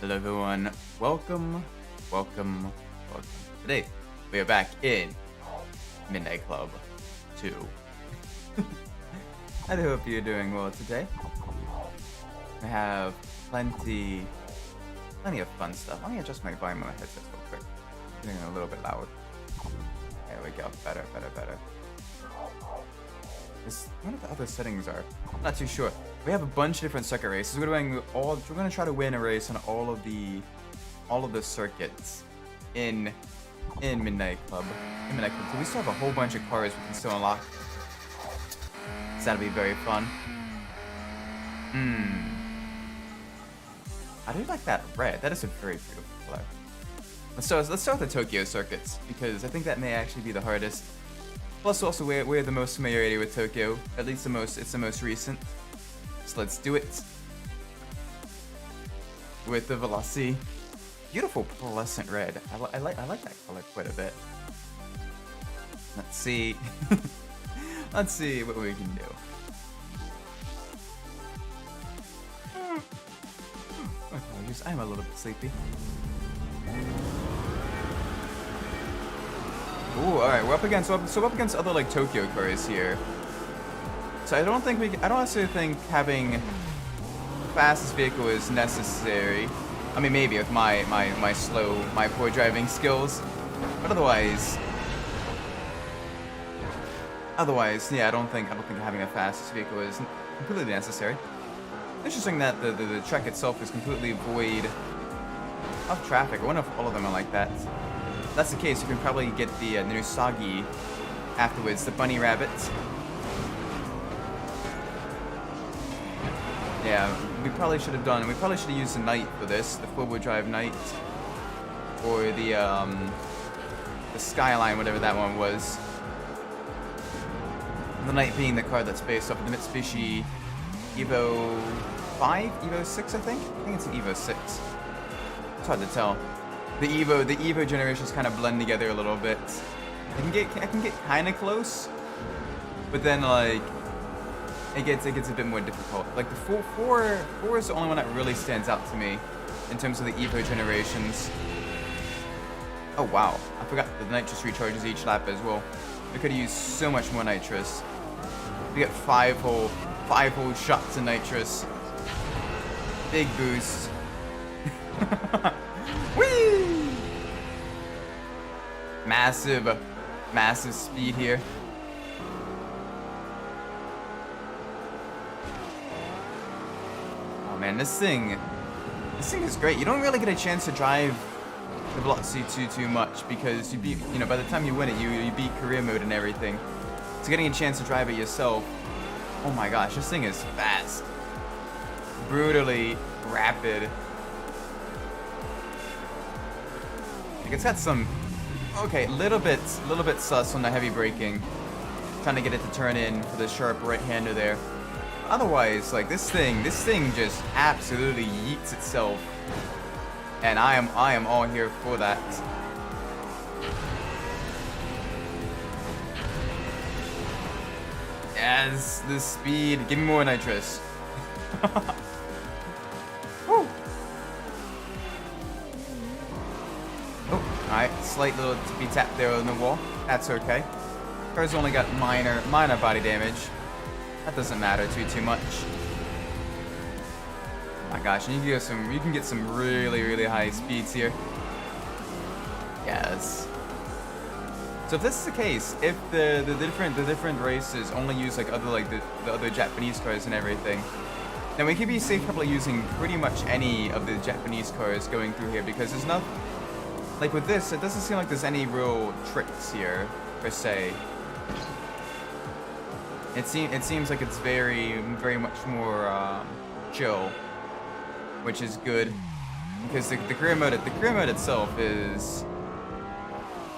Hello everyone, welcome. Today, we are back in Midnight Club 2. I hope you're doing well today. We have plenty of fun stuff. Let me adjust my volume on my headset real quick. I'm getting a little bit loud. There we go, better. What are the other settings are? I'm not too sure. We have a bunch of different circuit races. We're gonna try to win a race on all of the circuits in Midnight Club. So we still have a whole bunch of cars we can still unlock. So that'll be very fun. I do like that red. That is a very beautiful color. Let's start with the Tokyo circuits because I think that may actually be the hardest. Plus, also we're the most familiarity with Tokyo. At least it's the most recent. So let's do it. With the Velocity. Beautiful pearlescent red. I like that color quite a bit. Let's see. Let's see what we can do. I'm a little bit sleepy. Ooh, alright, we're up against other like Tokyo cars here. So I don't necessarily think having the fastest vehicle is necessary. I mean, maybe with my poor driving skills, but otherwise, yeah, I don't think having a fastest vehicle is completely necessary. Interesting that the track itself is completely void of traffic. I wonder if all of them are like that. If that's the case, you can probably get the Nusagi afterwards, the bunny rabbit. Yeah, we probably should have used the Knight for this, the four-wheel drive Knight, or the Skyline, whatever that one was. The Knight being the car that's based off of the Mitsubishi Evo 5, Evo 6, I think it's an Evo 6. It's hard to tell. The Evo generations kind of blend together a little bit. I can get kind of close, but then like. It gets a bit more difficult. Like the 4 is the only one that really stands out to me in terms of the Evo generations. Oh wow, I forgot the nitrous recharges each lap as well. We could have used so much more nitrous. We get 5 whole shots of nitrous. Big boost. Whee! Massive speed here. Man, this thing is great. You don't really get a chance to drive the Velocity too much because you beat, by the time you win it, you beat career mode and everything. So getting a chance to drive it yourself, oh my gosh, this thing is fast, brutally rapid. Like it's got some, little bit sus on the heavy braking, trying to get it to turn in for the sharp right-hander there. Otherwise, like this thing just absolutely yeets itself, and I am all here for that. Yes, the speed. Give me more nitrous. Woo. Oh, alright, slight little tippy tap there on the wall. That's okay. Car's only got minor body damage. That doesn't matter too much. Oh my gosh, and you can get some really high speeds here. Yes. So if this is the case, if the different races only use like the other Japanese cars and everything, then we could be safe probably using pretty much any of the Japanese cars going through here because there's not like with this, it doesn't seem like there's any real tricks here per se. It seems like it's very much more chill, which is good because the career mode itself is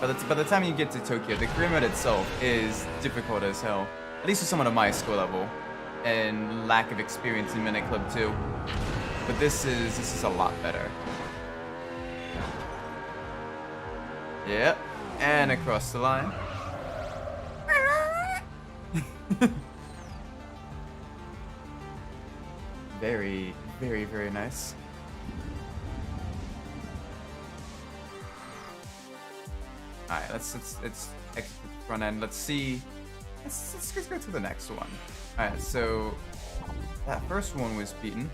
by the time you get to Tokyo, the career mode itself is difficult as hell. At least for someone of my skill level and lack of experience in Midnight Club 2. But this is a lot better. Yep, and across the line. Very nice. Alright, let's exit the front end. Let's see. Let's go to the next one. Alright, so that first one was beaten.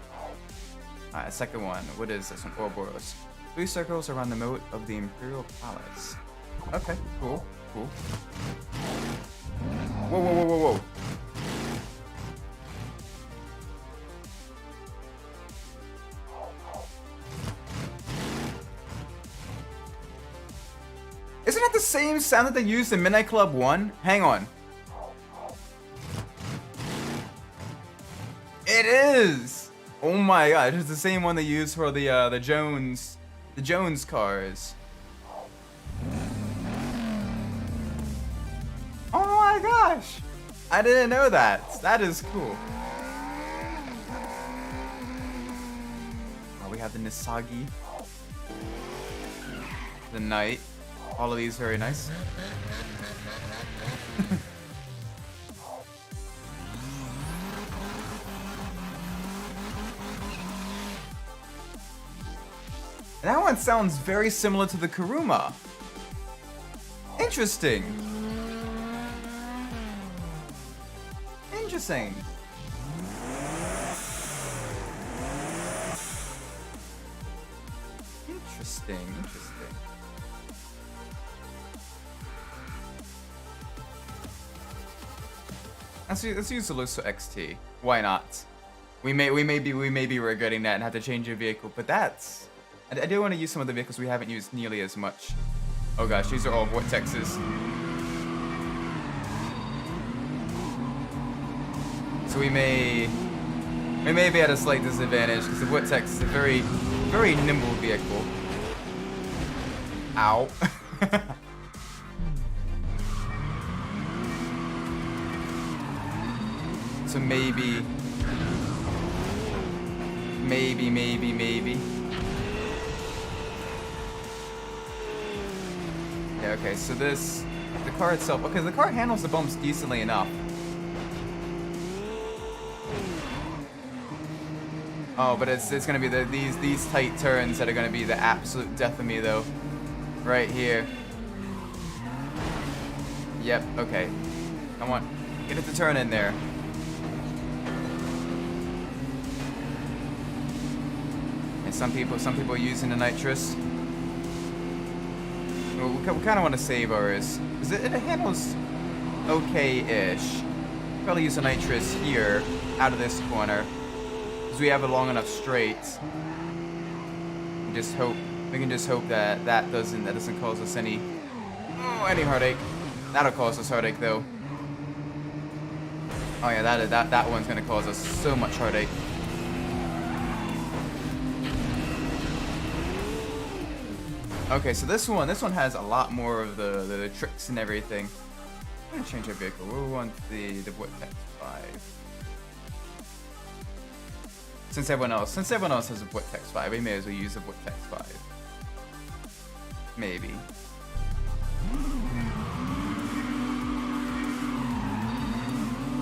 Alright, second one. What is this one? Ouroboros. 3 circles around the moat of the Imperial Palace. Okay, cool, cool. Whoa, whoa, whoa, whoa, whoa. Isn't that the same sound that they used in Midnight Club 1? Hang on. It is! Oh my god, it's the same one they used for the Jones cars. Oh my gosh! I didn't know that. That is cool. Oh, we have the Nisagi. The Knight. All of these very nice. That one sounds very similar to the Kuruma. Interesting. Interesting. Interesting. Let's use the Lusso XT. Why not? We may be regretting that and have to change your vehicle, but that's. I do want to use some of the vehicles we haven't used nearly as much. Oh gosh, these are all vortexes. So we may be at a slight disadvantage because the vortex is a very nimble vehicle. Ow. So maybe. Yeah, okay, so the car itself, okay, the car handles the bumps decently enough. Oh, but it's gonna be these tight turns that are gonna be the absolute death of me though. Right here. Yep, okay. Come on. Get it to turn in there. And some people are using the nitrous. Well, we kind of want to save ours. Because it handles okay-ish. Probably use the nitrous here, out of this corner. Because we have a long enough straight. We can just hope that that doesn't cause us any heartache. That'll cause us heartache though. Oh yeah, that one's gonna cause us so much heartache. Okay, so this one has a lot more of the tricks and everything. I'm gonna change our vehicle. We want the Vortex 5. Since everyone else has a Vortex 5, we may as well use the Vortex 5. Maybe.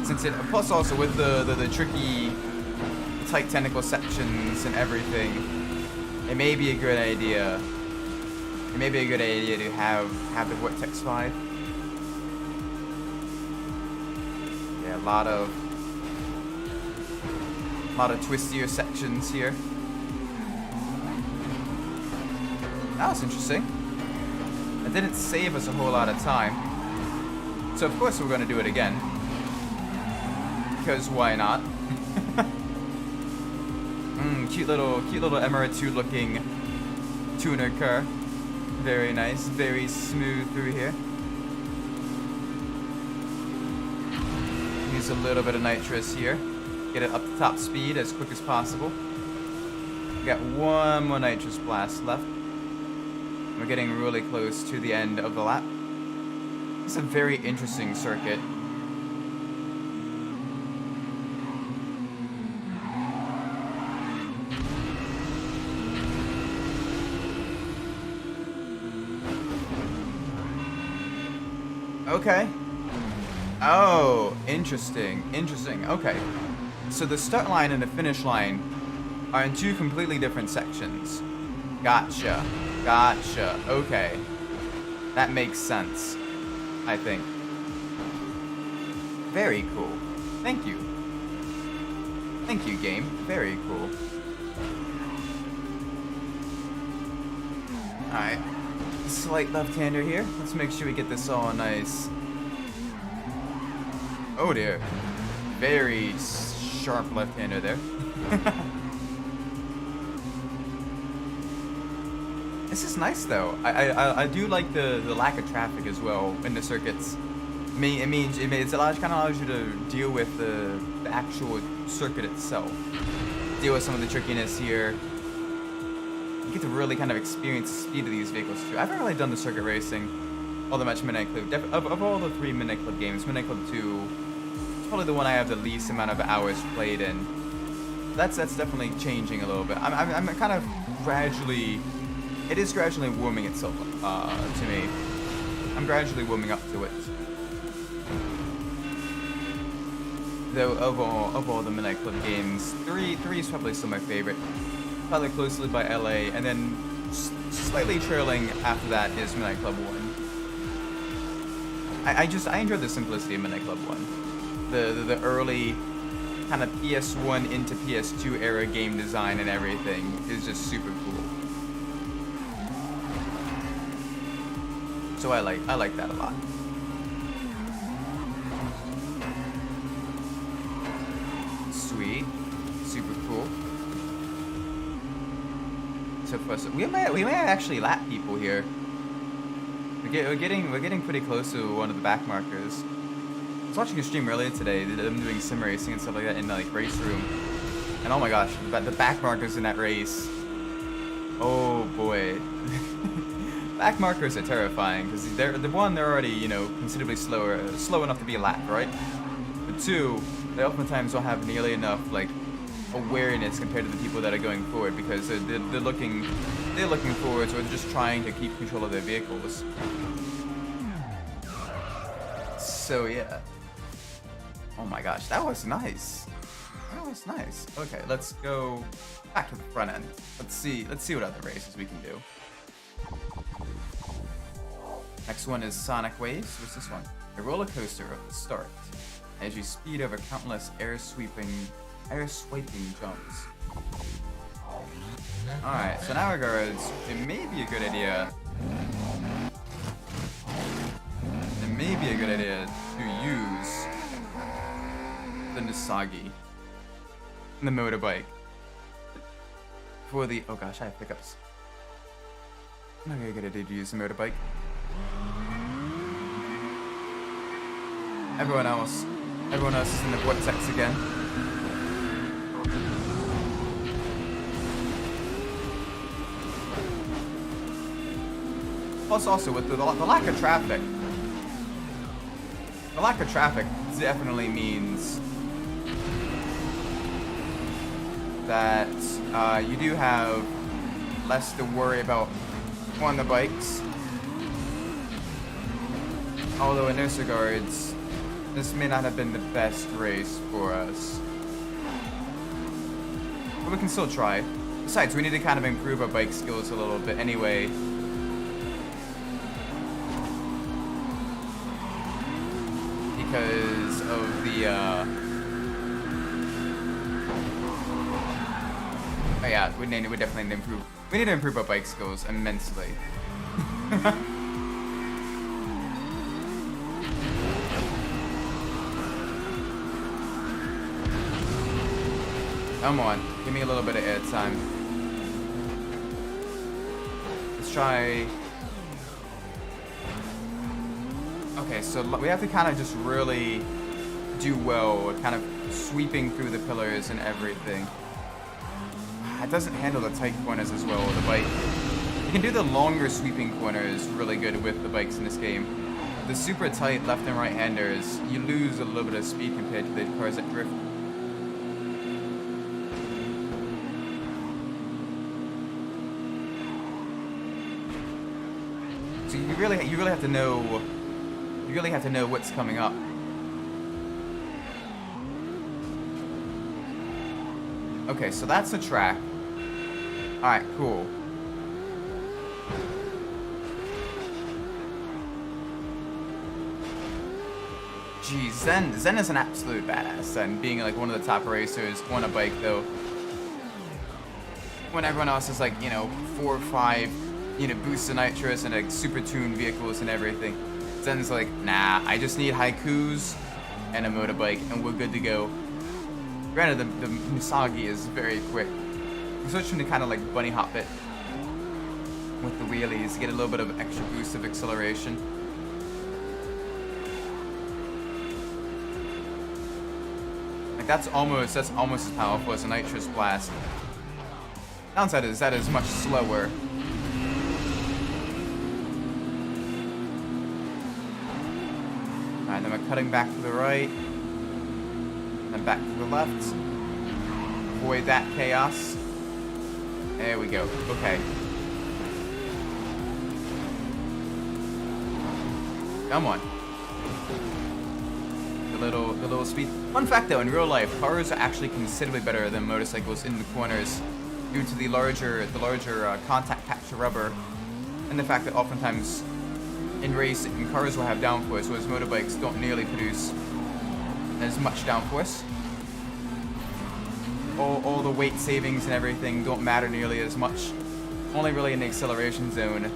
Since it, plus also with the tricky, tight technical sections and everything, it may be a good idea. It may be a good idea to have the Vortex 5. Yeah, a lot of twistier sections here. That was interesting. It didn't save us a whole lot of time. So of course we're going to do it again. Because why not? Cute little Emirate 2 looking tuner car. Very nice, very smooth through here. Use a little bit of nitrous here. Get it up to top speed as quick as possible. We got one more nitrous blast left. We're getting really close to the end of the lap. It's a very interesting circuit. Okay. Oh, interesting. Okay. So the start line and the finish line are in 2 completely different sections. Gotcha. Okay. That makes sense, I think. Very cool. Thank you. Thank you, game. Very cool. Alright. Slight left-hander here. Let's make sure we get this all nice. Oh dear. Very sharp left-hander there. This is nice though. I do like the lack of traffic as well in the circuits. It means kind of allows you to deal with the actual circuit itself. Deal with some of the trickiness here. You get to really kind of experience the speed of these vehicles too. I haven't really done the circuit racing all that much Midnight Club. Of all the 3 Midnight Club games, Midnight Club 2 is probably the one I have the least amount of hours played in. That's definitely changing a little bit. I'm kind of gradually. It is gradually warming itself to me. I'm gradually warming up to it. Though of all the Midnight Club games, 3 is probably still my favorite. Followed closely by LA, and then slightly trailing after that is Midnight Club 1. I enjoyed the simplicity of Midnight Club 1. The early kind of PS1 into PS2 era game design and everything is just super cool. So I like that a lot. Sweet, super cool. So far, we may actually lap people here. We're getting pretty close to one of the back markers. I was watching a stream earlier today. Them doing sim racing and stuff like that in like race room. And oh my gosh, the back markers in that race. Oh boy. Back markers are terrifying because they're already considerably slow enough to be a lap, right? But 2, they oftentimes don't have nearly enough like awareness compared to the people that are going forward because they're looking forwards or they're just trying to keep control of their vehicles. So yeah. Oh my gosh, that was nice. That was nice. Okay, let's go back to the front end. Let's see what other races we can do. Next one is Sonic Waves. What's this one? A roller coaster at the start, as you speed over countless air-swiping jumps. Alright, so now regards, it may be a good idea. To use the Nisagi, the motorbike, for the. Oh gosh, I have pickups. Not very good idea to use the motorbike. Everyone else is in the vortex again. Plus also with the lack of traffic. The lack of traffic definitely means that you do have less to worry about on the bikes. Although in those regards, this may not have been the best race for us. But we can still try. Besides, we need to kind of improve our bike skills a little bit anyway. Because of the, oh yeah, we definitely need to improve. We need to improve our bike skills immensely. Come on, give me a little bit of air time. Let's try. Okay, so we have to kind of just really do well, kind of sweeping through the pillars and everything. It doesn't handle the tight corners as well with the bike. You can do the longer sweeping corners really good with the bikes in this game. The super tight left and right handers, you lose a little bit of speed compared to the cars that drift. So you really have to know. You really have to know what's coming up. Okay, so that's the track. Alright, cool. Geez, Zen is an absolute badass, and being like one of the top racers on a bike though. When everyone else is like, you know, 4 or 5, you know, boosts of nitrous and like super tuned vehicles and everything. Zen's like, nah, I just need haikus and a motorbike and we're good to go. Granted, the Misagi is very quick. I'm switching to kind of like bunny hop it with the wheelies to get a little bit of extra boost of acceleration. Like that's almost as powerful as a nitrous blast. Downside is that is much slower. Alright, then we're cutting back to the right. Then back to the left. Avoid that chaos. There we go. Okay. Come on. The little speed. Fun fact though, in real life, cars are actually considerably better than motorcycles in the corners due to the larger contact capture rubber, and the fact that oftentimes in racing, cars will have downforce, whereas motorbikes don't nearly produce as much downforce. All the weight savings and everything don't matter nearly as much. Only really in the acceleration zone.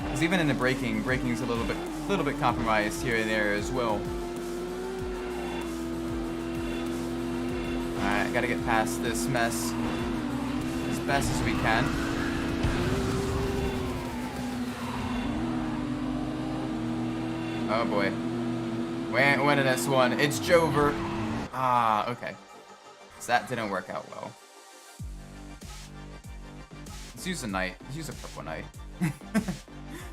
Because even in the braking's a little bit compromised here and there as well. Alright, I gotta get past this mess as best as we can. Oh boy. We ain't winning this one. It's Jover. Ah, okay. So that didn't work out well. Let's use a knight. Let's use a purple knight.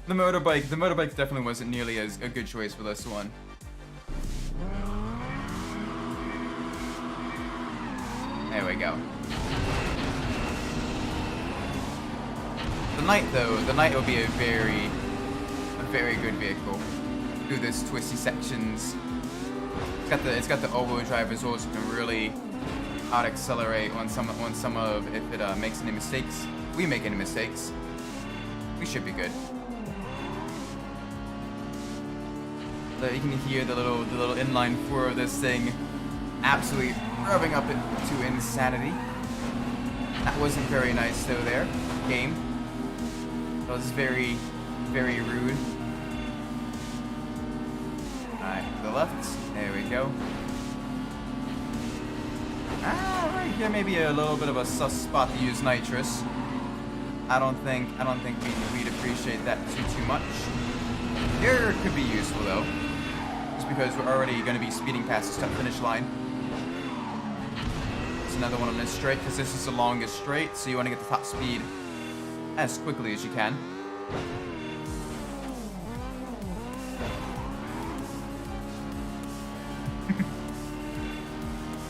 The motorbike definitely wasn't nearly as a good choice for this one. There we go. The knight though, the knight will be a very good vehicle through this twisty sections. It's got the all-wheel drive as well, so you can really out accelerate on some of if it makes any mistakes. If we make any mistakes, we should be good. So you can hear the little inline 4 of this thing absolutely revving up it to insanity. That wasn't very nice though there, game. That was very, very rude. Alright, to the left. There we go. Right here maybe a little bit of a sus spot to use nitrous. I don't think we'd appreciate that too much. Here it could be useful though, just because we're already going to be speeding past the start finish line. It's another one on this straight because this is the longest straight, so you want to get the top speed as quickly as you can.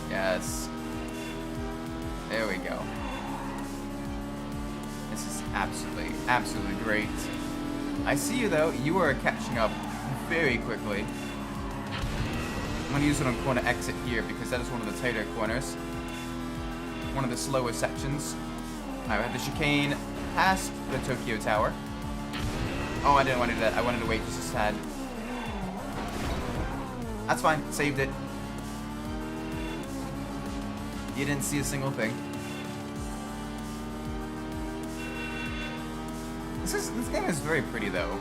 Yes. There we go. This is absolutely great. I see you though. You are catching up very quickly. I'm going to use it on corner exit here because that is one of the tighter corners. One of the slower sections. Alright, we have the chicane past the Tokyo Tower. Oh, I didn't want to do that. I wanted to wait just a tad. That's fine. Saved it. You didn't see a single thing. This game is very pretty though.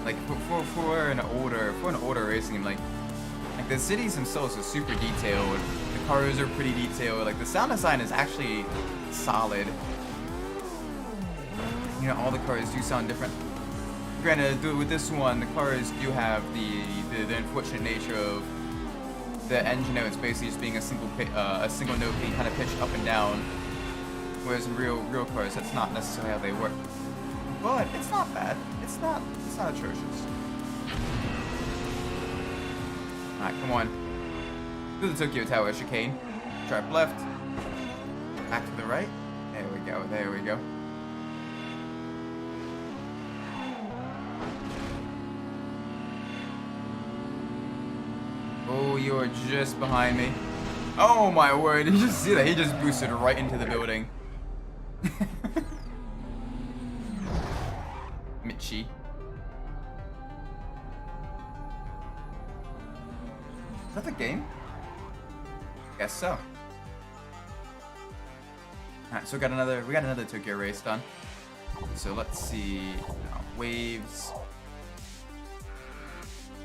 Like for an older racing game, like the cities themselves are super detailed. The cars are pretty detailed. Like the sound design is actually solid. You know, all the cars do sound different. Granted, with this one, the cars do have the unfortunate nature of the engine notes basically just being a single note being kind of pitched up and down, whereas in real cars that's not necessarily how they work. But it's not bad. It's not atrocious. Alright, come on. To the Tokyo Tower chicane. Sharp left. Back to the right. There we go. There we go. Oh, you're just behind me. Oh my word, did you just see that? He just boosted right into the building. Michi. Is that the game? Guess so. Alright, so we got another Tokyo race done. So let's see. Waves.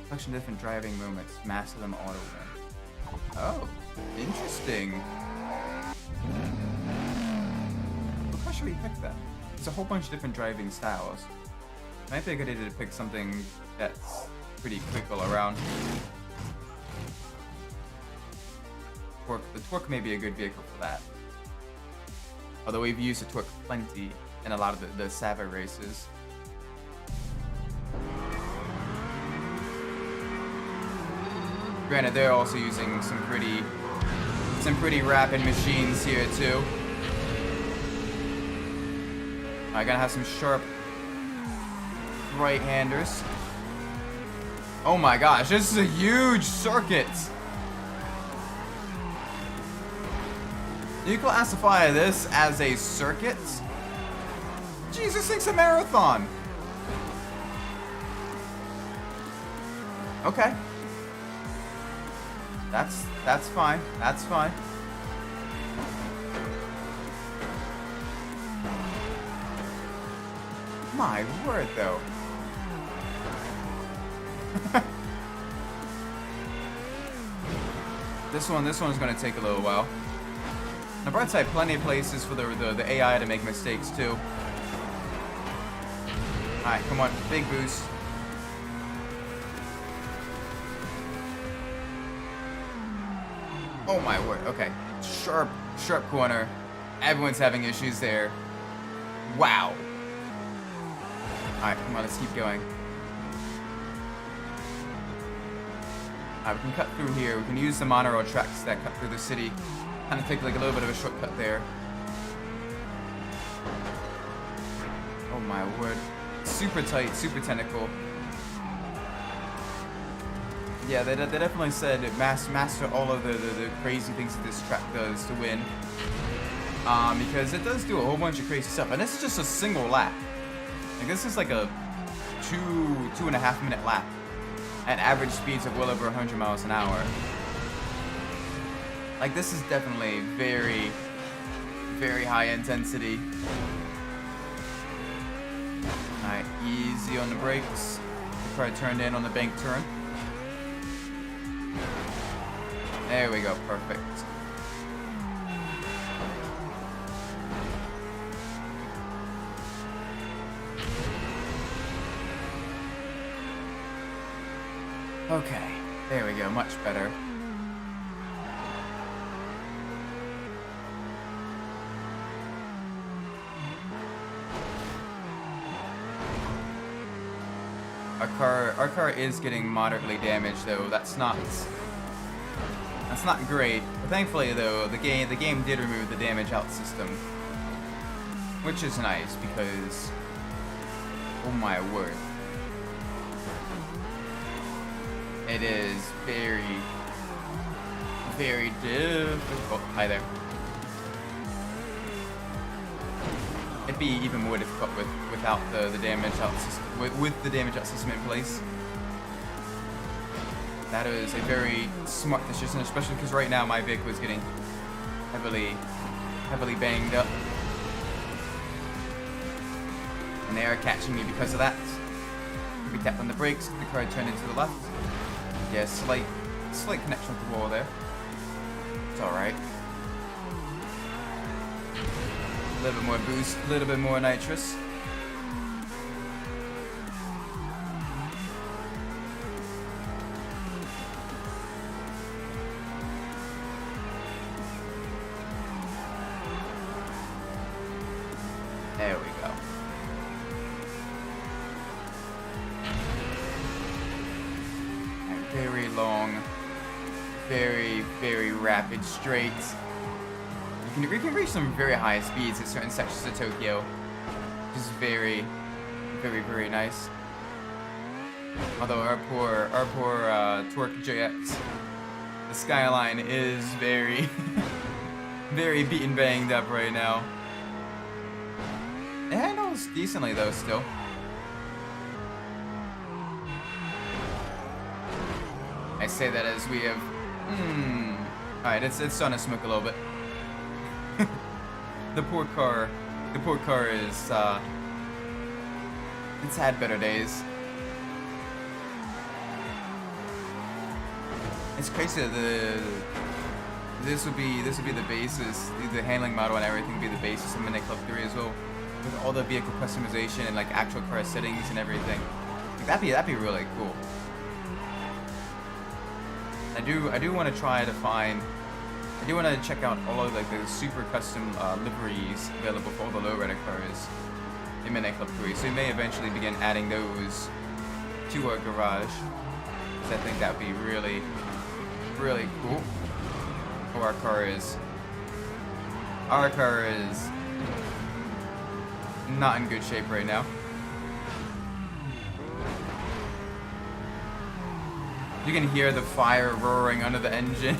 Selection different driving moments. Master them auto win. Oh, interesting. How should we pick that? There's a whole bunch of different driving styles. Might be a good idea to pick something that's pretty quick all around. The Torque may be a good vehicle for that. Although we've used the Torque plenty in a lot of the Savo races. Granted, they're also using some pretty rapid machines here too. I gotta have some sharp right-handers. Oh my gosh, this is a huge circuit. You classify this as a circuit? Jeez, this thing's a marathon. Okay. That's fine. That's fine. My word, though. This one's gonna take a little while. On the bright side, plenty of places for the AI to make mistakes too. Alright, come on, big boost. Oh my word, okay. Sharp corner. Everyone's having issues there. Wow. Alright, come on, let's keep going. Alright, we can cut through here. We can use the monorail tracks that cut through the city. Kind of take like a little bit of a shortcut there. Oh my word. Super tight, super technical. Yeah, they definitely said master all of the crazy things that this track does to win. Because it does do a whole bunch of crazy stuff. And this is just a single lap. Like, this is like a 2.5 minute lap. At average speeds of well over 100 miles an hour. Like, this is definitely very, very high intensity. Alright, easy on the brakes. The car turned in on the bank turn. There we go, perfect. Okay, there we go, much better. Our car is getting moderately damaged though. That's not great. But thankfully though, the game did remove the damage out system, which is nice because, oh my word, it is very, very difficult. Hi there. It'd be even more difficult without the damage out system, with the damage out system in place. That is a very smart decision, especially because right now my vehicle is getting heavily banged up, and they are catching me because of that. We tap on the brakes, the car turned into the left. Yeah, slight connection with the wall there. It's all right. A little bit more boost, a little bit more nitrous. There we go. And very long, very, very rapid straights. You can reach some very high speeds at certain sections of Tokyo, which is very, very, very nice. Although our poor Torque JX, the skyline is very, very beaten banged up right now. It handles decently though still. I say that as we have... Alright, it's starting to smoke a little bit. The poor car is, it's had better days. It's crazy that this would be the basis, the handling model and everything would be the basis of Midnight Club 3 as well, with all the vehicle customization and like actual car settings and everything. Like, that'd be really cool. I do want to try to find. I do want to check out all of like the super custom liveries available for all the lowrider cars in Midnight Club 3. So we may eventually begin adding those to our garage. Because I think that'd be really, really cool. Oh, our car is not in good shape right now. You can hear the fire roaring under the engine.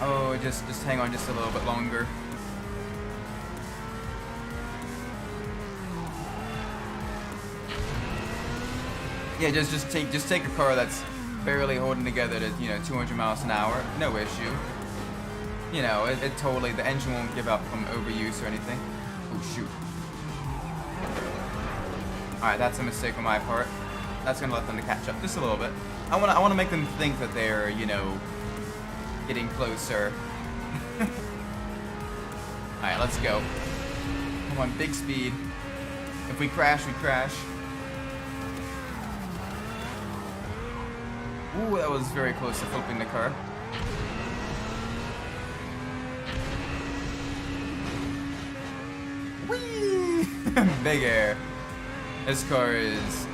Oh, just hang on just a little bit longer. Yeah, just take a car that's barely holding together to 200 miles an hour, no issue. You know, it totally, the engine won't give up from overuse or anything. Oh shoot. Alright, that's a mistake on my part. That's gonna let them to catch up just a little bit. I wanna make them think that they're, getting closer. Alright, let's go. Come on, big speed. If we crash, we crash. Ooh, that was very close to flipping the car. Whee! Big air. This car is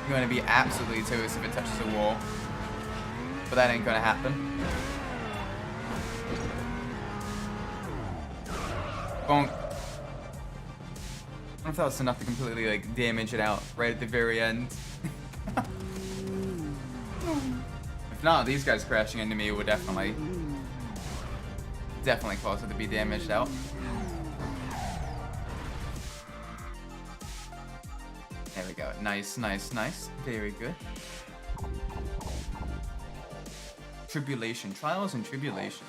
going to be absolutely toast if it touches a wall. But that ain't going to happen. Bonk. I don't know if that was enough to completely like damage it out right at the very end. If not, these guys crashing into me would definitely cause it to be damaged out. There we go. Nice, nice, nice. Very good. Tribulation. Trials and Tribulation.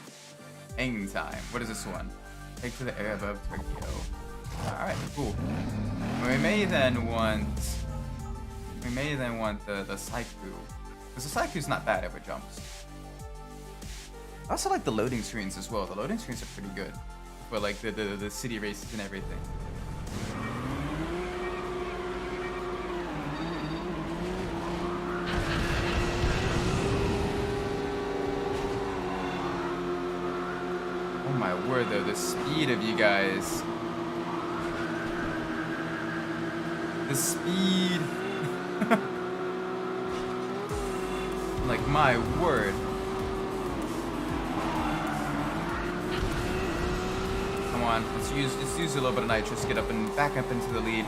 Hang time. What is this one? Take to the air above Tokyo. Alright, cool. We may then want the Saiku. Because the Saiku's not bad over jumps. I also like the loading screens as well. The loading screens are pretty good. For like the city races and everything. Oh my word though, the speed of you guys. The speed. Like my word. Come on, let's use a little bit of nitrous to get up and back up into the lead.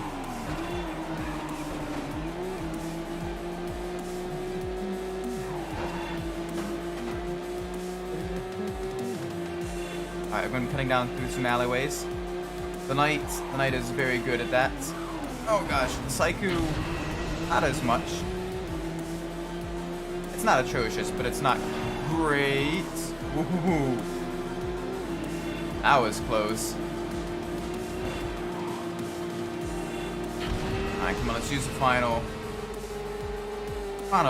Alright, I'm going to be cutting down through some alleyways. The knight is very good at that. Oh gosh, the Saiku, not as much. It's not atrocious, but it's not great. Woohoo! That was close. Alright, come on, let's use the final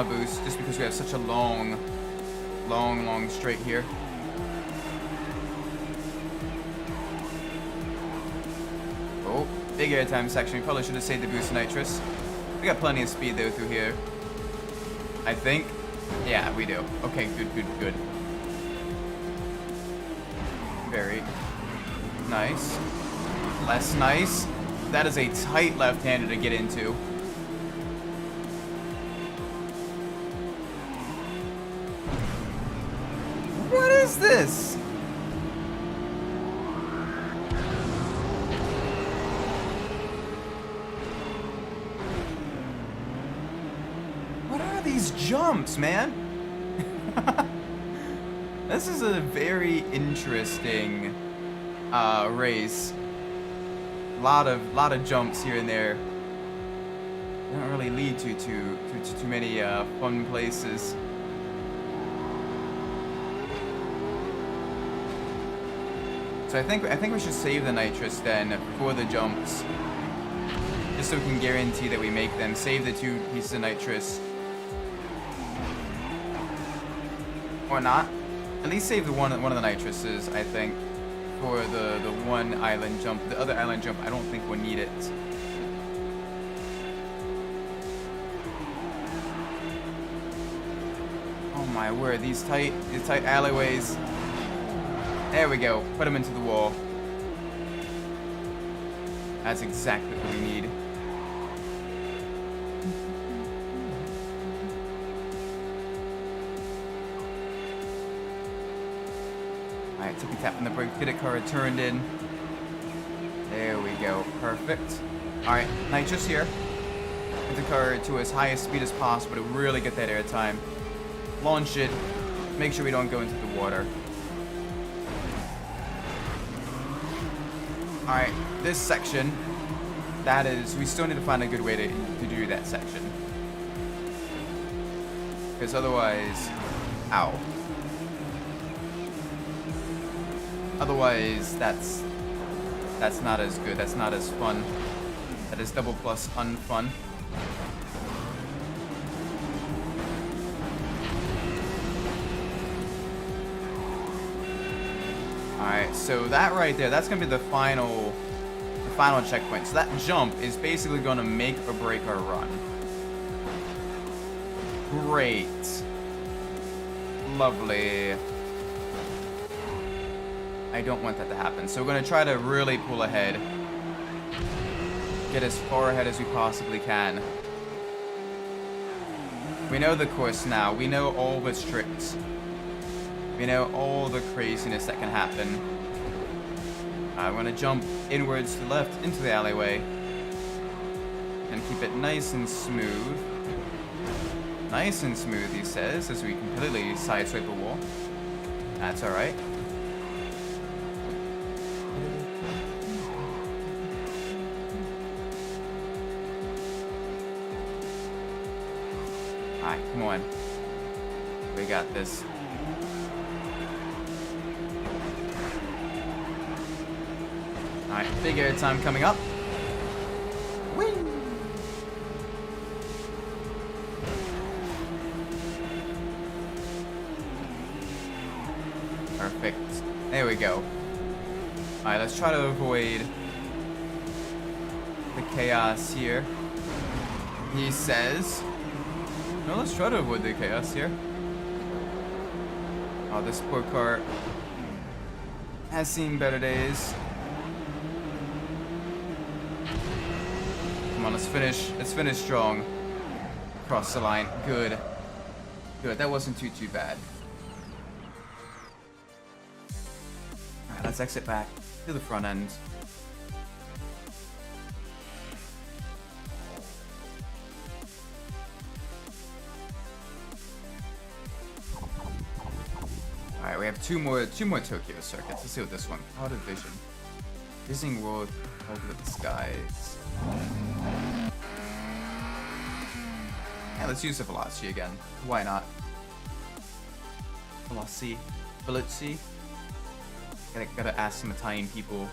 boost, just because we have such a long straight here. Oh, big airtime section. We probably should have saved the boost of nitrous. We got plenty of speed though through here. I think. Yeah, we do. Okay, good. Very nice. Less nice. That is a tight left-hander to get into. What is this? What are these jumps, man? This is a very interesting race. Lot of jumps here and there. Don't really lead to too many fun places. So I think we should save the nitrous then for the jumps, just so we can guarantee that we make them. Save the 2 pieces of nitrous, or not. At least save the one of the nitruses, I think, for the one island jump. The other island jump, I don't think we'll need it. Oh my word, these tight alleyways. There we go. Put them into the wall. That's exactly what we need. Alright, tippy tapping the brake. Get a car turned in. There we go. Perfect. Alright, nitrous here. Get the car to as high a speed as possible to really get that air time. Launch it. Make sure we don't go into the water. Alright, this section, that is, we still need to find a good way to do that section. Because otherwise, ow. Otherwise, that's not as good, that's not as fun. That is double plus unfun. Alright, so that right there, that's going to be the final checkpoint. So that jump is basically going to make or break our run. Great. Lovely. I don't want that to happen. So we're going to try to really pull ahead. Get as far ahead as we possibly can. We know the course now. We know all the tricks. We know all the craziness that can happen. I'm going to jump inwards to the left into the alleyway. And keep it nice and smooth. Nice and smooth, he says, as we completely sideswipe a wall. That's alright. Alright, come on. We got this. Alright, big air time coming up. Whee! Perfect. There we go. Alright, let's try to avoid the chaos here. He says. No, let's try to avoid the chaos here. Oh, this poor car has seen better days. Come on, let's finish strong. Cross the line. Good. Good, that wasn't too bad. Alright, let's exit back to the front end. Alright, we have two more Tokyo circuits. Let's see what this one. Out of vision. Visiting world over the skies. Yeah, let's use the velocity again. Why not? Velocity. Velocity. Gotta ask some Italian people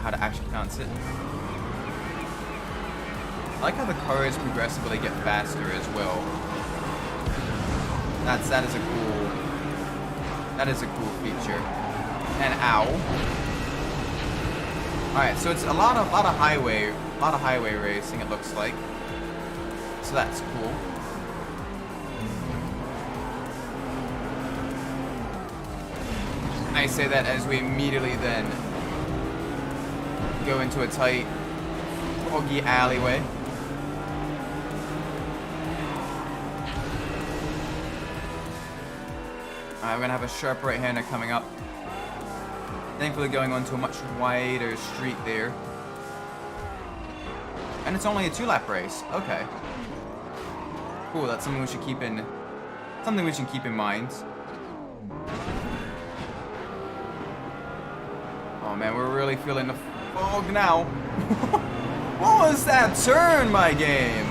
how to actually pronounce it. I like how the cars progressively get faster as well. That is a cool feature. And ow. Alright, so it's a lot of highway racing, it looks like. So that's cool. I say that as we immediately then go into a tight, foggy alleyway. We're gonna have a sharp right-hander coming up. Thankfully going onto a much wider street there. And it's only a 2-lap race. Okay. Cool, that's something we should keep in mind. Oh man, we're really feeling Fog now. What was that turn, my game?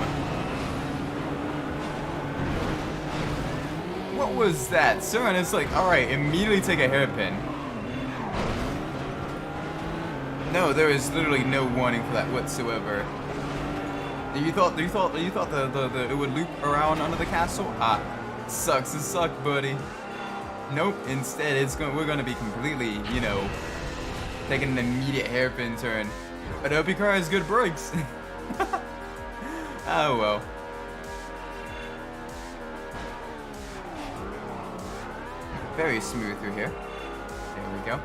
What was that turn? It's like, alright, immediately take a hairpin. No, there is literally no warning for that whatsoever. You thought the it would loop around under the castle? Ah, sucks to suck, buddy. Nope. Instead, we're gonna be completely, you know, taking an immediate hairpin turn. But I hope your car has good brakes. Oh well. Very smooth through here. There we go.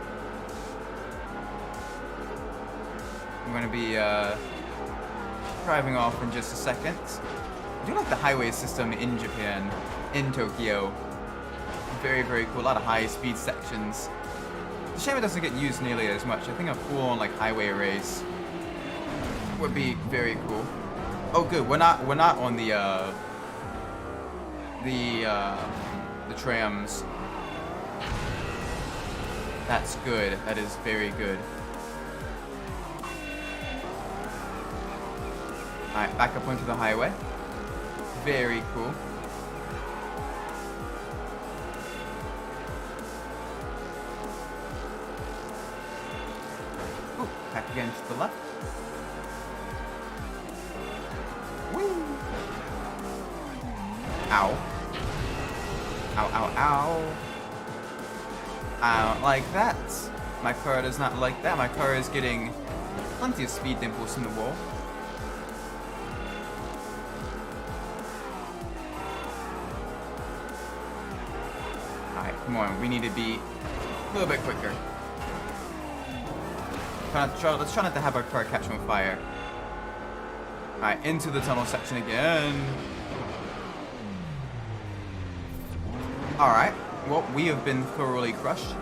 I'm gonna be driving off in just a second. I do like the highway system in Japan, in Tokyo. Very, very cool. A lot of high-speed sections. It's a shame it doesn't get used nearly as much. I think a full-on like highway race would be very cool. Oh, good. We're not on the trams. That's good. That is very good. Alright, back up onto the highway. Very cool. Ooh, back again to the left. Woo! Ow. Ow, ow, ow. I don't like that. My car does not like that. My car is getting plenty of speed dimples from the wall. Alright, come on. We need to be a little bit quicker. Let's try not to have our car catch on fire. Alright, into the tunnel section again. Alright. Well, we have been thoroughly crushed.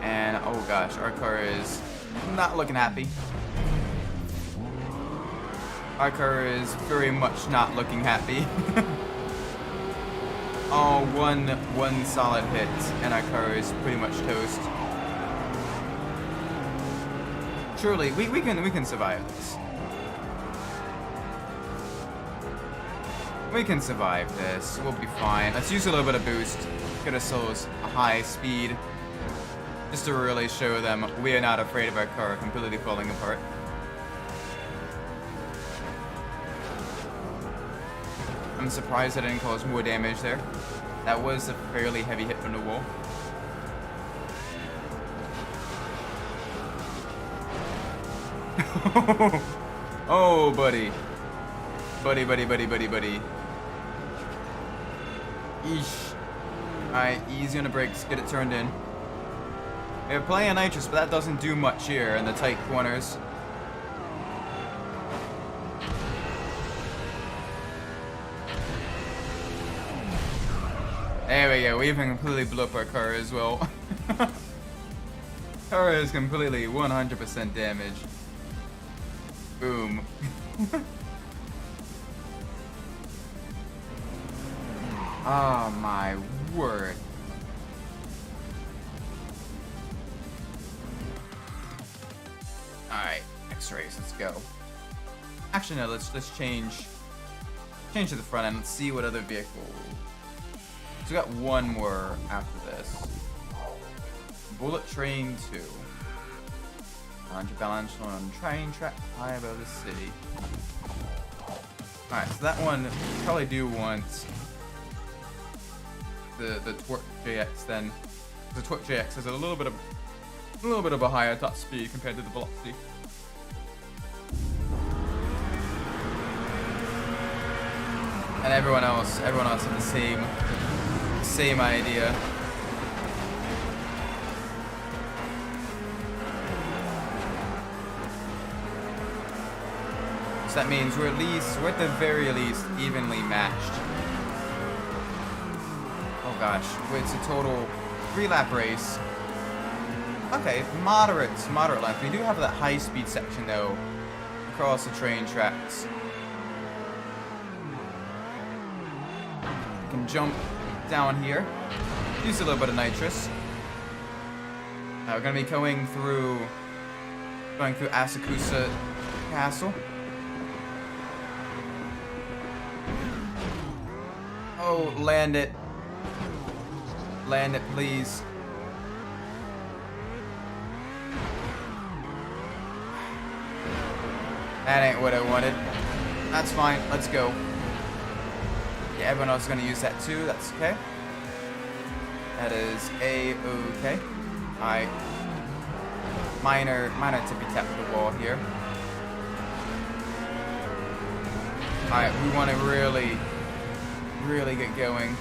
And, oh gosh, our car is not looking happy. Our car is very much not looking happy. Oh, one solid hit, and our car is pretty much toast. Surely, we can survive this. We can survive this. We'll be fine. Let's use a little bit of boost. Get ourselves a high speed. Just to really show them we are not afraid of our car completely falling apart. I'm surprised I didn't cause more damage there. That was a fairly heavy hit from the wall. Oh, buddy. Buddy. Eesh. Alright, easy on the brakes. Get it turned in. We have plenty of nitrous, but that doesn't do much here in the tight corners. There we go. We even completely blew up our car as well. Car is completely 100% damaged. Boom. Oh my word. Alright, X-rays, let's go. Actually no, let's change to the front end. Let's see what other vehicle. So we got one more after this. Bullet Train 2. Land your balance on train track high above the city. Alright, so that one probably do want the Torque JX then. The Torque JX has a little bit of a higher top speed compared to the Velocity. And everyone else had the same idea. So that means we're at the very least evenly matched. Oh gosh, it's a total 3-lap race. Okay, moderate length. We do have that high-speed section though, across the train tracks. We can jump down here. Use a little bit of nitrous. We're gonna be going through Asakusa Castle. Oh, land it. Land it, please. That ain't what I wanted. That's fine. Let's go. Yeah, everyone else is gonna use that too. That's okay. That is A-okay. Alright. Minor tippy tap of the wall here. Alright, we want to really get going.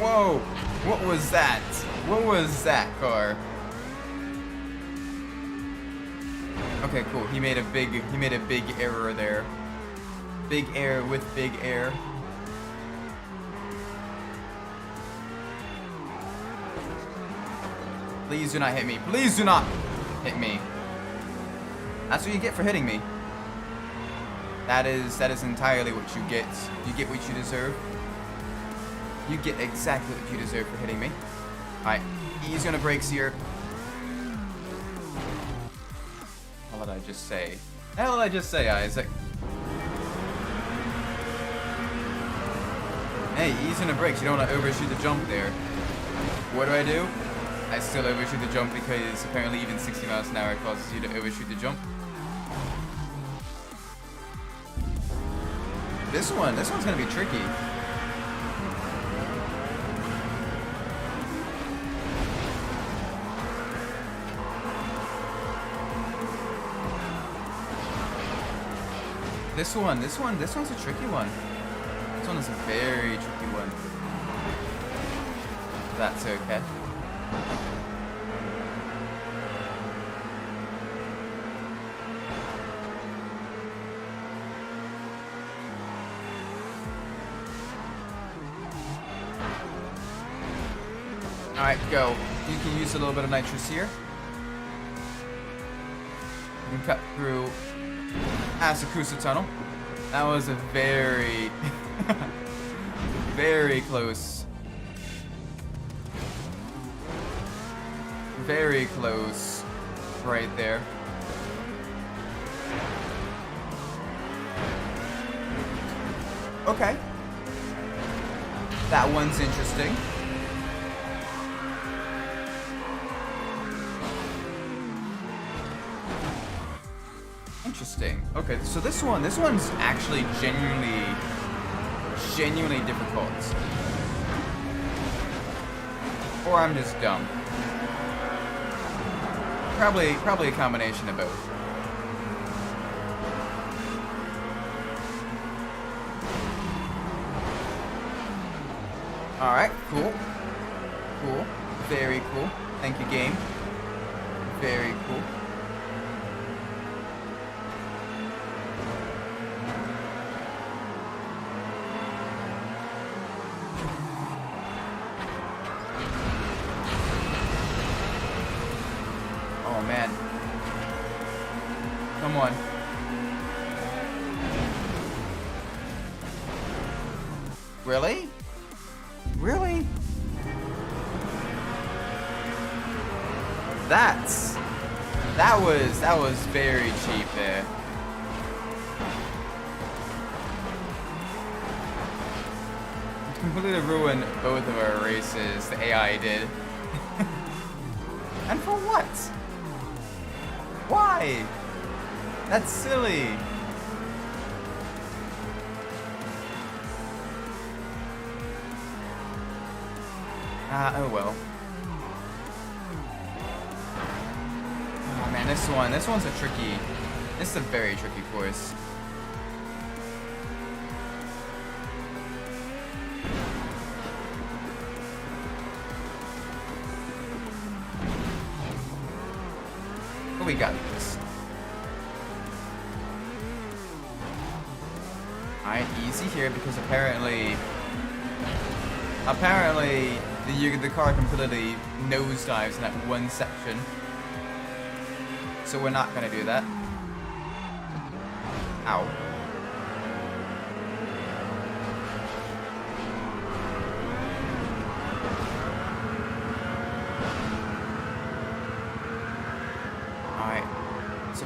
Whoa! What was that? What was that car? Okay, cool. He made a big error there. Big error with big error. Please do not hit me. Please do not hit me. That's what you get for hitting me. That is entirely what you get. You get what you deserve. You get exactly what you deserve for hitting me. Alright, ease on the brakes here. What did I just say? The hell did I just say, Isaac? Hey, ease on the brakes. You don't want to overshoot the jump there. What do? I still overshoot the jump because apparently even 60 miles an hour causes you to overshoot the jump. This one's gonna be tricky. This one's a tricky one. This one is a very tricky one. That's okay. Alright, go. You can use a little bit of nitrous here. You can cut through Asakusa Tunnel. That was a very, very close. Very close. Right there. Okay. That one's interesting. Interesting. Okay, so this one's actually genuinely difficult. Or I'm just dumb. Probably a combination of both. Alright, cool. Cool. Very cool. Thank you, game. Very cool. Oh man. Come on. Really? Really? That was very cheap there. It completely ruined both of our races, the AI did. And for what? Why? That's silly. Oh well. Oh man, this one's a tricky. This is a very tricky course. But we got this. Alright, easy here because apparently the car completely nosedives in that one section. So we're not gonna do that. Ow.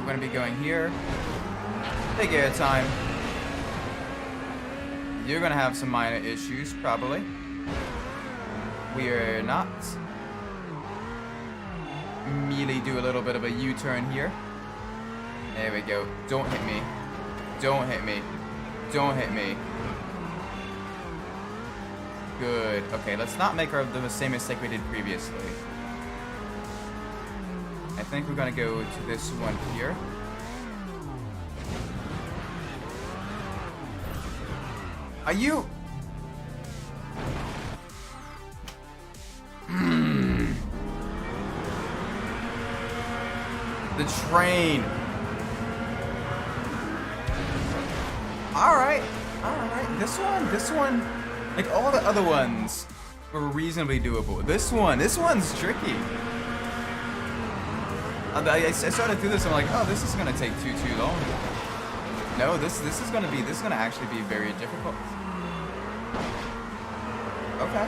we're gonna be going here. Big air time. You're gonna have some minor issues, probably. We are not. Immediately do a little bit of a U-turn here. There we go. Don't hit me. Don't hit me. Don't hit me. Good. Okay, let's not make the same mistake we did previously. I think we're gonna go to this one here. Are you? The train. Alright. Alright. This one, like all the other ones were reasonably doable. This one's tricky. I started through this and I'm like, oh, this is gonna take too long. No, this is gonna actually be very difficult. Okay.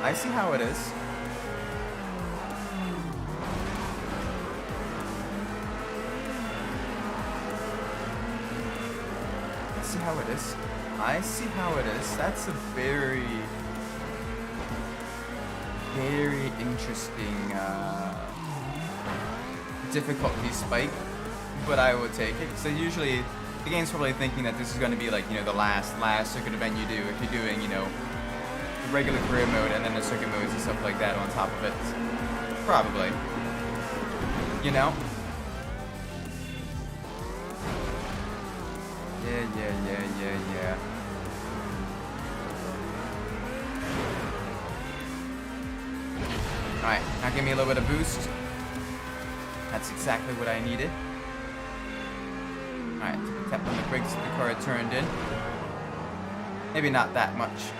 I see how it is. I see how it is. That's a very, very interesting difficulty spike, but I would take it. So usually the game's probably thinking that this is going to be like, you know, the last circuit event you do if you're doing, you know, the regular career mode and then the circuit modes and stuff like that on top of it. Probably. You know? Yeah. Alright, now give me a little bit of boost. That's exactly what I needed. Alright, tap on the brakes, the car turned in. Maybe not that much.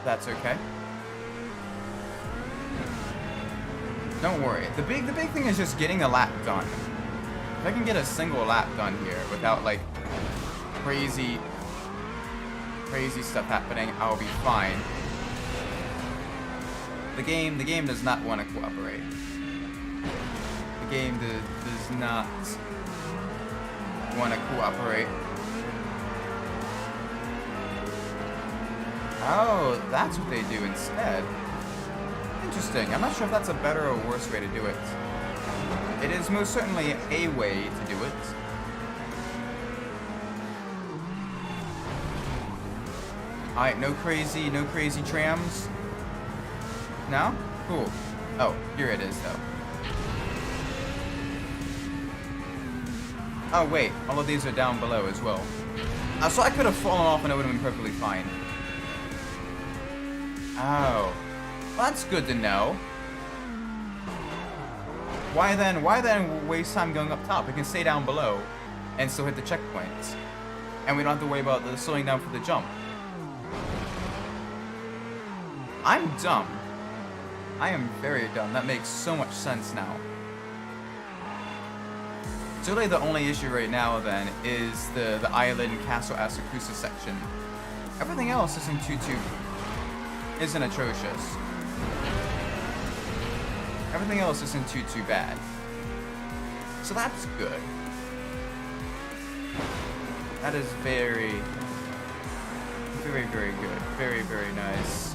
That's okay. Don't worry. The big thing is just getting a lap done. If I can get a single lap done here without like crazy stuff happening, I'll be fine. The game does not want to cooperate. The game does not want to cooperate. Oh, that's what they do instead. Interesting. I'm not sure if that's a better or worse way to do it. It is most certainly a way to do it. Alright, no crazy trams. No? Cool. Oh, here it is though. Oh wait, all of these are down below as well. So I could have fallen off and it would have been perfectly fine. Oh. Well, that's good to know. Why then waste time going up top? We can stay down below and still hit the checkpoints. And we don't have to worry about the slowing down for the jump. I'm dumb. I am very dumb. That makes so much sense now. So really the only issue right now then is the island Castle Asakusa section. Everything else isn't atrocious. Everything else isn't too bad. So that's good. That is very good. Very nice.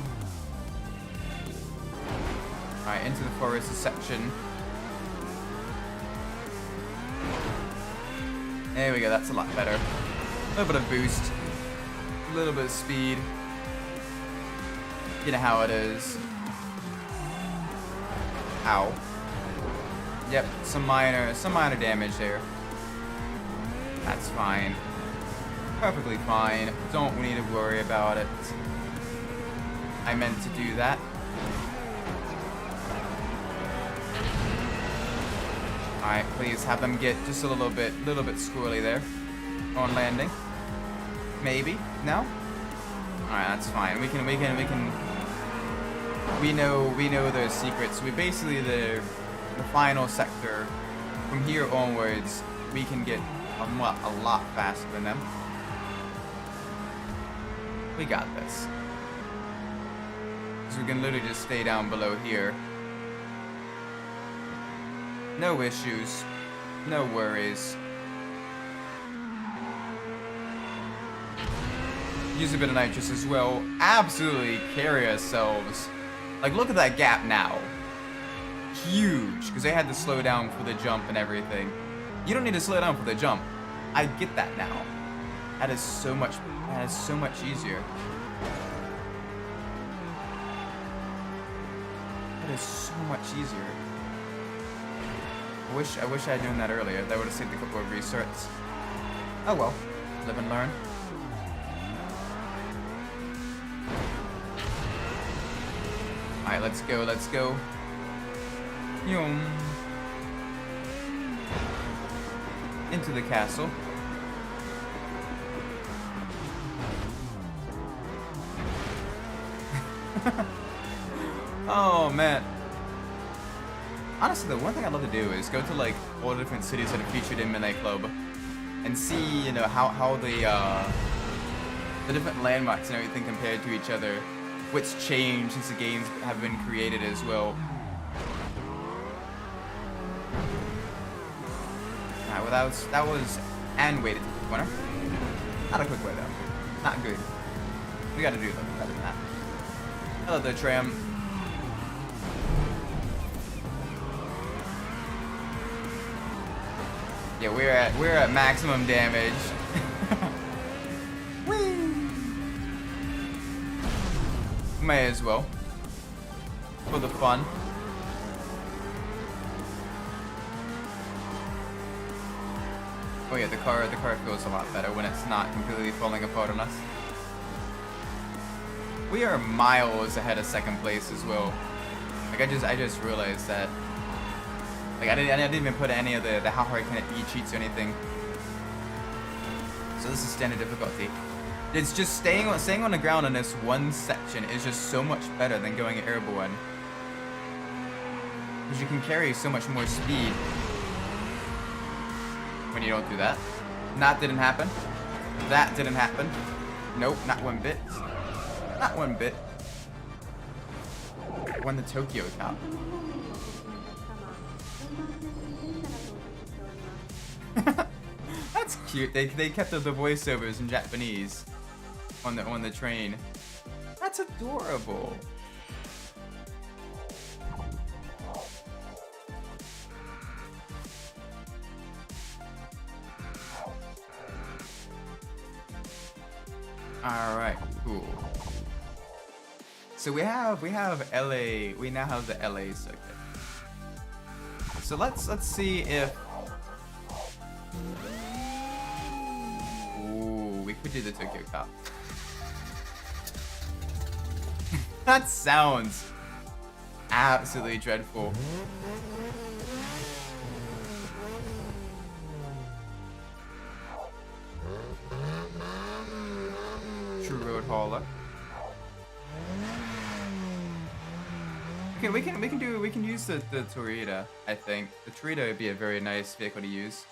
Alright, into the forest section. There we go, that's a lot better. A little bit of boost. A little bit of speed. You know how it is. Ow. Yep, some minor damage there. That's fine. Perfectly fine. Don't need to worry about it. I meant to do that. Alright, please have them get just a little bit squirrely there on landing. Maybe? No? Alright, that's fine. We know their secrets. We basically the final sector. From here onwards, we can get a lot faster than them. We got this. So we can literally just stay down below here. No issues. No worries. Use a bit of nitrous as well. Absolutely carry ourselves. Like, look at that gap now. Huge. Because they had to slow down for the jump and everything. You don't need to slow down for the jump. I get that now. That is so much easier. That is so much easier. I wish I had done that earlier. That would have saved a couple of restarts. Oh well. Live and learn. Alright, let's go, let's go. Yum. Into the castle. Oh man. Honestly, the one thing I'd love to do is go to like all the different cities that are featured in Midnight Club and see, you know, how the different landmarks and everything compared to each other. What's changed since the games have been created as well. Alright, well that was and waited to the corner. Not a quick way though. Not good. We gotta do better than that. Hello there, tram. Yeah, we're at maximum damage. Whee! May as well. For the fun. Oh yeah, the car feels a lot better when it's not completely falling apart on us. We are miles ahead of second place as well. Like I just realized that. Like I didn't even put any of the how hard can it be cheats or anything. So this is standard difficulty. It's just staying on the ground in this one section is just so much better than going airborne. Because you can carry so much more speed when you don't do that. That didn't happen. That didn't happen. Nope, not one bit. Not one bit. Won the Tokyo Cup. That's cute. They kept the voiceovers in Japanese on the train. That's adorable. All right, cool. So we have LA. We now have the LA circuit. So let's see if. Ooh, we could do the Tokyo Cup. That sounds absolutely dreadful. True road hauler. Okay, we can use the Torita. I think the Torita would be a very nice vehicle to use.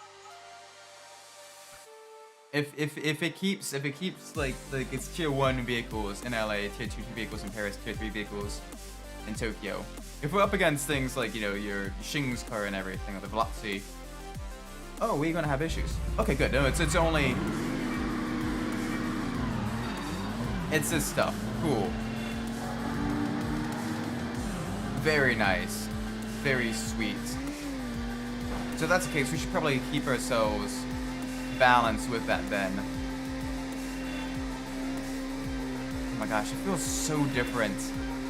If it keeps like it's tier 1 vehicles in LA, tier 2 vehicles in Paris, tier 3 vehicles in Tokyo. If we're up against things like, you know, your Shing's car and everything, or the Velocity. Oh, we're gonna have issues. Okay, good. No, it's only. It's this stuff. Cool. Very nice. Very sweet. So if that's the case, we should probably keep ourselves balanced with that then. Oh my gosh, it feels so different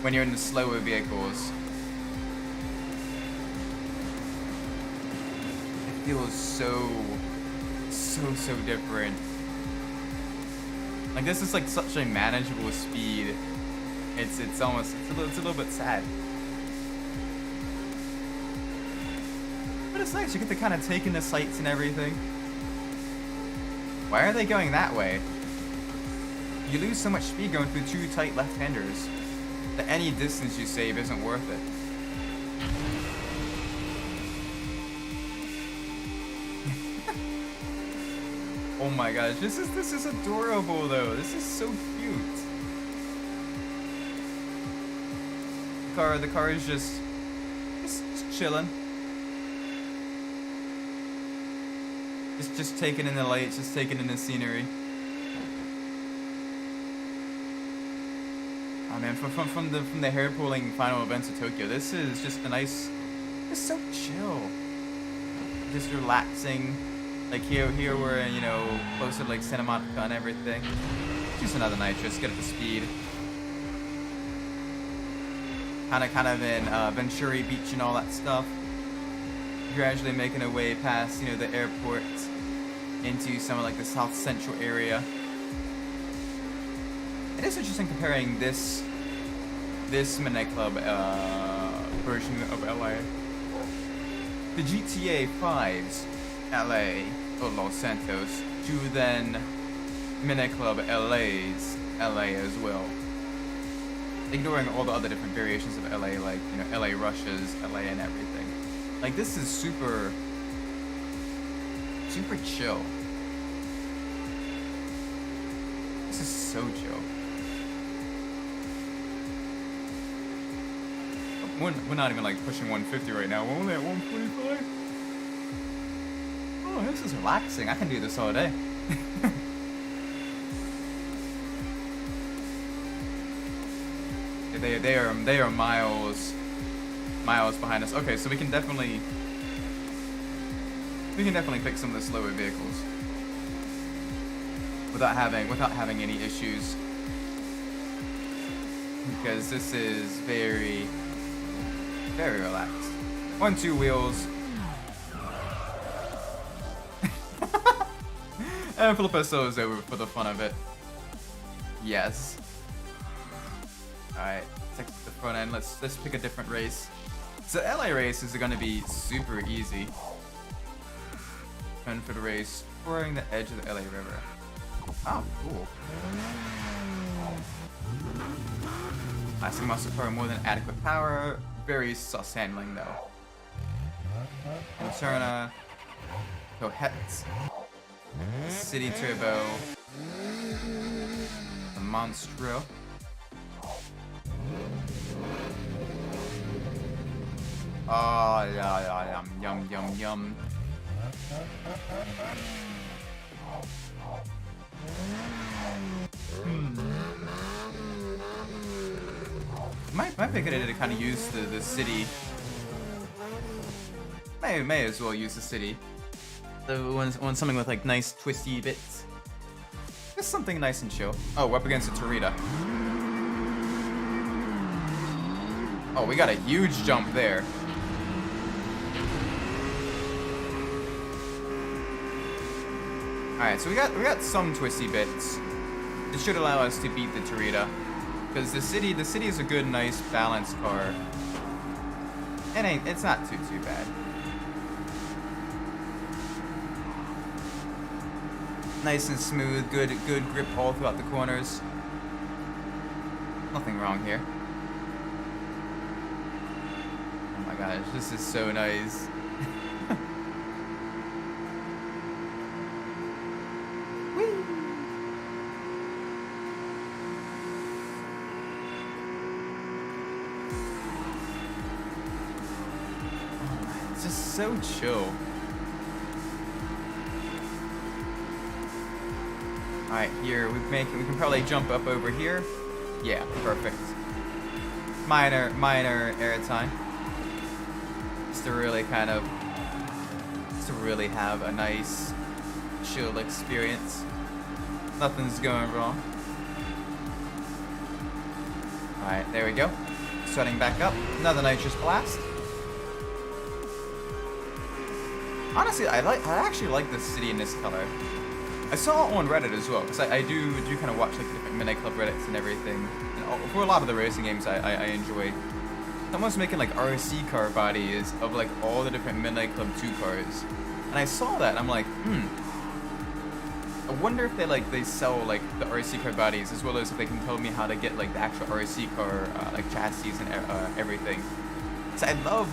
when you're in the slower vehicles. It feels so different. Like, this is like such a manageable speed. It's a little bit sad. But it's nice, you get to kind of take in the sights and everything. Why are they going that way? You lose so much speed going through 2 tight left-handers that any distance you save isn't worth it. Oh my gosh, this is adorable though. This is so cute. The car is just chilling. Just taking in the lights, just taking in the scenery. Oh man, from the hair pulling final events of Tokyo, this is just a nice, just so chill, just relaxing. Like here we're, you know, close to like Santa Monica and everything. Just another nitrous, get up to speed. Kind of in Venturi Beach and all that stuff. Gradually making our way past, you know, the airport into some of like the South Central area. It is interesting comparing this Midnight Club version of LA, the GTA 5's LA or Los Santos, to then Midnight Club LA's LA as well. Ignoring all the other different variations of LA, like, you know, LA Russia's LA and everything. Like, this is super chill. This is so chill. We're not even like pushing 150 right now. We're only at 145. Oh, this is relaxing. I can do this all day. They are miles behind us. Okay, so we can definitely pick some of the slower vehicles without having any issues, because this is very relaxed. 1-2 wheels. And flip us those over for the fun of it. Yes. Alright, take the front end. Let's pick a different race. So LA races are gonna be super easy. Turn for the race, exploring the edge of the LA River. Oh, cool. Lasting muscle power, more than adequate power. Very sus handling though. Interna. Cohets. City Turbo. The Monstro. Oh, yeah, yum. Might be a good idea to kind of use the city. May as well use the city. So when something with like nice twisty bits. Just something nice and chill. Oh, we're up against a Torita. Oh, we got a huge jump there. Alright, so we got some twisty bits. This should allow us to beat the Torita. Because the city is a good, nice, balanced car. It's not too bad. Nice and smooth, good grip all throughout the corners. Nothing wrong here. Oh my gosh, this is so nice. It's just so chill. Alright, here we can probably jump up over here. Yeah, perfect. Minor airtime. Just to really have a nice chill experience. Nothing's going wrong. Alright, there we go. Starting back up. Another nitrous blast. Honestly, I actually like this city in this color. I saw it on Reddit as well, because I do kind of watch like the different Midnight Club Reddits and everything. And for a lot of the racing games I enjoy. Someone's making like RC car bodies of like all the different Midnight Club 2 cars. And I saw that and I'm like, I wonder if they sell like the RC car bodies, as well as if they can tell me how to get like the actual RC car like chassis and everything. So I'd love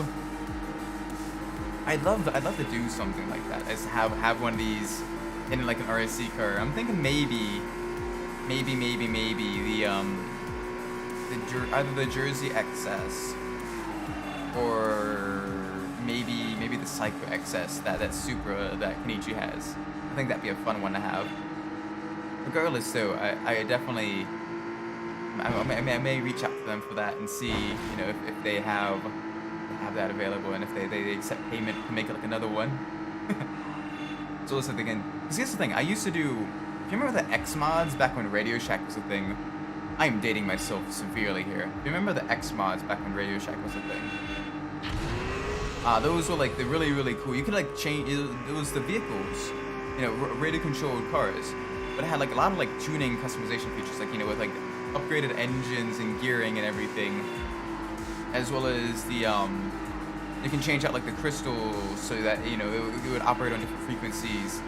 to do something like that, as have one of these in like an RSC car. I'm thinking maybe the either the Jersey XS or maybe the Psycho XS that Supra that Kenichi has. I think that'd be a fun one to have. Regardless, though, I definitely I may reach out to them for that and see, you know, if they have that available, and if they accept payment to make it like another one. So listen again. Because here's the thing, I used to do. If you remember the X mods back when Radio Shack was a thing? I'm dating myself severely here. If you remember the X mods back when Radio Shack was a thing? Those were like the really cool. You could like change. It was the vehicles, you know, radio controlled cars, but it had like a lot of like tuning customization features, like, you know, with like upgraded engines and gearing and everything, as well as the you can change out like the crystals so that, you know, it would operate on different frequencies.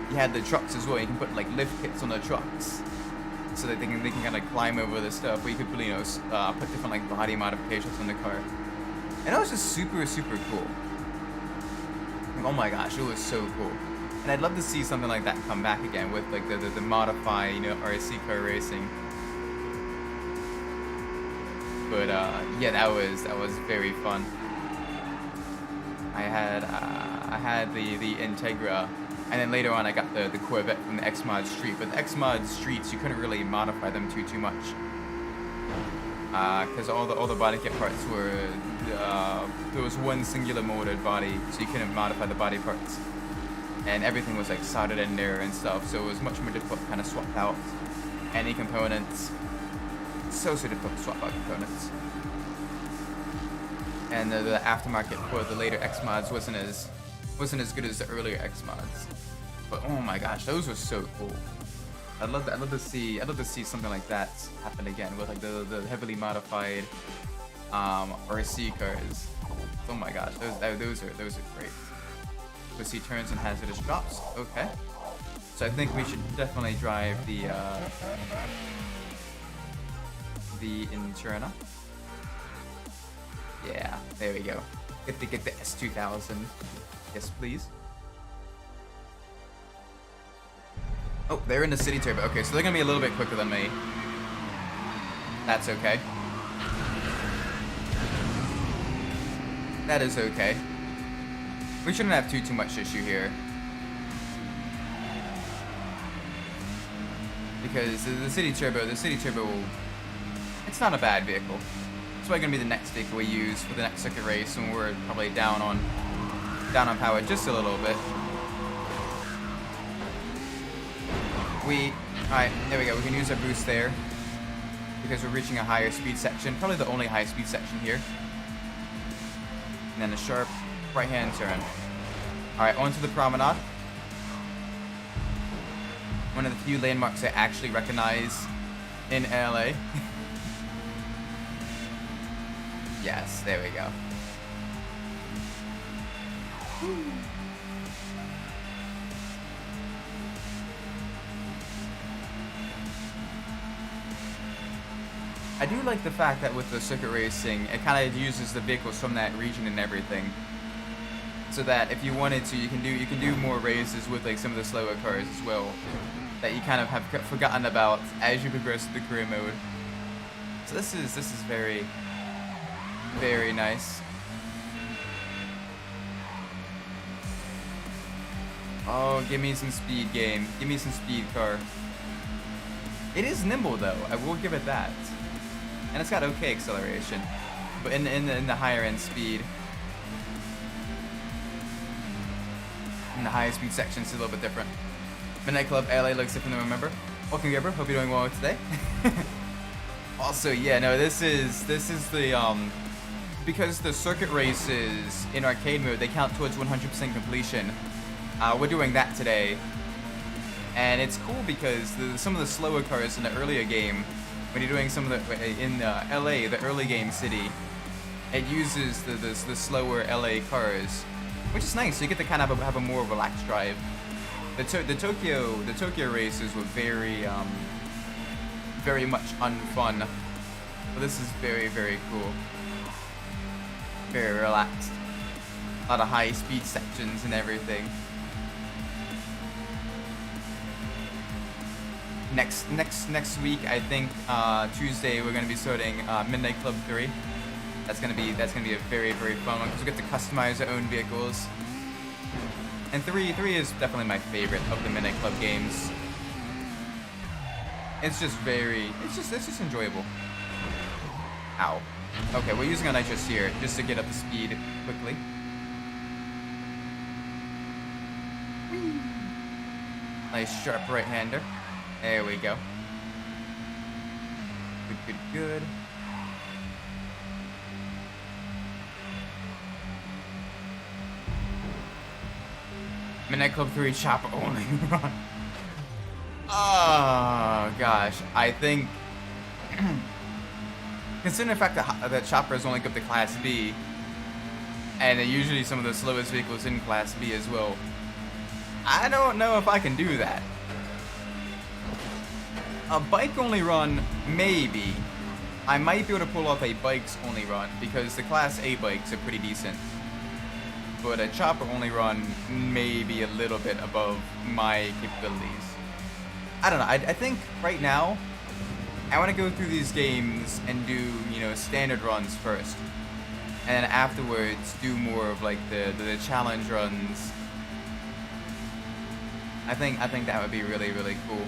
You had the trucks as well. You can put like lift kits on the trucks so that they can kind of climb over the stuff. But you could, you know, put different like body modifications on the car, and it was just super cool. Like, oh my gosh, it was so cool. And I'd love to see something like that come back again with like the modified, you know, RC car racing. But yeah, that was very fun. I had the Integra, and then later on I got the Corvette from the X-Mod Street. But the X-Mod Streets, you couldn't really modify them too much, because all the body kit parts were there was one singular molded body, so you couldn't modify the body parts, and everything was like soldered in there and stuff. So it was much more difficult to kind of swap out any components. So difficult to swap out components. And the aftermarket for the later X mods wasn't as good as the earlier X mods. But oh my gosh, those were so cool. I'd love to see something like that happen again with like the heavily modified RC cars. Oh my gosh, those are great. Twisty turns and hazardous drops. Okay. So I think we should definitely drive the Interna. Yeah, there we go. Get the S2000. Yes, please. Oh, they're in the city turbo. Okay, so they're gonna be a little bit quicker than me. That's okay. That is okay. We shouldn't have too much issue here. Because the city turbo, it's not a bad vehicle. It's probably gonna be the next vehicle we use for the next circuit race when we're probably down on power just a little bit. Alright, there we go. We can use our boost there because we're reaching a higher speed section, probably the only high speed section here. And then a sharp right hand turn. Alright, onto the promenade. One of the few landmarks I actually recognize in LA. Yes, there we go. I do like the fact that with the circuit racing, it kind of uses the vehicles from that region and everything, so that if you wanted to, you can do more races with like some of the slower cars as well, that you kind of have forgotten about as you progress through the career mode. So this is very nice. Oh, give me some speed, game. Give me some speed, car. It is nimble though, I will give it that. And it's got okay acceleration, but in the higher end speed, in the higher speed section, it's a little bit different. Midnight Club LA looks different than remember. Welcome, Gibber. Hope you're doing well today. Also, yeah, no, this is the because the circuit races in arcade mode, they count towards 100% completion. We're doing that today, and it's cool because some of the slower cars in the earlier game, when you're doing some of the in LA, the early game city, it uses the slower LA cars, which is nice. So you get to kind of have a more relaxed drive. The Tokyo races were very much unfun, but this is very cool. Very relaxed. A lot of high speed sections and everything. Next week, I think Tuesday, we're gonna be starting Midnight Club 3. That's gonna be a very, very fun one because we get to customize our own vehicles. And 3 is definitely my favorite of the Midnight Club games. It's just enjoyable. Ow. Okay, we're using a nitrous here just to get up to speed quickly. Whee. Nice sharp right-hander. There we go. Good. Midnight Club 3 chopper only run. Oh gosh, I think considering the fact that choppers only go up to Class B, and they're usually some of the slowest vehicles in Class B as well, I don't know if I can do that. A bike only run, maybe. I might be able to pull off a bikes only run because the Class A bikes are pretty decent. But a chopper only run may be a little bit above my capabilities. I don't know. I think right now I want to go through these games and do, you know, standard runs first, and then afterwards do more of like the challenge runs. I think that would be really, really cool.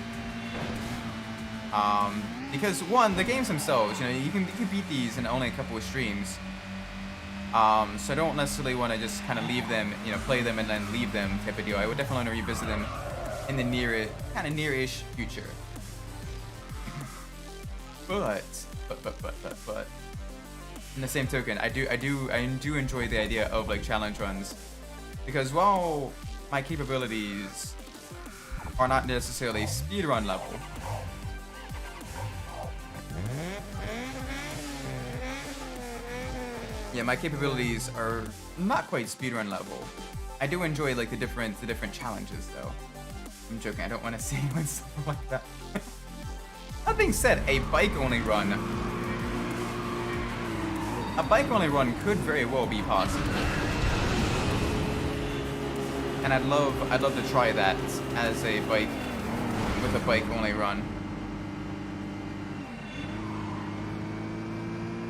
Because one, the games themselves, you know, you can beat these in only a couple of streams. So I don't necessarily want to just kind of leave them, you know, play them and then leave them type of deal. I would definitely want to revisit them in the near-ish future. But in the same token, I do enjoy the idea of like challenge runs, because while my capabilities are not necessarily speedrun level, yeah, my capabilities are not quite speedrun level. I do enjoy like the different challenges though. I'm joking, I don't want to say anyone stuff like that. That being said, a bike only run could very well be possible. And I'd love to try that as a bike with a bike only run.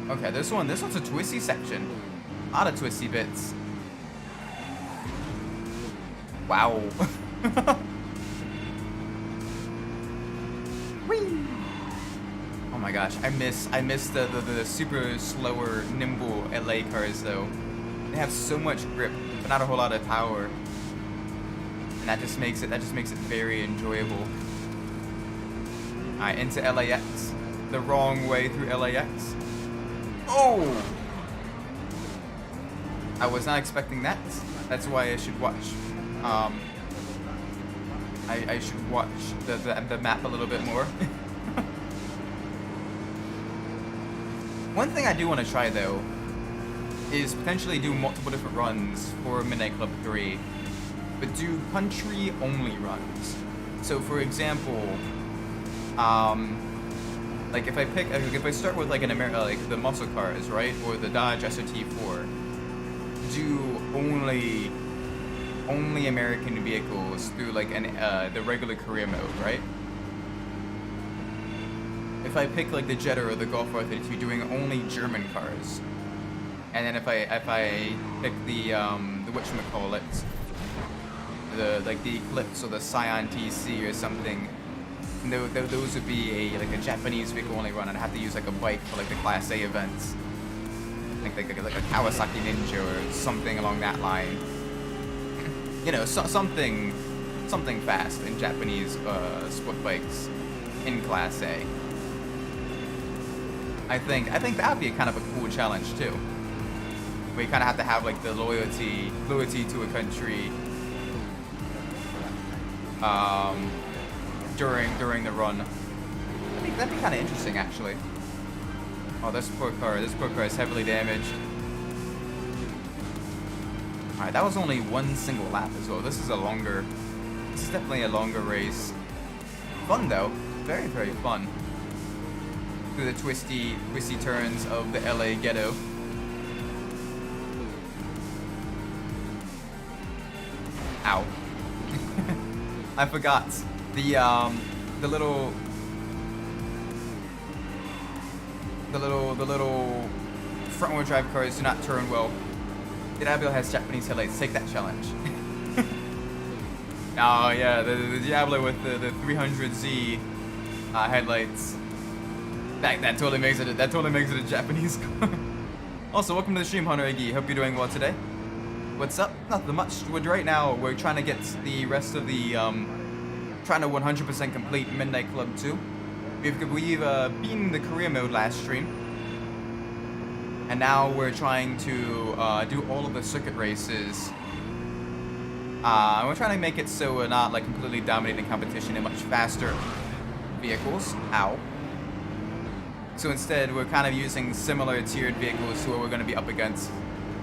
Okay, this one's a twisty section. A lot of twisty bits. Wow. Whee! Oh my gosh, I miss the super slower, nimble LA cars though. They have so much grip, but not a whole lot of power. And that just makes it very enjoyable. Alright, into LAX. The wrong way through LAX. Oh! I was not expecting that. That's why I should watch. I should watch the map a little bit more. One thing I do want to try though is potentially do multiple different runs for Midnight Club 3, but do country only runs. So for example, like if I start with like like the muscle cars, right, or the Dodge SRT4, do only American vehicles through like the regular career mode, right? If I pick like the Jetta or the Golf R32, doing only German cars, and then if I pick the whatchamacallit, the Eclipse or the Scion TC or something, those would be a Japanese vehicle only run, and I have to use like a bike for like the Class A events, like a Kawasaki Ninja or something along that line. You know, something fast in Japanese sport bikes in Class A. I think that would be kind of a cool challenge too. Where you kind of have to have like the loyalty to a country during the run. That'd be kind of interesting actually. Oh, this poor car is heavily damaged. Alright, that was only one single lap as well. This is definitely a longer race. Fun though, very, very fun. Through the twisty turns of the LA ghetto. Ow. I forgot the little front-wheel drive cars do not turn well. Diablo has Japanese headlights. Take that challenge. Oh yeah, the Diablo with the 300Z headlights. That totally makes it. That totally makes it a Japanese car. Also, welcome to the stream, Hunter Iggy. Hope you're doing well today. What's up? Nothing much. Right now, we're trying to get the rest of the trying to 100% complete Midnight Club 2. We've beaten the career mode last stream, and now we're trying to do all of the circuit races. We're trying to make it so we're not like completely dominating competition in much faster vehicles. Ow. So instead, we're kind of using similar tiered vehicles to what we're going to be up against.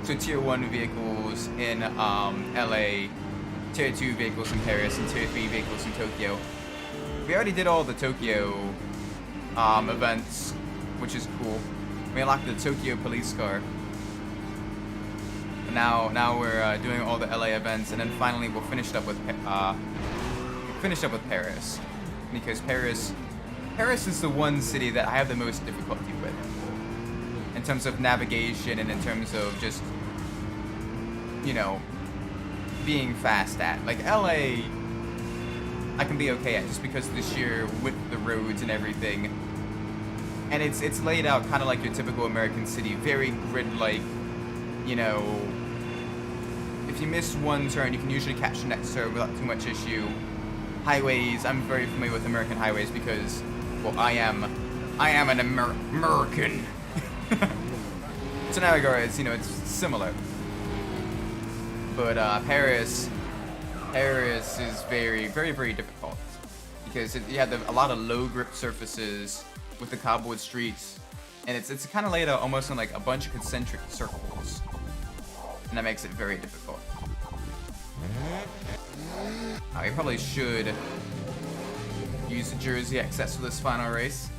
So tier 1 vehicles in LA, tier 2 vehicles in Paris, and tier 3 vehicles in Tokyo. We already did all the Tokyo events, which is cool. We unlocked the Tokyo police car. Now we're doing all the LA events, and then finally we'll finish up with Paris, because Paris is the one city that I have the most difficulty with in terms of navigation and in terms of just, you know, being fast at. Like LA, I can be okay at just because of the sheer width of the roads and everything. And it's laid out kind of like your typical American city, very grid-like, you know. If you miss one turn, you can usually catch the next turn without too much issue. Highways, I'm very familiar with American highways because, well, I am an American. So now, guys, you know, it's similar. But Paris is very, very, very difficult because you have a lot of low grip surfaces with the cobbled streets, and it's kind of laid out almost in like a bunch of concentric circles, and that makes it very difficult. We probably should use the Jersey XS for this final race.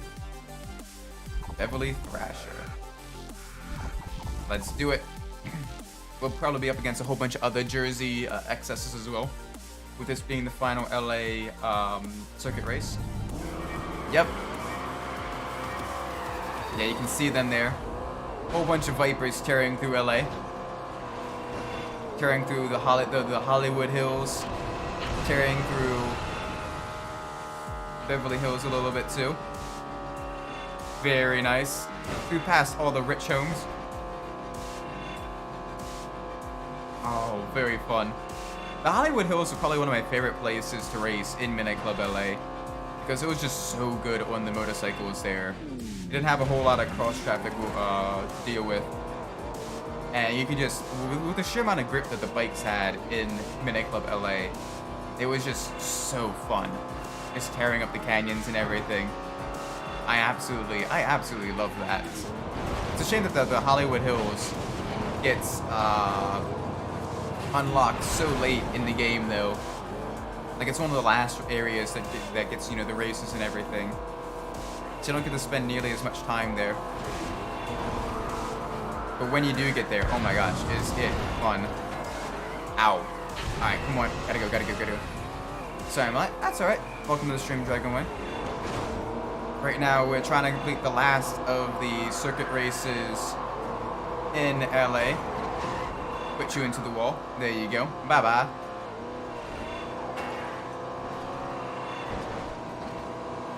Beverly Thrasher. Let's do it. We'll probably be up against a whole bunch of other Jersey XSs as well, with this being the final LA circuit race. Yep. Yeah, you can see them there. Whole bunch of Vipers tearing through LA. Tearing through the Hollywood Hills. Tearing through Beverly Hills a little bit too. Very nice. Through past all the rich homes. Oh, very fun. The Hollywood Hills are probably one of my favorite places to race in Midnight Club LA, because it was just so good on the motorcycles there. You didn't have a whole lot of cross traffic to deal with, and you could just, with the sheer amount of grip that the bikes had in Midnight Club LA, it was just so fun, just tearing up the canyons and everything. I absolutely love that. It's a shame that the Hollywood Hills gets unlocked so late in the game, though. Like, it's one of the last areas that gets, you know, the races and everything. So you don't get to spend nearly as much time there. But when you do get there, oh my gosh, is it fun. Ow. Alright, come on. Gotta go. Sorry, I'm like, that's alright. Welcome to the stream, Dragonway. Right now, we're trying to complete the last of the circuit races in LA. Put you into the wall. There you go. Bye-bye.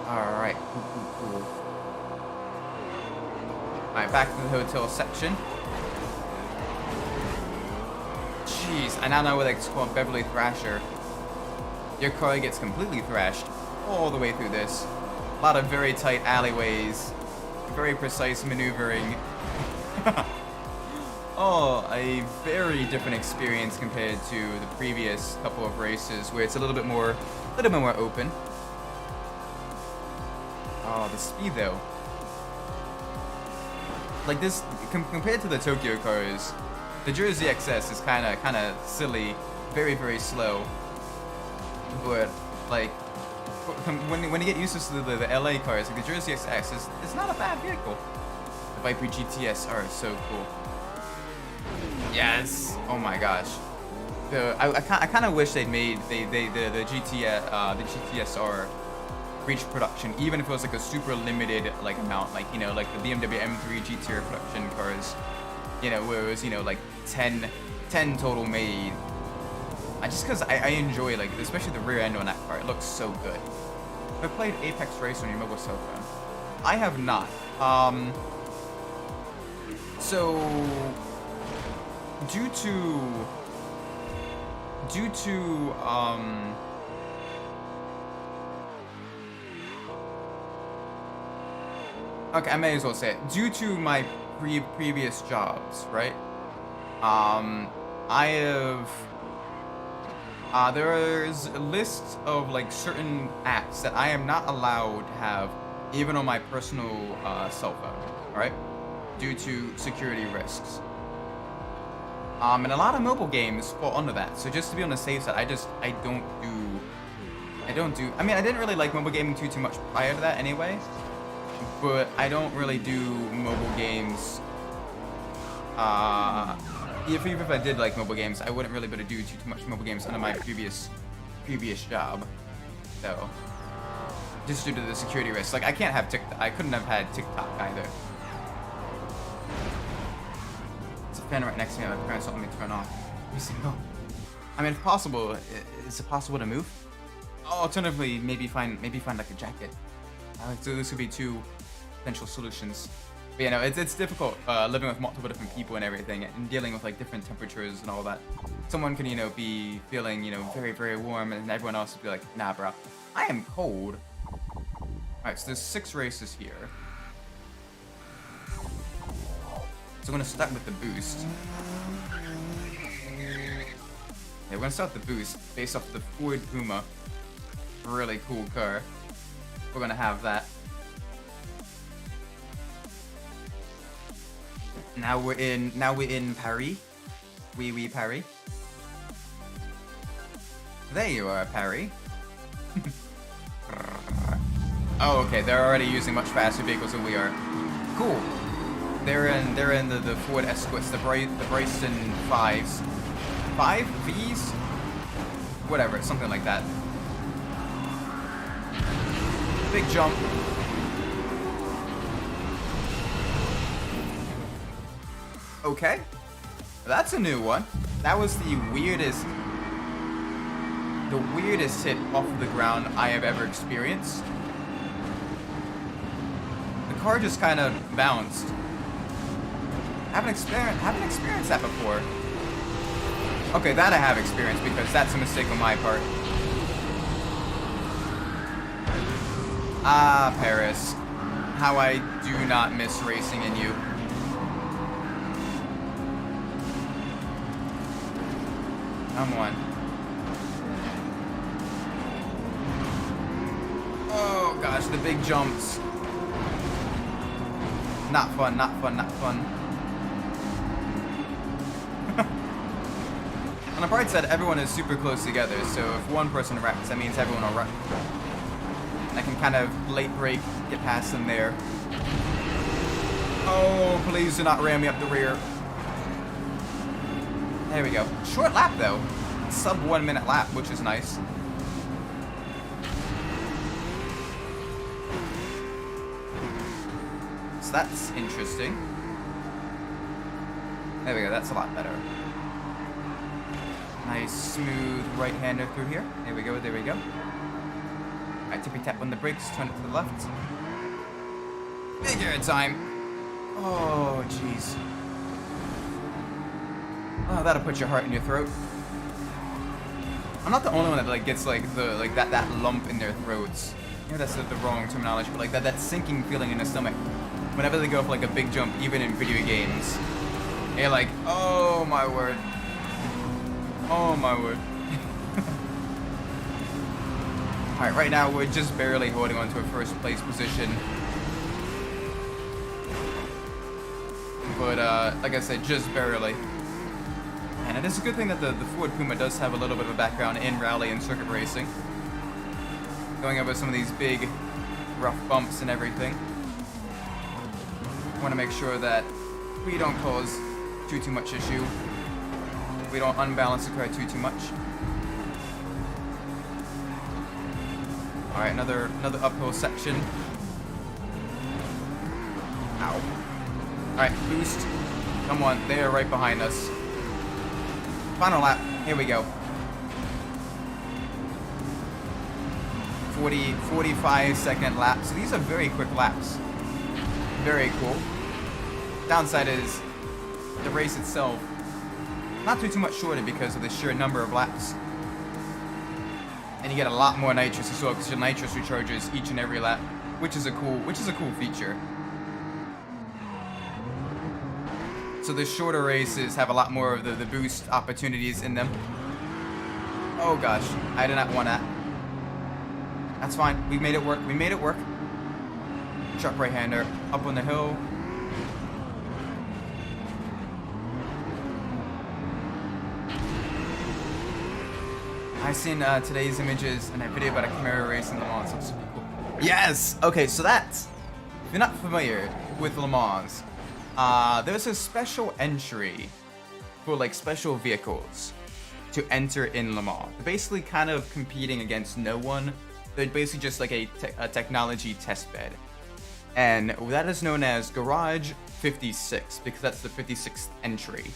Alright. Cool. Alright, back to the hotel section. Jeez, I now know what it's called, Beverly Thrasher. Your car gets completely thrashed all the way through this. A lot of very tight alleyways. Very precise maneuvering. Oh, a very different experience compared to the previous couple of races, where it's a little bit more open. Oh, the speed though. Like this, compared to the Tokyo cars, the Jersey XS is kind of silly, very, very slow. But like, when you get used to the LA cars, like the Jersey XS is not a bad vehicle. The Viper GTS are so cool. Yes. Oh my gosh. I kind of wish they'd made the GTSR reach production, even if it was like a super limited like amount, like, you know, like the BMW M3 GTR production cars, you know, where it was, you know, like 10 total made. Just because I enjoy, like, especially the rear end on that car, it looks so good. I played Apex Race on your mobile cell phone. I have not. So due to okay, I may as well say it. Due to my previous jobs, right? I have there's a list of like certain apps that I am not allowed to have even on my personal cell phone, right? Due to security risks. And a lot of mobile games fall under that. So just to be on the safe side, I don't do. I mean, I didn't really like mobile gaming too much prior to that anyway. But I don't really do mobile games. Even if I did like mobile games, I wouldn't really be able to do too much mobile games under my previous job. So just due to the security risks, like I can't have TikTok. I couldn't have had TikTok either. It's a fan right next to me. My parents don't let me turn off. Let me see. No. I mean, if possible, is it possible to move? Alternatively, maybe find like a jacket. So this would be two potential solutions. But you know, it's difficult living with multiple different people and everything, and dealing with like different temperatures and all that. Someone can, you know, be feeling, you know, very, very warm, and everyone else would be like, nah, bro, I am cold. Alright, so there's 6 races here. So I'm gonna start with the boost. Yeah, we're gonna start with the boost based off the Ford Puma. Really cool car. We're gonna have that. Now we're in Paris. Oui, Paris. There you are, Paris. Oh, okay. They're already using much faster vehicles than we are. Cool. They're in the Ford Escorts, the Bryson 5s. 5 Vs? Whatever, something like that. Big jump. Okay. That's a new one. That was the weirdest hit off of the ground I have ever experienced. The car just kind of bounced. Haven't experienced that before. Okay, that I have experienced because that's a mistake on my part. Ah, Paris. How I do not miss racing in you. Come on. Oh gosh, the big jumps. Not fun, not fun, not fun. On the bright side, everyone is super close together, so if one person wrecks, that means everyone will wreck. I can kind of late brake, get past them there. Oh, please do not ram me up the rear. There we go. Short lap though. Sub 1 minute lap, which is nice. So that's interesting. There we go, that's a lot better. Nice smooth right-hander through here. There we go, there we go. Alright, tippy tap on the brakes, turn it to the left. Big air time. Oh, jeez. Oh, that'll put your heart in your throat. I'm not the only one that like gets like that lump in their throats. You know, that's the wrong terminology, but like that sinking feeling in the stomach whenever they go for like a big jump, even in video games. And you're like, oh my word. Oh my word. Alright, right now we're just barely holding on to a first place position. But like I said, just barely. And it is a good thing that the Ford Puma does have a little bit of a background in rally and circuit racing. Going over some of these big, rough bumps and everything. I want to make sure that we don't cause too much issue. We don't unbalance the car too much. Alright, another uphill section. Ow. Alright, boost. Come on, they are right behind us. Final lap. Here we go. 45-second lap. So these are very quick laps. Very cool. Downside is the race itself not too much shorter because of the sheer number of laps. And you get a lot more nitrous as well because your nitrous recharges each and every lap, which is a cool feature. So the shorter races have a lot more of the boost opportunities in them. Oh gosh, I did not want that. That's fine. We made it work. We made it work. Truck right-hander up on the hill. I seen today's images and a video about a Camaro race in Le Mans. Looks super cool. Yes. Okay, so that's, if you're not familiar with Le Mans, there's a special entry for like special vehicles to enter in Le Mans. They're basically kind of competing against no one. They're basically just like a technology test bed. And that is known as Garage 56 because that's the 56th entry.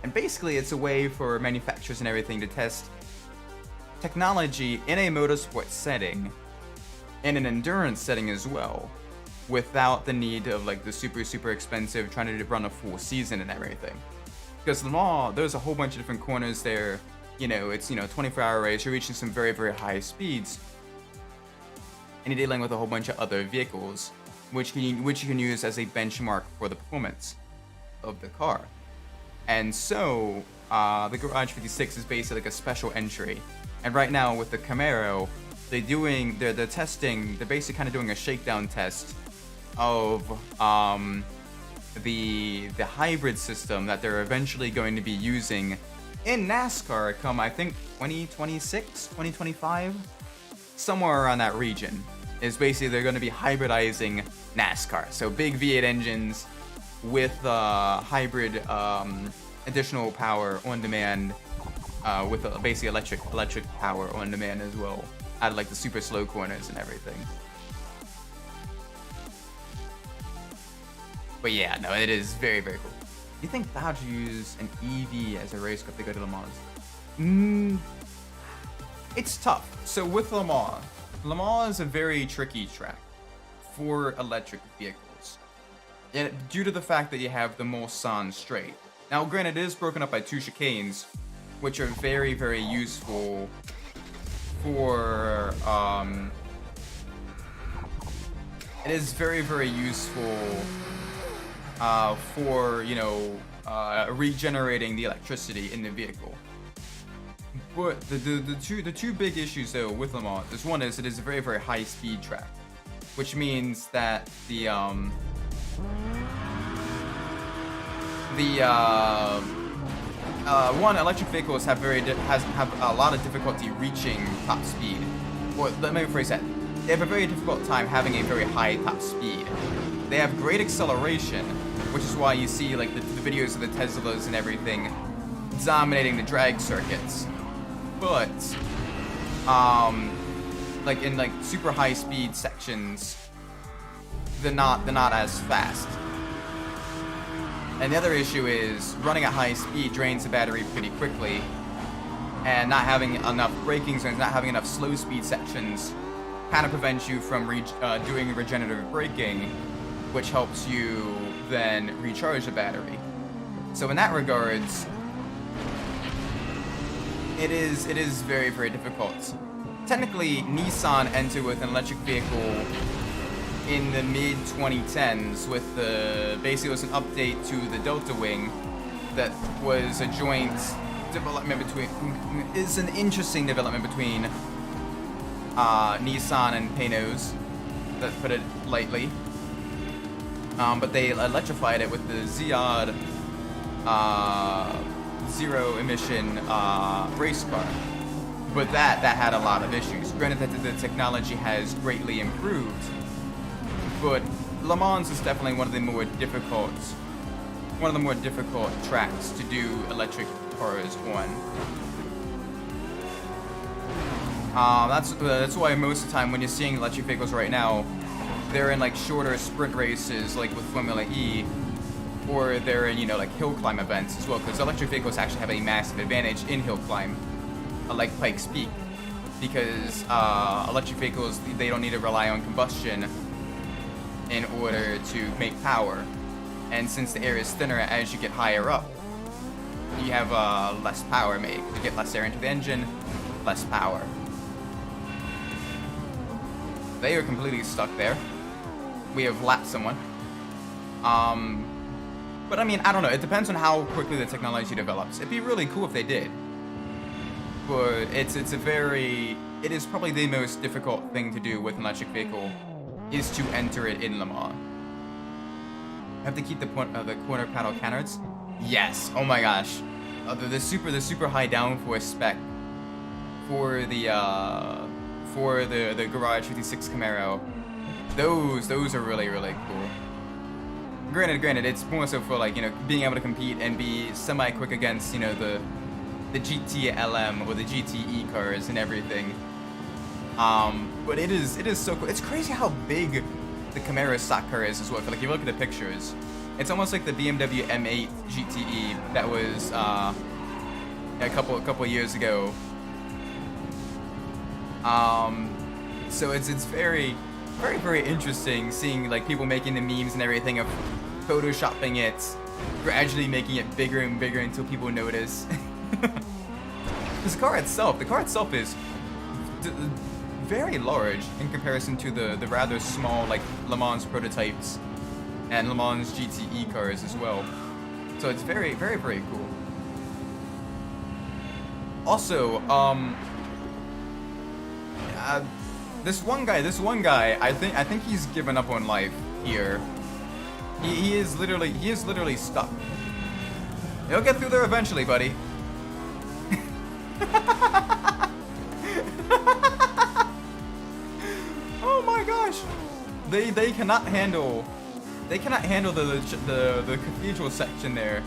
And basically it's a way for manufacturers and everything to test technology in a motorsport setting, in an endurance setting as well, without the need of like the super expensive trying to run a full season and everything. Because Le Mans, there's a whole bunch of different corners there. You know, it's 24-hour race. You're reaching some very high speeds, and you're dealing with a whole bunch of other vehicles, which you can use as a benchmark for the performance of the car. And so the Garage 56 is basically like a special entry. And right now with the Camaro, they're testing. They're basically kind of doing a shakedown test of the hybrid system that they're eventually going to be using in NASCAR come, I think, 2026, 2025, somewhere around that region. Is basically they're going to be hybridizing NASCAR. So big V8 engines with hybrid additional power on demand, with basically electric power on demand as well, out of like the super slow corners and everything. But yeah, no, it is very cool. Do you think Dodge use an EV as a race car if they go to Le Mans? It's tough. So with Le Mans is a very tricky track for electric vehicles, and due to the fact that you have the Mulsanne Straight. Now, granted, it is broken up by 2 chicanes, which are very useful for it is very useful for regenerating the electricity in the vehicle. But the two big issues though with Le Mans is, one is it is a very high speed track, which means that electric vehicles have a lot of difficulty reaching top speed. Or let me rephrase that. They have a very difficult time having a very high top speed. They have great acceleration, which is why you see like the videos of the Teslas and everything dominating the drag circuits. But like in like super high speed sections, they're not as fast. And the other issue is running at high speed drains the battery pretty quickly, and not having enough braking zones, not having enough slow speed sections kind of prevents you from doing regenerative braking, which helps you then recharge the battery. So in that regards, it is very difficult. Technically, Nissan entered with an electric vehicle in the mid 2010s with basically it was an update to the Delta Wing that was a joint development is an interesting development between Nissan and Peugeot, to put it lightly. But they electrified it with the Ziad zero emission race car. But that had a lot of issues. Granted that the technology has greatly improved, but Le Mans is definitely one of the more difficult tracks to do electric cars on. That's why most of the time when you're seeing electric vehicles right now, they're in like shorter sprint races, like with Formula E, or they're in, you know, like hill climb events as well, because electric vehicles actually have a massive advantage in hill climb, like Pikes Peak, because electric vehicles, they don't need to rely on combustion in order to make power, and since the air is thinner as you get higher up, you have less power made. You get less air into the engine, less power. They are completely stuck there. We have lapped someone. But I mean, I don't know. It depends on how quickly the technology develops. It'd be really cool if they did. But it is probably the most difficult thing to do with an electric vehicle, is to enter it in Le Mans. Have to keep the corner paddle canards. Yes. Oh my gosh. The super high downforce spec for the Garage 56 Camaro. Those are really cool. Granted, it's more so for, like, you know, being able to compete and be semi-quick against, you know, the GT-LM or the GTE cars and everything. But it is so cool. It's crazy how big the Camaro stock car is as well. Like, you look at the pictures, it's almost like the BMW M8 GTE that was a couple years ago. So it's very interesting seeing, like, people making the memes and everything of photoshopping it, gradually making it bigger and bigger until people notice. Because the car itself is very large in comparison to the rather small, like, Le Mans prototypes and Le Mans GTE cars as well. So it's very cool. Also, this one guy, I think he's given up on life here. He is literally stuck. He'll get through there eventually, buddy. Oh my gosh. They cannot handle the cathedral section there.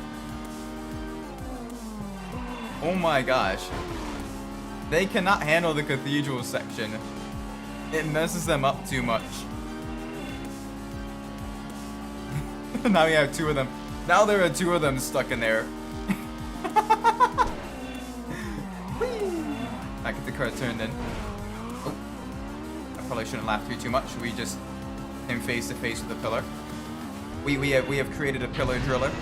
Oh my gosh. They cannot handle the cathedral section. It messes them up too much. Now we have two of them. Now there are two of them stuck in there. I get the car turned in. Oh. I probably shouldn't laugh too much. We just came face to face with the pillar. We have created a pillar driller.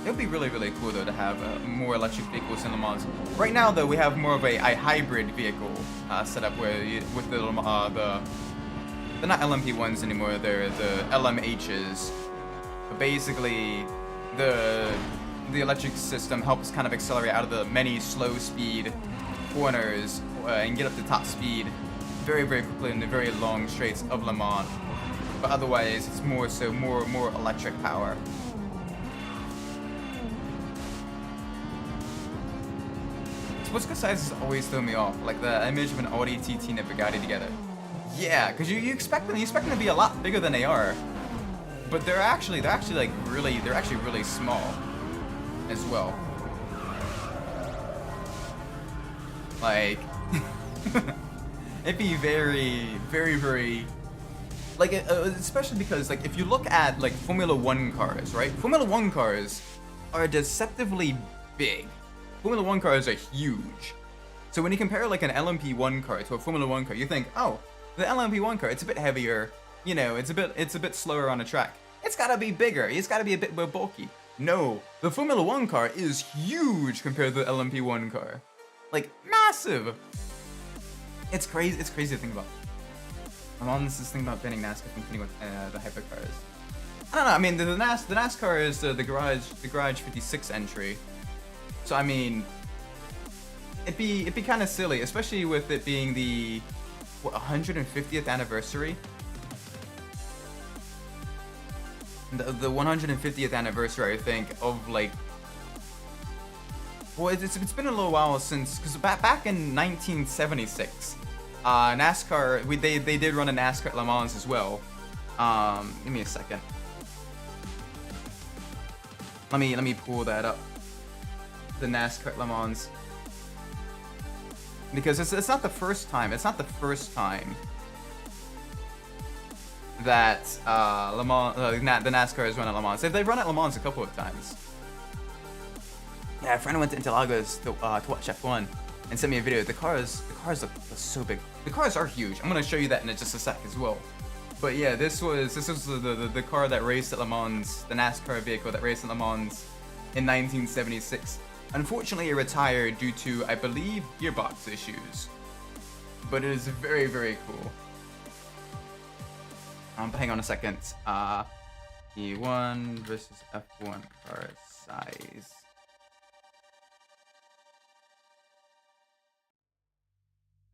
It would be really cool though to have more electric vehicles in Le Mans. Right now though, we have more of a hybrid vehicle set up where with the they're not LMP ones anymore. They're the LMHs. But basically, the electric system helps kind of accelerate out of the many slow speed corners and get up to top speed very quickly in the very long straights of Le Mans. But otherwise, it's more electric power. Sports car sizes always throw me off, like the image of an Audi TT and a Bugatti together. Yeah, because you expect them to be a lot bigger than they are, but they're actually really small as well. Like, it'd be very like, especially because, like, if you look at, like, Formula 1 cars, right? Formula 1 cars are deceptively big. Formula 1 cars are huge. So when you compare, like, an LMP1 car to a Formula 1 car, you think, oh, the LMP1 car, it's a bit heavier, you know, it's a bit slower on the track. It's gotta be bigger, it's gotta be a bit more bulky. No, the Formula 1 car is huge compared to the LMP1 car. Like, massive! It's crazy to think about. I'm on this thing about banning NASCAR from competing with the hypercars. I don't know, I mean, the NASCAR is the Garage 56 entry. So, I mean, it'd be kind of silly, especially with it being the 150th anniversary. The 150th anniversary, I think, of, like, well, it's been a little while since, because back in 1976, NASCAR, they did run a NASCAR at Le Mans as well. Give me a second. Let me pull that up. The NASCAR Le Mans. Because it's not the first time. It's not the first time that Le Mans, the NASCAR has run at Le Mans. They've run at Le Mans a couple of times. Yeah, a friend went to Interlagos to watch F1 and sent me a video. The cars look so big. The cars are huge. I'm gonna show you that in just a sec as well. But yeah, this was the car that raced at Le Mans, the NASCAR vehicle that raced at Le Mans in 1976. Unfortunately, it retired due to, I believe, gearbox issues. But it is very, very cool. Hang on a second. E1 versus F1 car size.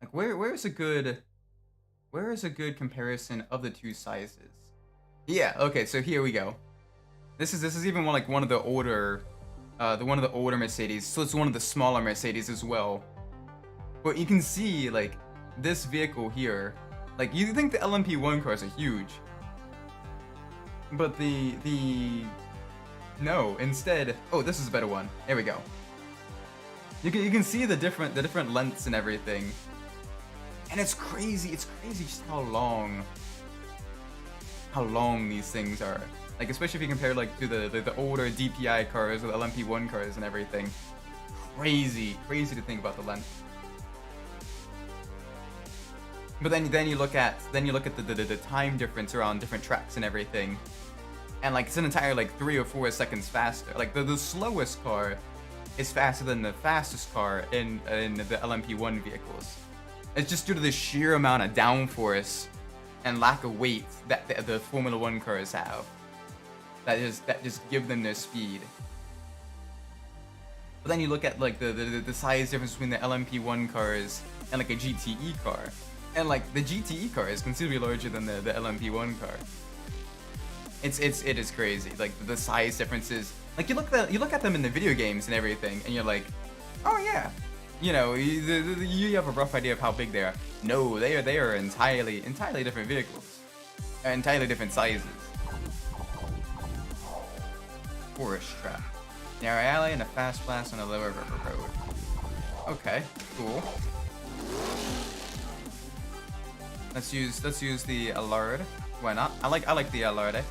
Like, where is a good comparison of the two sizes? Yeah. Okay. So here we go. This is even one of the older. One of the older Mercedes, so it's one of the smaller Mercedes as well. But you can see, like, this vehicle here, like, you think the LMP1 cars are huge, but no, instead, oh, this is a better one. There we go. You can see the different lengths and everything, and it's crazy just how long these things are. Like, especially if you compare, like, to the older DPI cars or the LMP1 cars and everything. Crazy to think about the length. But then you look at the time difference around different tracks and everything, and like it's an entire like 3 or 4 seconds faster. Like the slowest car is faster than the fastest car in the LMP1 vehicles. It's just due to the sheer amount of downforce and lack of weight that the Formula 1 cars have. That just give them their speed. But then you look at like the size difference between the LMP1 cars and like a GTE car, and like the GTE car is considerably larger than the LMP1 car. It is crazy. Like the size differences. Like you look at them in the video games and everything, and you're like, oh yeah, you know, you have a rough idea of how big they are. No, they are entirely different vehicles, entirely different sizes. Forest trap. Narrow alley and a fast blast on a lower river road. Okay, cool. Let's use the Allard. Why not? I like the Allard.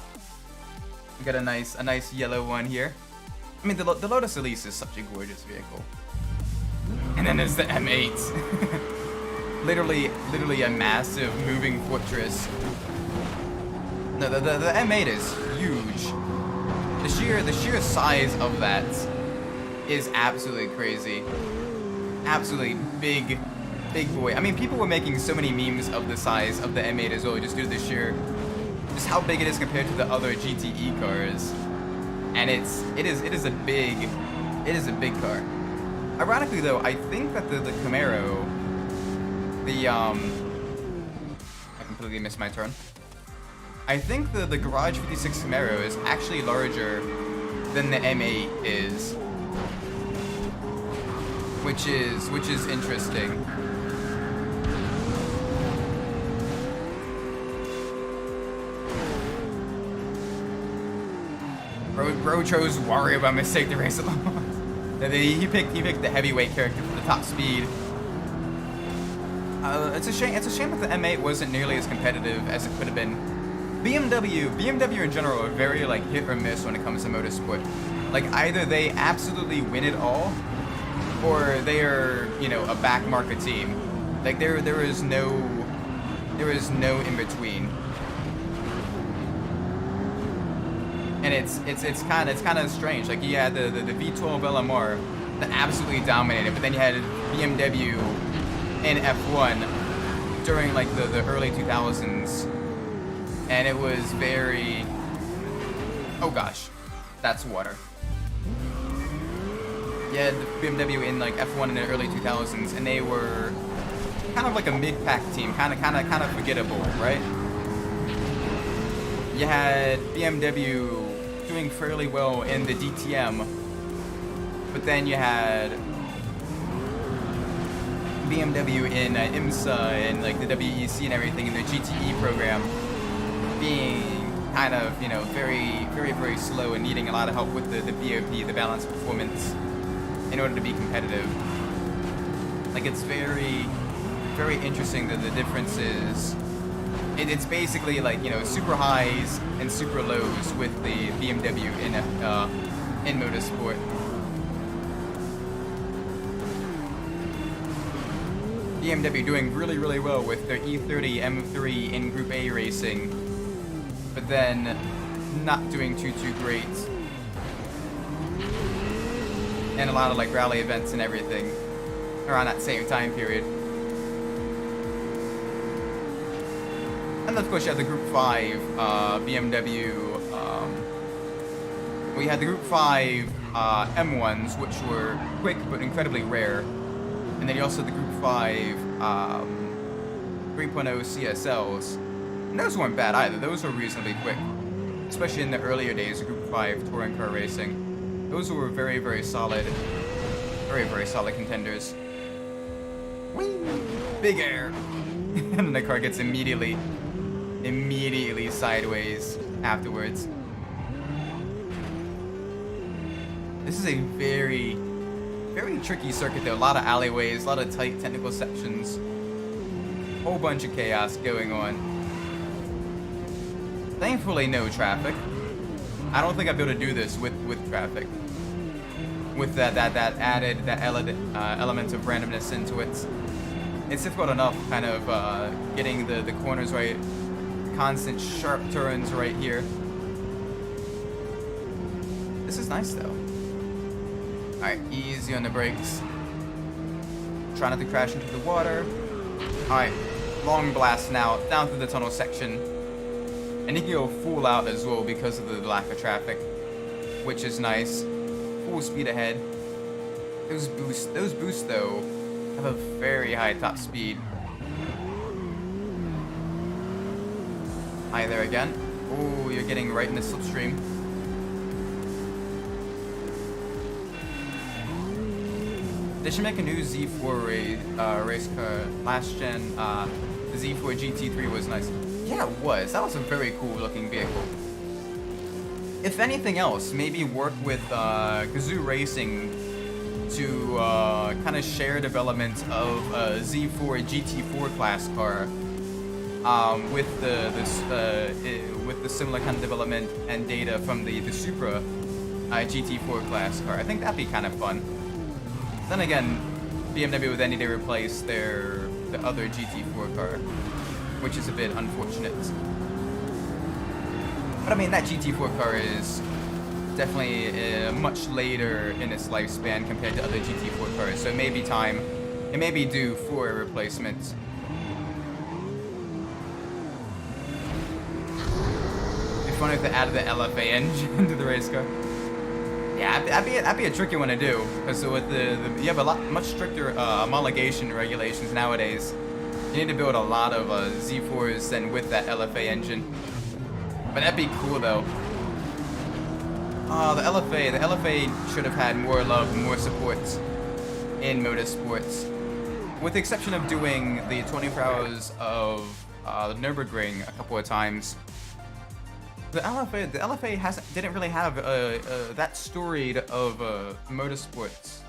We got a nice yellow one here. I mean, the Lotus Elise is such a gorgeous vehicle. And then there's the M8. literally a massive moving fortress. No, the M8 is huge. The sheer size of that is absolutely crazy. Absolutely big boy. I mean, people were making so many memes of the size of the M8 as well, just due to the sheer, just how big it is compared to the other GTE cars. And it is a big car. Ironically though, I think that the Camaro, I completely missed my turn. I think the Garage 56 Camaro is actually larger than the M8 is, which is interesting. Bro chose Wario by mistake to race along. He picked the heavyweight character for the top speed. It's a shame that the M8 wasn't nearly as competitive as it could have been. BMW in general are very like hit or miss when it comes to motorsport. Like either they absolutely win it all, or they are, you know, a back market team. Like there is no in between. And it's kind of strange. Like you had the V12 LMR that absolutely dominated, but then you had BMW in F1 during like the early 2000s. And it was very... Oh gosh, that's water. Yeah, the BMW in like F1 in the early 2000s, and they were kind of like a mid-pack team, kind of forgettable, right? You had BMW doing fairly well in the DTM, but then you had BMW in IMSA and like the WEC and everything in the GTE program being kind of, you know, very slow and needing a lot of help with the BOP, the balance performance, in order to be competitive. Like, it's very interesting that the difference is, it's basically like, you know, super highs and super lows with the BMW in motorsport. BMW doing really well with their E30 M3 in Group A racing, but then not doing too great in a lot of like rally events and everything around that same time period. And of course you have the Group 5 BMW. We had the Group 5 M1s, which were quick but incredibly rare. And then you also had the Group 5 3.0 CSLs. And those weren't bad either. Those were reasonably quick, especially in the earlier days of Group 5 touring car racing. Those were very solid, very solid contenders. Whee! Big air. And the car gets immediately sideways afterwards. This is a very tricky circuit though. A lot of alleyways, a lot of tight technical sections, whole bunch of chaos going on. Thankfully no traffic. I don't think I'd be able to do this with traffic, with that added element of randomness into it. It's difficult enough kind of getting the corners right, constant sharp turns right here. This is nice though. Alright, easy on the brakes. Try not to crash into the water. Alright, long blast now, down through the tunnel section. And he can go full out as well because of the lack of traffic, which is nice. Full speed ahead. Those boosts though, have a very high top speed. Hi there again. Oh, you're getting right in the slipstream. They should make a new Z4 race car. Last gen, the Z4 GT3 was nice. Yeah, it was. That was a very cool looking vehicle. If anything else, maybe work with Gazoo Racing to kind of share development of a Z4 GT4 class car with the similar kind of development and data from the Supra GT4 class car. I think that'd be kind of fun. Then again, BMW would then need to replace the other GT4 car, which is a bit unfortunate. But I mean, that GT4 car is definitely much later in its lifespan compared to other GT4 cars, so it may be time, it may be due for a replacement. It'd be funny if they added the LFA engine to the race car. Yeah, that'd be a tricky one to do, because with you have much stricter homologation regulations nowadays. You need to build a lot of Z4s than with that LFA engine. But that'd be cool though. The LFA should have had more love, more support in motorsports. With the exception of doing the 24 hours of the Nürburgring a couple of times. The LFA didn't really have that storied of a motorsports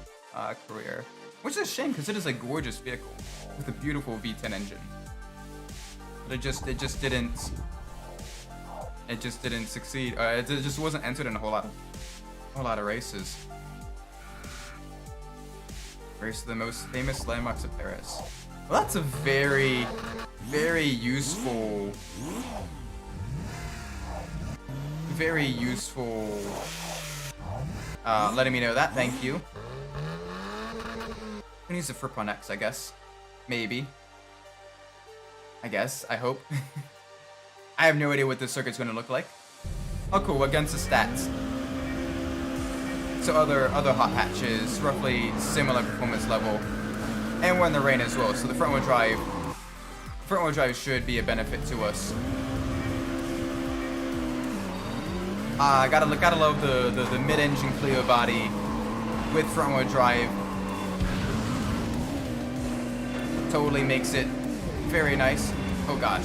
career, which is a shame because it is a gorgeous vehicle with a beautiful V10 engine. But it just didn't succeed. It just wasn't entered in a whole lot of races. Race of the most famous landmarks of Paris. Well, that's a very useful. Very useful letting me know that, thank you. Who needs a Fripp on X, I guess? Maybe. I guess, I hope. I have no idea what this circuit's gonna look like. Oh cool, against the stats. So other hot hatches, roughly similar performance level. And we're in the rain as well, so the front wheel drive should be a benefit to us. Gotta love the mid-engine Clio body with front-wheel drive. Totally makes it very nice. Oh gosh.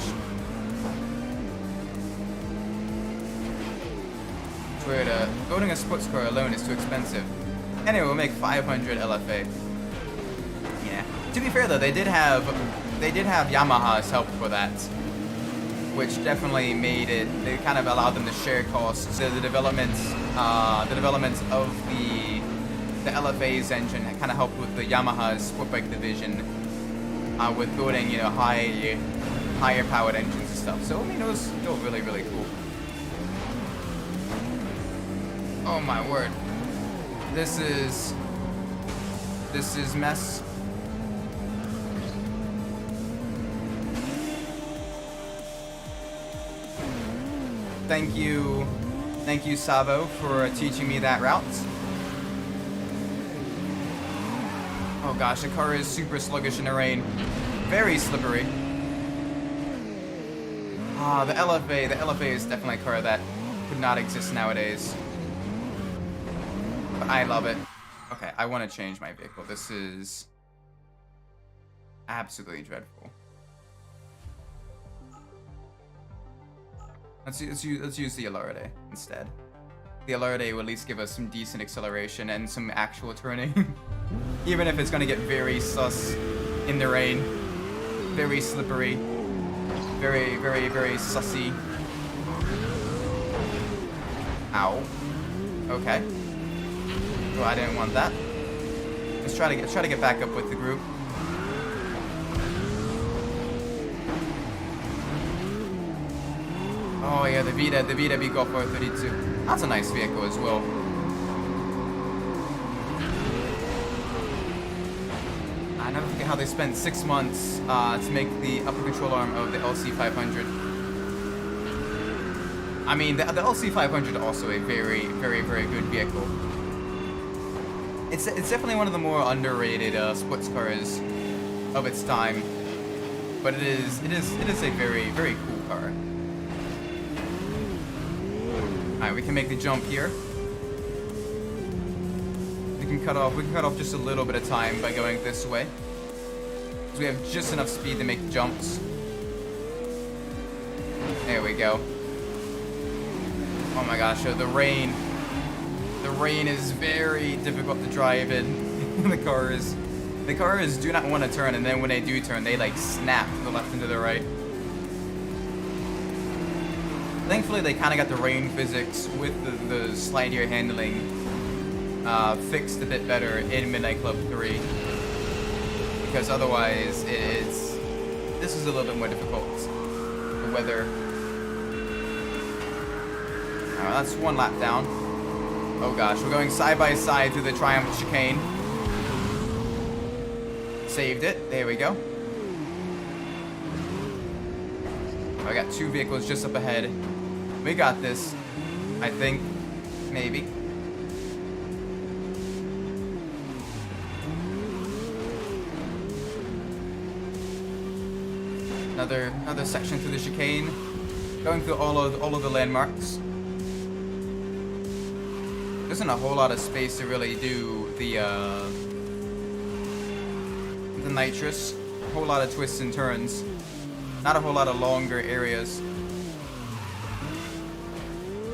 But building a sports car alone is too expensive. Anyway, we'll make 500 LFA. Yeah. To be fair though, they did have Yamaha's help for that, which definitely made it. They kind of allowed them to share costs. So the development of the LFA's engine kind of helped with the Yamaha's sport bike division with building, you know, higher powered engines and stuff. So I mean, it was still really cool. Oh my word. This is mess. Thank you, Savo, for teaching me that route. Oh gosh, the car is super sluggish in the rain. Very slippery. Ah, the LFA is definitely a car that could not exist nowadays. But I love it. Okay, I want to change my vehicle. This is absolutely dreadful. Let's use the Alaridae instead. The Alaridae will at least give us some decent acceleration and some actual turning. Even if it's going to get very sus in the rain. Very slippery. Very sussy. Ow. Okay. Oh, I didn't want that. Let's try to get back up with the group. Oh yeah, the Vita Bigol 432. That's a nice vehicle as well. I never forget how they spent 6 months to make the upper control arm of the LC500. I mean, the LC500 also a very good vehicle. It's definitely one of the more underrated sports cars of its time, but it is a very cool car. Alright, we can make the jump here. We can cut off just a little bit of time by going this way. So we have just enough speed to make the jumps. There we go. Oh my gosh, the rain is very difficult to drive in. The cars do not want to turn, and then when they do turn, they like snap to the left and to the right. Thankfully, they kind of got the rain physics with the slidier handling fixed a bit better in Midnight Club 3. Because otherwise, this is a little bit more difficult. The weather. That's one lap down. Oh gosh, we're going side by side through the Triumph chicane. Saved it. There we go. I got two vehicles just up ahead. We got this, I think, maybe. Another section through the chicane, going through all of the landmarks. There isn't a whole lot of space to really do the nitrous. A whole lot of twists and turns. Not a whole lot of longer areas.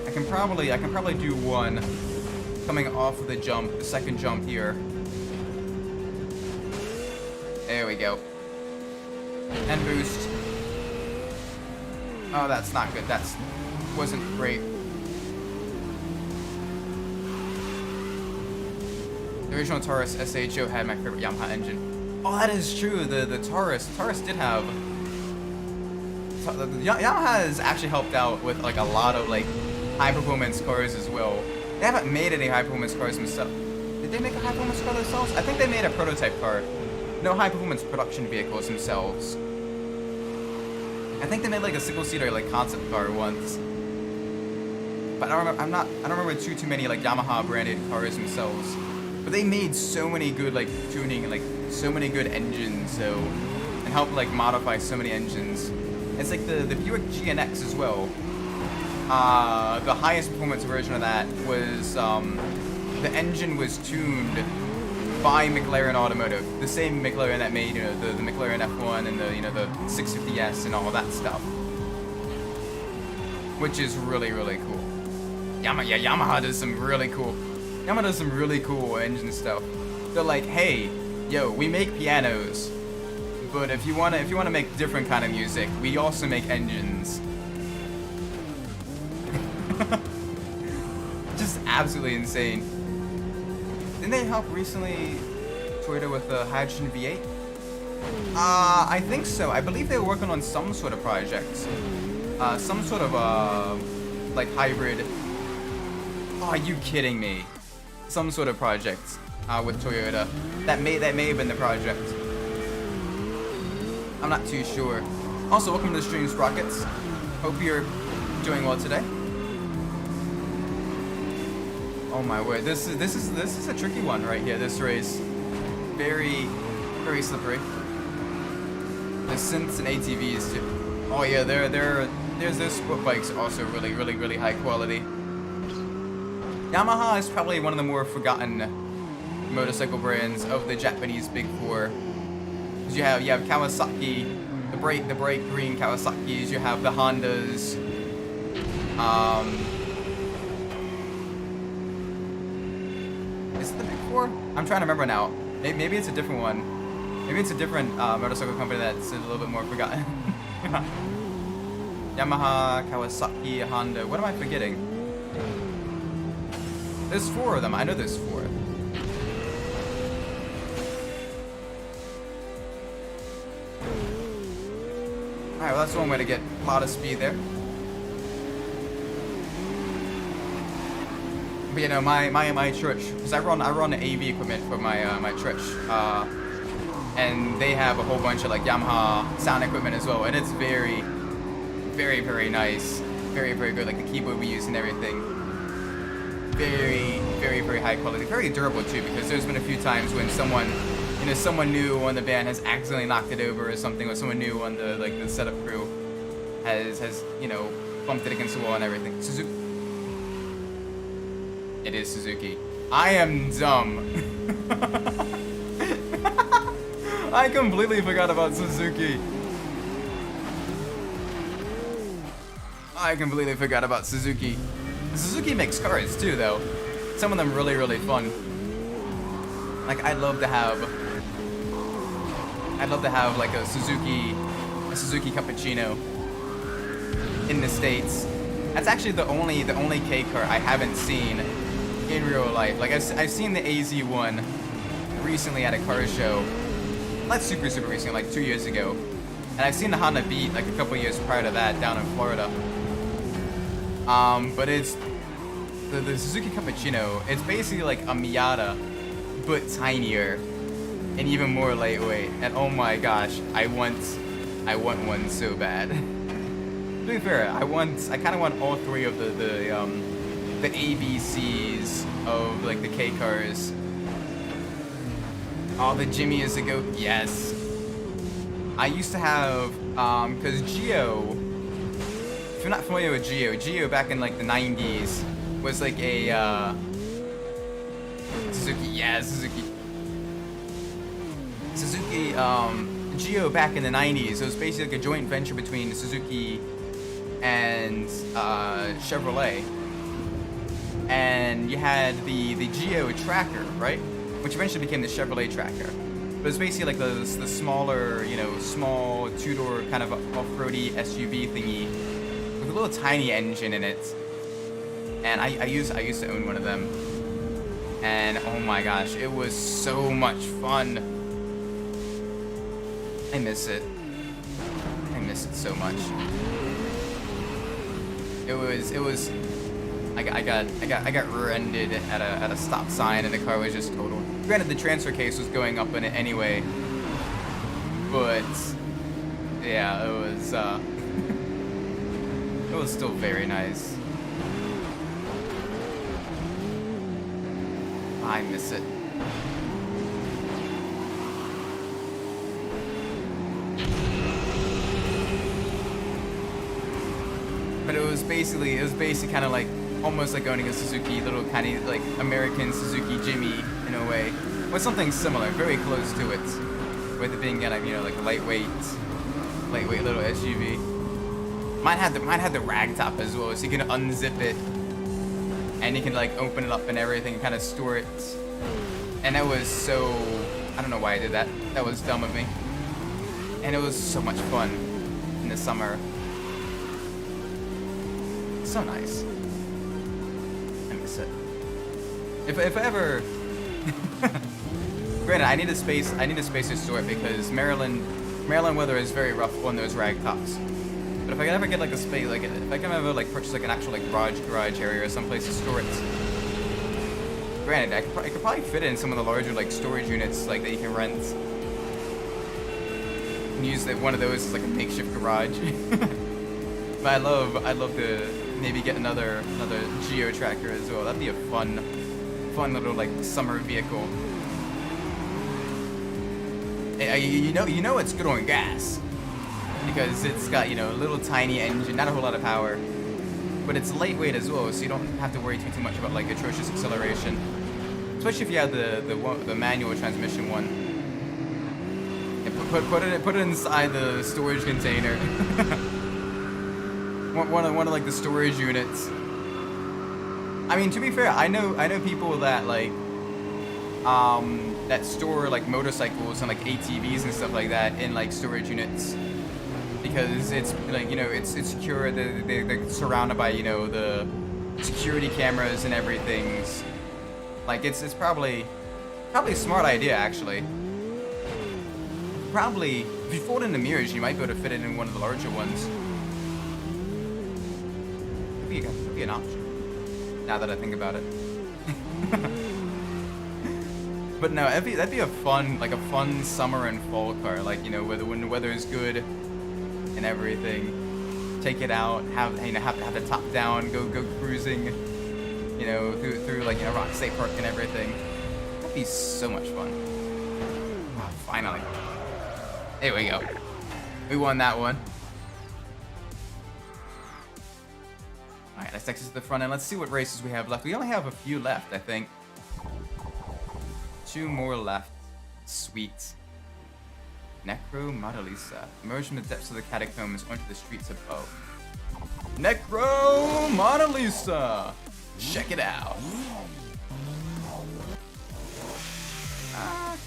I can probably do one coming off of the jump, the second jump here. There we go. And boost. Oh, that's not good. Wasn't great. The original Taurus SHO had my favorite Yamaha engine. Oh, that is true. The Taurus did have. Yamaha has actually helped out with like a lot of like high performance cars as well. They haven't made any high performance cars themselves. Did they make a high performance car themselves? I think they made a prototype car. No high performance production vehicles themselves. I think they made like a single seater like concept car once. But I don't remember too many like Yamaha branded cars themselves. But they made so many good like tuning and like so many good engines, so and helped like modify so many engines. It's like the Buick GNX as well. The highest performance version of that was the engine was tuned by McLaren Automotive, the same McLaren that made the McLaren F1 and the the 650S and all that stuff, which is really cool. Yamaha does some really cool. Yamaha does some really cool engine stuff. They're like, hey, yo, we make pianos, but if you wanna make different kind of music, we also make engines. Just absolutely insane. Didn't they help recently Toyota with the hydrogen V8? I think so. I believe they were working on some sort of project. Some sort of like hybrid. Oh, are you kidding me? Some sort of project with Toyota. That may have been the project. I'm not too sure. Also, welcome to the stream, Sprockets. Hope you're doing well today. Oh my word, this is a tricky one right here. This race, very slippery. The synths and ATVs too. Oh yeah, there's those sport bikes also really high quality. Yamaha is probably one of the more forgotten motorcycle brands of the Japanese Big Four. Because you have Kawasaki, the bright green Kawasaki's. You have the Hondas. Is it the Big Four? I'm trying to remember now. Maybe it's a different one. Maybe it's a different motorcycle company that's a little bit more forgotten. Yamaha, Kawasaki, Honda. What am I forgetting? There's 4 of them. I know there's 4. Alright, well that's one way to get a lot of speed there. But you know, my church, because I run AV equipment for my church, and they have a whole bunch of like Yamaha sound equipment as well, and it's very nice, very good. Like the keyboard we use and everything, very high quality, very durable too. Because there's been a few times when someone new on the band has accidentally knocked it over or something, or someone new on the setup crew has bumped it against the wall and everything. It is Suzuki. I am dumb. I completely forgot about Suzuki. Suzuki makes cars too, though. Some of them really fun. Like I'd love to have like a Suzuki Cappuccino in the States. That's actually the only K car I haven't seen in real life. Like I've seen the AZ1 recently at a car show. Not super recently, like 2 years ago. And I've seen the Honda Beat like a couple years prior to that down in Florida. But it's the Suzuki Cappuccino. It's basically like a Miata, but tinier and even more lightweight. And oh my gosh, I want one so bad. To be fair, I kind of want all 3 of the ABCs of like the K cars. Oh, the Jimmy is a goat. Yes. I used to have because Geo. If you're not familiar with Geo back in like the 90s was like a Suzuki. Yeah, Suzuki. Geo back in the 90s. It was basically like a joint venture between Suzuki and Chevrolet. And you had the Geo Tracker, right? Which eventually became the Chevrolet Tracker. But it's basically like the smaller, small 2-door kind of off-roady SUV thingy with a little tiny engine in it. And I used to own one of them. And oh my gosh, it was so much fun. I miss it so much. It was. I got rear-ended at a stop sign, and the car was just totaled. Granted, the transfer case was going up in it anyway, but yeah, it was it was still very nice. I miss it. But it was basically kind of like almost like owning a Suzuki, little kind of like American Suzuki Jimmy in a way, with something similar, very close to it, with it being kind of like a lightweight little SUV. Mine had the rag top as well, so you can unzip it and you can like open it up and everything and kind of store it. And that was so, I don't know why I did that. That was dumb of me. And it was so much fun in the summer. So nice. I miss it. If I ever, granted, I need a space to store it because Maryland weather is very rough on those rag tops. But if I could ever get like a space, like if I can ever like purchase like an actual like garage area or someplace to store it. Granted, I could probably fit it in some of the larger like storage units like that you can rent. And use one of those as like a makeshift garage. But I'd love to maybe get another Geo Tracker as well. That'd be a fun little like summer vehicle. You know it's good on gas because it's got, you know, a little tiny engine, not a whole lot of power, but it's lightweight as well, so you don't have to worry too much about like atrocious acceleration, especially if you have the manual transmission one. And put it inside the storage container. one of like the storage units. I mean, to be fair, I know people that like that store like motorcycles and like ATVs and stuff like that in like storage units because it's like, you know, it's secure. They're surrounded by, you know, the security cameras and everything. Like it's probably a smart idea actually. Probably if you fold in the mirrors, you might be able to fit it in one of the larger ones. Could be an option. Now that I think about it. But no, that'd be a fun summer and fall car. Like, you know, when the weather is good and everything, take it out, have the top down, go cruising, you know, through like, you know, Rock State Park and everything. That'd be so much fun. Oh, finally. There we go. We won that one. Alright, let's exit to the front end. Let's see what races we have left. We only have a few left, I think. 2 more left. Sweet. Necro Monalisa. Emerge from the depths of the catacombs onto the streets above. Necro Monalisa! Check it out.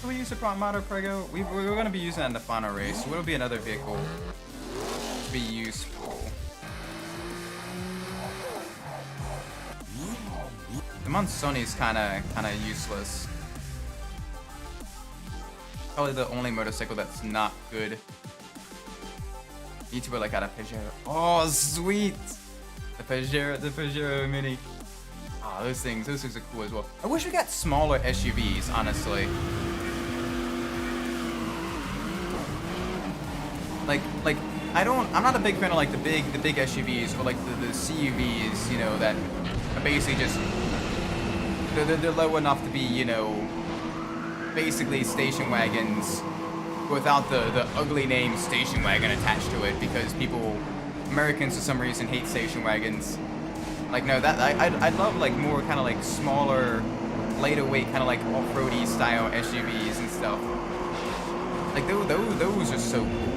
Can we use a Moto Prego? We're going to be using that in the final race, so it'll be another vehicle to be useful. The Monsoni's kind of useless. Probably the only motorcycle that's not good. Need to like got a Pajero. Oh, sweet! The Pajero Mini. Oh, those things are cool as well. I wish we got smaller SUVs, honestly. Like I'm not a big fan of like the big SUVs or like the CUVs, you know, that are basically just they're low enough to be, you know, basically station wagons without the ugly name station wagon attached to it because Americans for some reason hate station wagons. Like, no, that I'd love like more kind of like smaller, lighter weight, kind of like off-roady style SUVs and stuff. Like those are so cool.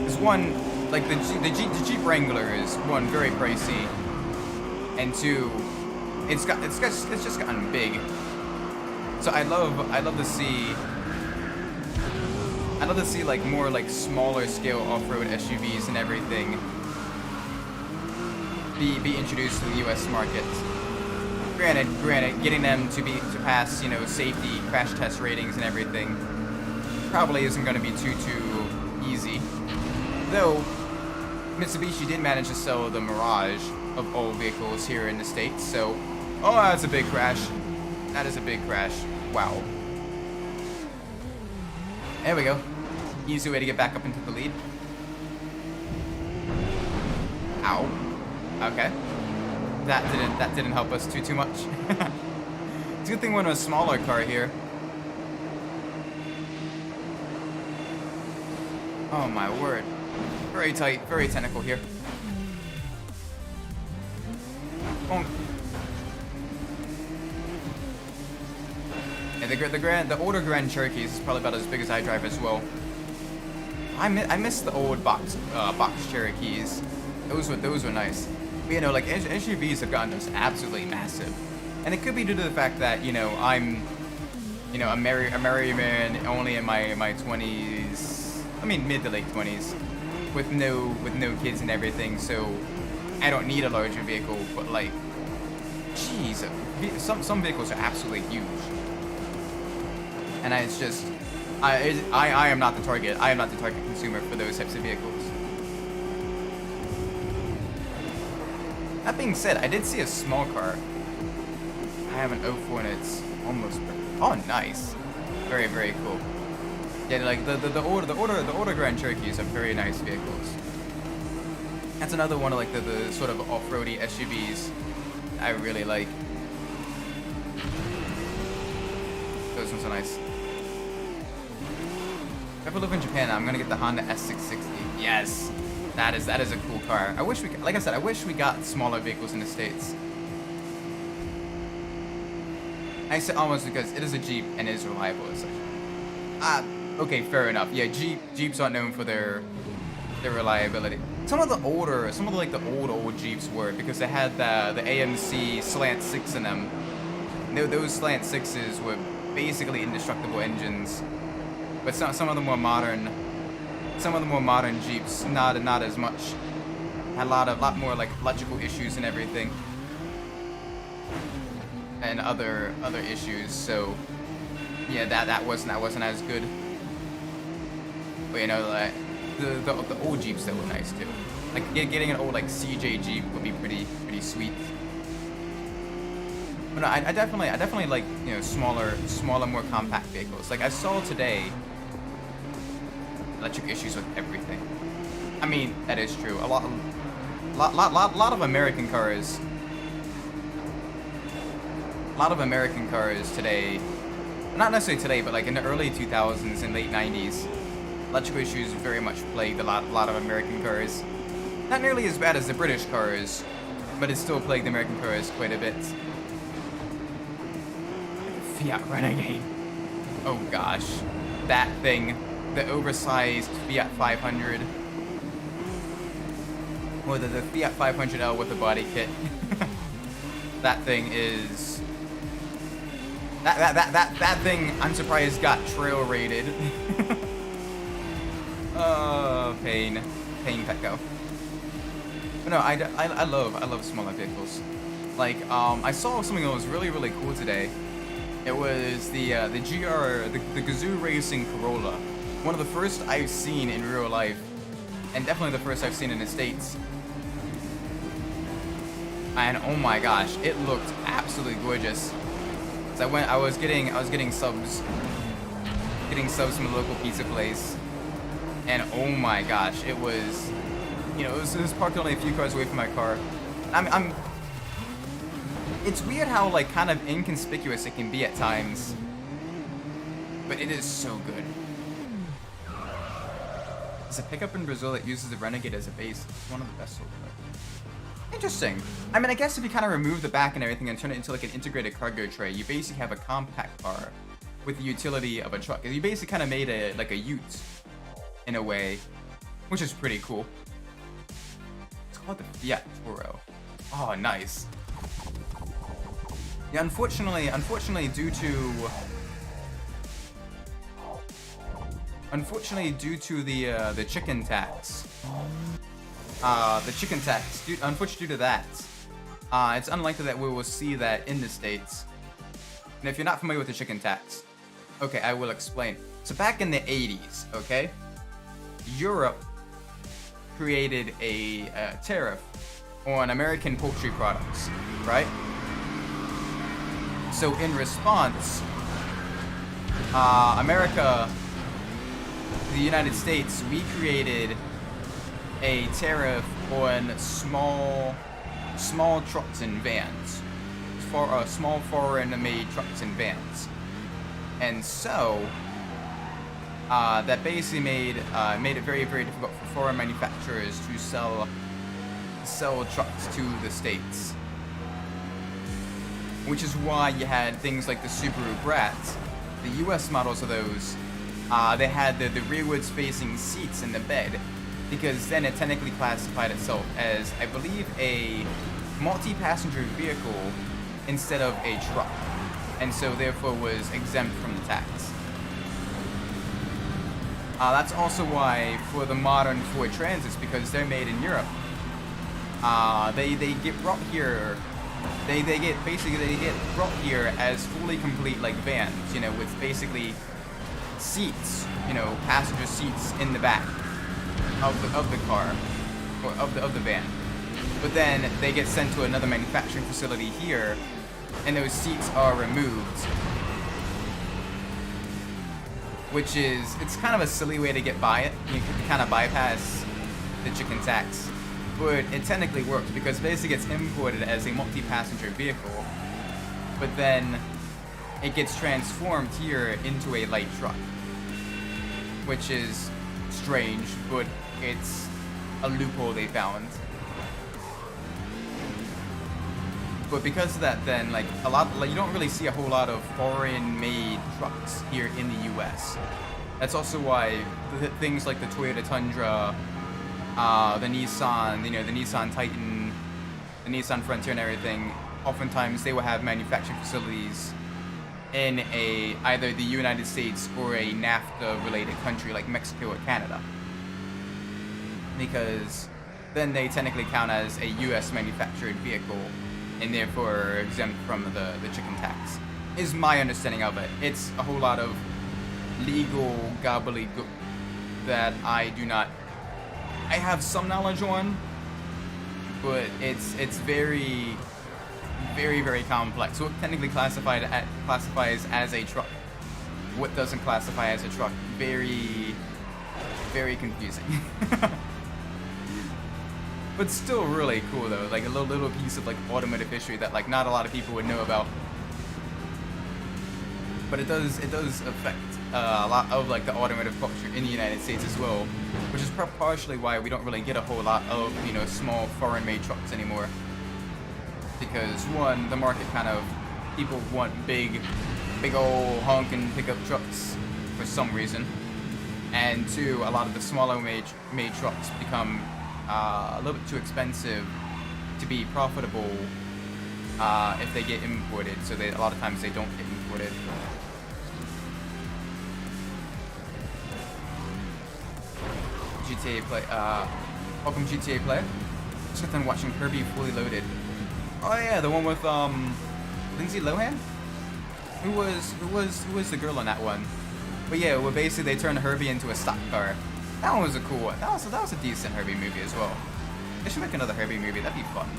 There's one, like the Jeep Wrangler is one very pricey, and two, it's just gotten big. So I'd love to see like more like smaller scale off-road SUVs and everything be introduced to the U.S. market. Granted, getting them to pass, you know, safety crash test ratings and everything probably isn't going to be too easy. Though Mitsubishi did manage to sell the Mirage of all vehicles here in the States, so oh, that's a big crash. That is a big crash. Wow. There we go. Easy way to get back up into the lead. Ow. Okay. That didn't help us too much. It's a good thing we're in a smaller car here. Oh my word. Very tight, very technical here. Bonk. Yeah, the older Grand Cherokees is probably about as big as I drive as well. I miss the old box Cherokees. Those were nice. But, you know, like SUVs have gotten just absolutely massive, and it could be due to the fact that, you know, I'm, you know, a married man only in my 20s. I mean, mid to late 20s, with no kids and everything. So I don't need a larger vehicle. But like, jeez, some vehicles are absolutely huge, and it's just, I am not the target. I am not the target consumer for those types of vehicles. That being said, I did see a small car. I have an 04 and it's almost perfect. Oh, nice. Very, very cool. Yeah, like the older Grand Cherokees are very nice vehicles. That's another one of like the sort of off-roady SUVs I really like. Those ones are nice. If I ever live in Japan, I'm gonna get the Honda S660. Yes, that is a cool car. I wish we, like I said, I wish we got smaller vehicles in the States. I say almost because it is a Jeep and it is reliable as such. Okay, fair enough. Yeah, Jeeps aren't known for their reliability. Some of the old Jeeps were, because they had the AMC slant 6 in them. Those slant 6s were basically indestructible engines. But some of the more modern Jeeps, not as much. Had a lot more like electrical issues and everything, and other issues. So yeah, that wasn't as good. But you know, like the old Jeeps that were nice too. Like getting an old like CJ Jeep would be pretty sweet. But no, I definitely like, you know, smaller, more compact vehicles. Like I saw today, electric issues with everything. I mean, that is true. A lot of American cars. A lot of American cars today, not necessarily today, but like in the early 2000s and late 90s, electrical issues very much plagued a lot of American cars. Not nearly as bad as the British cars, but it still plagued the American cars quite a bit. Fiat Renegade. Oh gosh, that thing, the oversized Fiat 500, or the Fiat 500L with the body kit. That thing is. That thing, I'm surprised, got trail rated. Oh, pain, Petco. But no, I love smaller vehicles. Like, I saw something that was really cool today. It was the Gazoo Racing Corolla. One of the first I've seen in real life, and definitely the first I've seen in the States. And oh my gosh, it looked absolutely gorgeous. I was getting subs from a local pizza place, and oh my gosh, it was, you know, it was parked only a few cars away from my car. It's weird how like kind of inconspicuous it can be at times, but it is so good. There's a pickup in Brazil that uses the Renegade as a base. It's one of the best sold. Interesting. I mean, I guess if you kind of remove the back and everything and turn it into like an integrated cargo tray, you basically have a compact car with the utility of a truck. You basically kind of made a like a ute in a way, which is pretty cool. It's called the Fiat Toro. Oh, nice. Yeah, unfortunately, due to the chicken tax. Unfortunately, due to that, it's unlikely that we will see that in the States. And if you're not familiar with the chicken tax, okay, I will explain. So back in the 80s, okay, Europe created a tariff on American poultry products, right? So in response, the United States, we created a tariff on small trucks and vans, for small foreign-made trucks and vans, and so that basically made it very difficult for foreign manufacturers to sell trucks to the States, which is why you had things like the Subaru Brat, the U.S. models of those. They had the rearwards facing seats in the bed, because then it technically classified itself as, I believe, a multi-passenger vehicle instead of a truck, and so therefore was exempt from the tax. That's also why for the modern Ford Transits, because they're made in Europe, they get brought here. They get brought here as fully complete like vans, you know, with basically seats, you know, passenger seats in the back of the car or of the van. But then they get sent to another manufacturing facility here, and those seats are removed. Which is, it's kind of a silly way to get by it. You can kind of bypass the chicken tax. But it technically works because basically it's imported as a multi-passenger vehicle, but then it gets transformed here into a light truck. Which is strange, but it's a loophole they found. But because of that, then you don't really see a whole lot of foreign-made trucks here in the U.S. That's also why things like the Toyota Tundra, the Nissan, you know, the Nissan Titan, the Nissan Frontier, and everything. Oftentimes, they will have manufacturing facilities in either the United States or a NAFTA-related country like Mexico or Canada, because then they technically count as a U.S. manufactured vehicle, and therefore are exempt from the chicken tax, is my understanding of it. It's a whole lot of legal gobbledygook that I have some knowledge on, but it's very, very, very complex. What technically classifies as a truck? What doesn't classify as a truck? Very, very confusing. But still really cool though, like a little piece of like automotive history that like not a lot of people would know about. But it does affect a lot of like the automotive culture in the United States as well, which is partially why we don't really get a whole lot of, you know, small foreign-made trucks anymore. Because one, the market people want big old honking pickup trucks for some reason, and two, a lot of the smaller made trucks become a little bit too expensive to be profitable if they get imported, so a lot of times they don't get imported. GTA play, welcome GTA player. Just got done watching Kirby Fully Loaded. Oh yeah, the one with Lindsay Lohan? Who was the girl on that one? But yeah, well basically they turned Herbie into a stock car. That one was a cool one. That was a decent Herbie movie as well. They should make another Herbie movie. That'd be fun.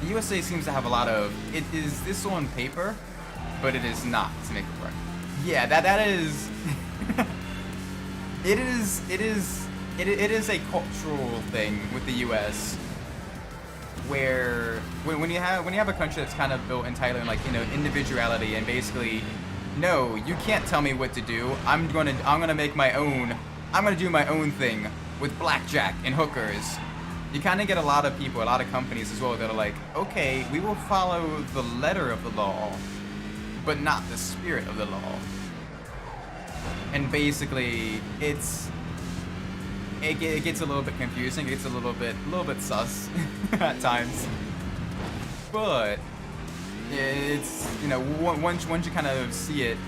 The USA seems to have a lot of. It is this on paper, but it is not, to make it work. Yeah, that is. It is a cultural thing with the U.S. where when you have a country that's kind of built entirely on like, you know, individuality and basically, no, you can't tell me what to do. I'm gonna make my own. I'm gonna do my own thing with blackjack and hookers. You kind of get a lot of people, a lot of companies as well that are like, okay, we will follow the letter of the law, but not the spirit of the law. And basically, it gets a little bit confusing. It gets a little bit sus at times. But it's, you know, once you kind of see it,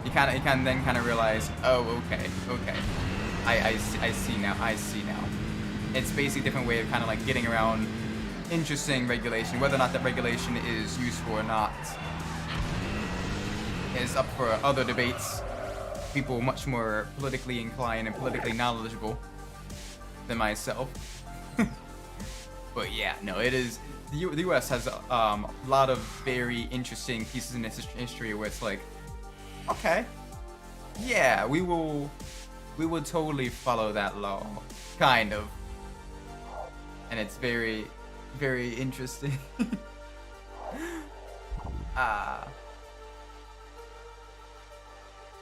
you can then kind of realize, oh, okay, I see now. It's basically a different way of kind of like getting around interesting regulation. Whether or not that regulation is useful or not is up for other debates. People much more politically inclined and politically knowledgeable than myself. But yeah, no, it is. The U.S. has a lot of very interesting pieces in its history where it's like, okay, yeah, we will totally follow that law, kind of. And it's very, very interesting. I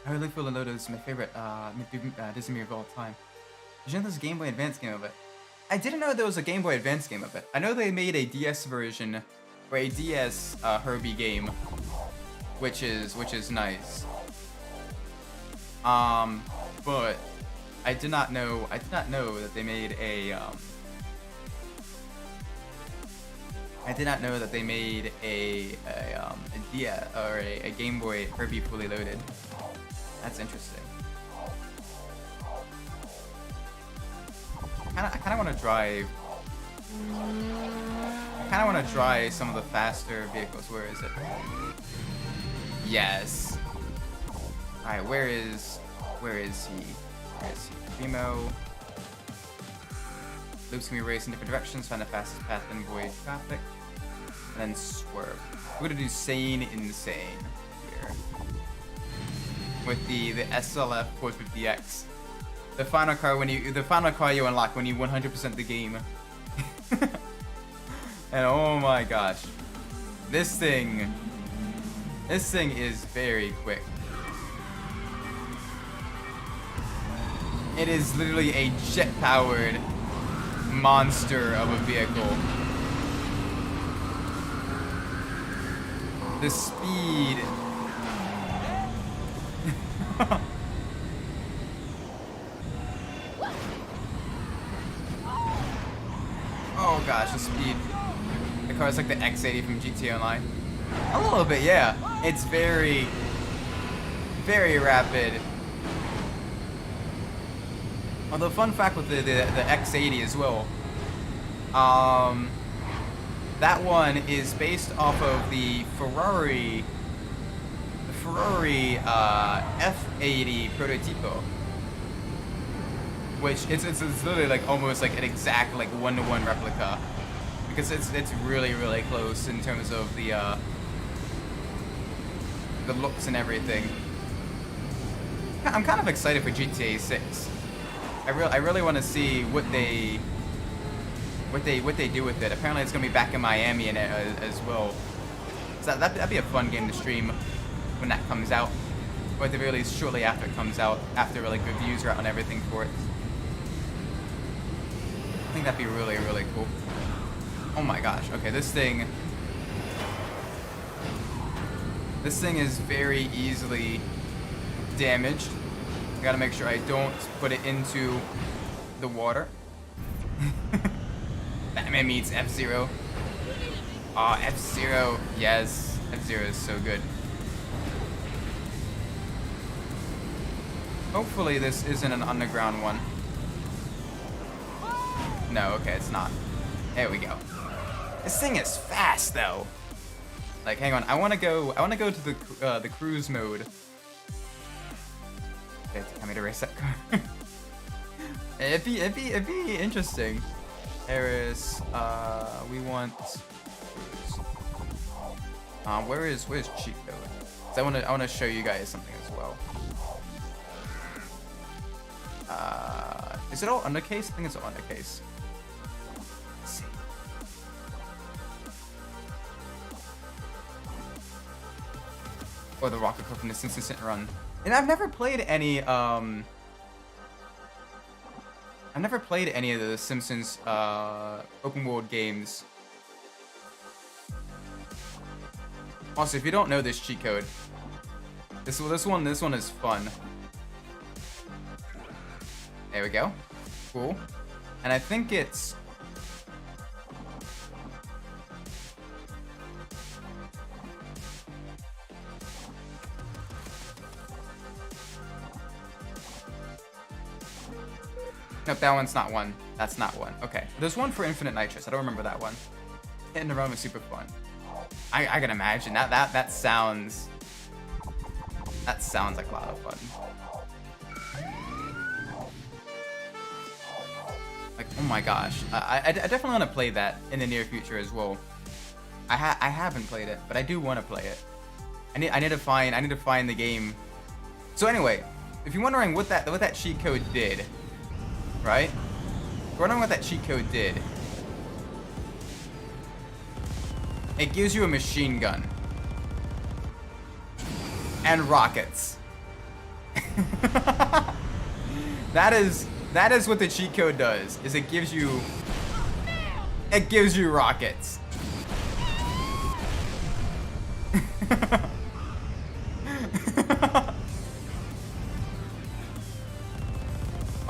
really feel Lodo is my favorite Disney movie of all time. Did you know there's a Game Boy Advance game of it? I didn't know there was a Game Boy Advance game of it. I know they made a DS version, or a DS Herbie game, which is nice. But I did not know that they made a I did not know that they made a Dia or a Game Boy Herbie Fully Loaded. That's interesting. I kind of want to drive. I kind of want to try some of the faster vehicles. Where is it? Yes. All right. Where is he? Where is he? Primo. Loops can be raced in different directions. Find the fastest path and avoid traffic. And then swerve. We're gonna do Sane Insane here with the SLF 450X. The final car you unlock when you 100% the game. And oh my gosh, this thing is very quick. It is literally a jet-powered monster of a vehicle. The speed. Oh gosh, the speed. The car is like the X80 from GTA Online. A little bit, yeah. It's very, very rapid. Although, fun fact with the X80 as well. That one is based off of the Ferrari F80 Prototipo, which it's literally like almost like an exact like 1-to-1 replica, because it's really close in terms of the looks and everything. I'm kind of excited for GTA 6. I really want to see what they do with it. Apparently it's gonna be back in Miami in it as well. So that'd be a fun game to stream when that comes out, or at the very least shortly after it comes out, after like reviews are out and everything for it. I think that'd be really cool. Oh my gosh. Okay, this thing is very easily damaged. I gotta make sure I don't put it into the water. Batman meets F-Zero. Aw, F-Zero. Yes, F-Zero is so good. Hopefully this isn't an underground one. No, okay, it's not. There we go. This thing is fast though. Like, hang on, I wanna go to the cruise mode. Okay, tell me to race that car. It'd be interesting. Eris, we want. Where's cheat code? So I wanna show you guys something as well. Is it all undercase? I think it's all undercase. Let's see. Or the rocket car from the Instant Run. And I've never played any of the Simpsons open world games. Also, if you don't know this cheat code, this one is fun. There we go. Cool. And I think it's nope, that one's not one. That's not one. Okay. There's one for Infinite Nitrous. I don't remember that one. Hitting the run was super fun. I can imagine. That sounds like a lot of fun. Like, oh my gosh. I definitely want to play that in the near future as well. I haven't played it, but I do want to play it. I need to find the game. So anyway, if you're wondering what that cheat code did, right? If you're wondering what that cheat code did, it gives you a machine gun and rockets. That is what the cheat code does. Is it gives you rockets.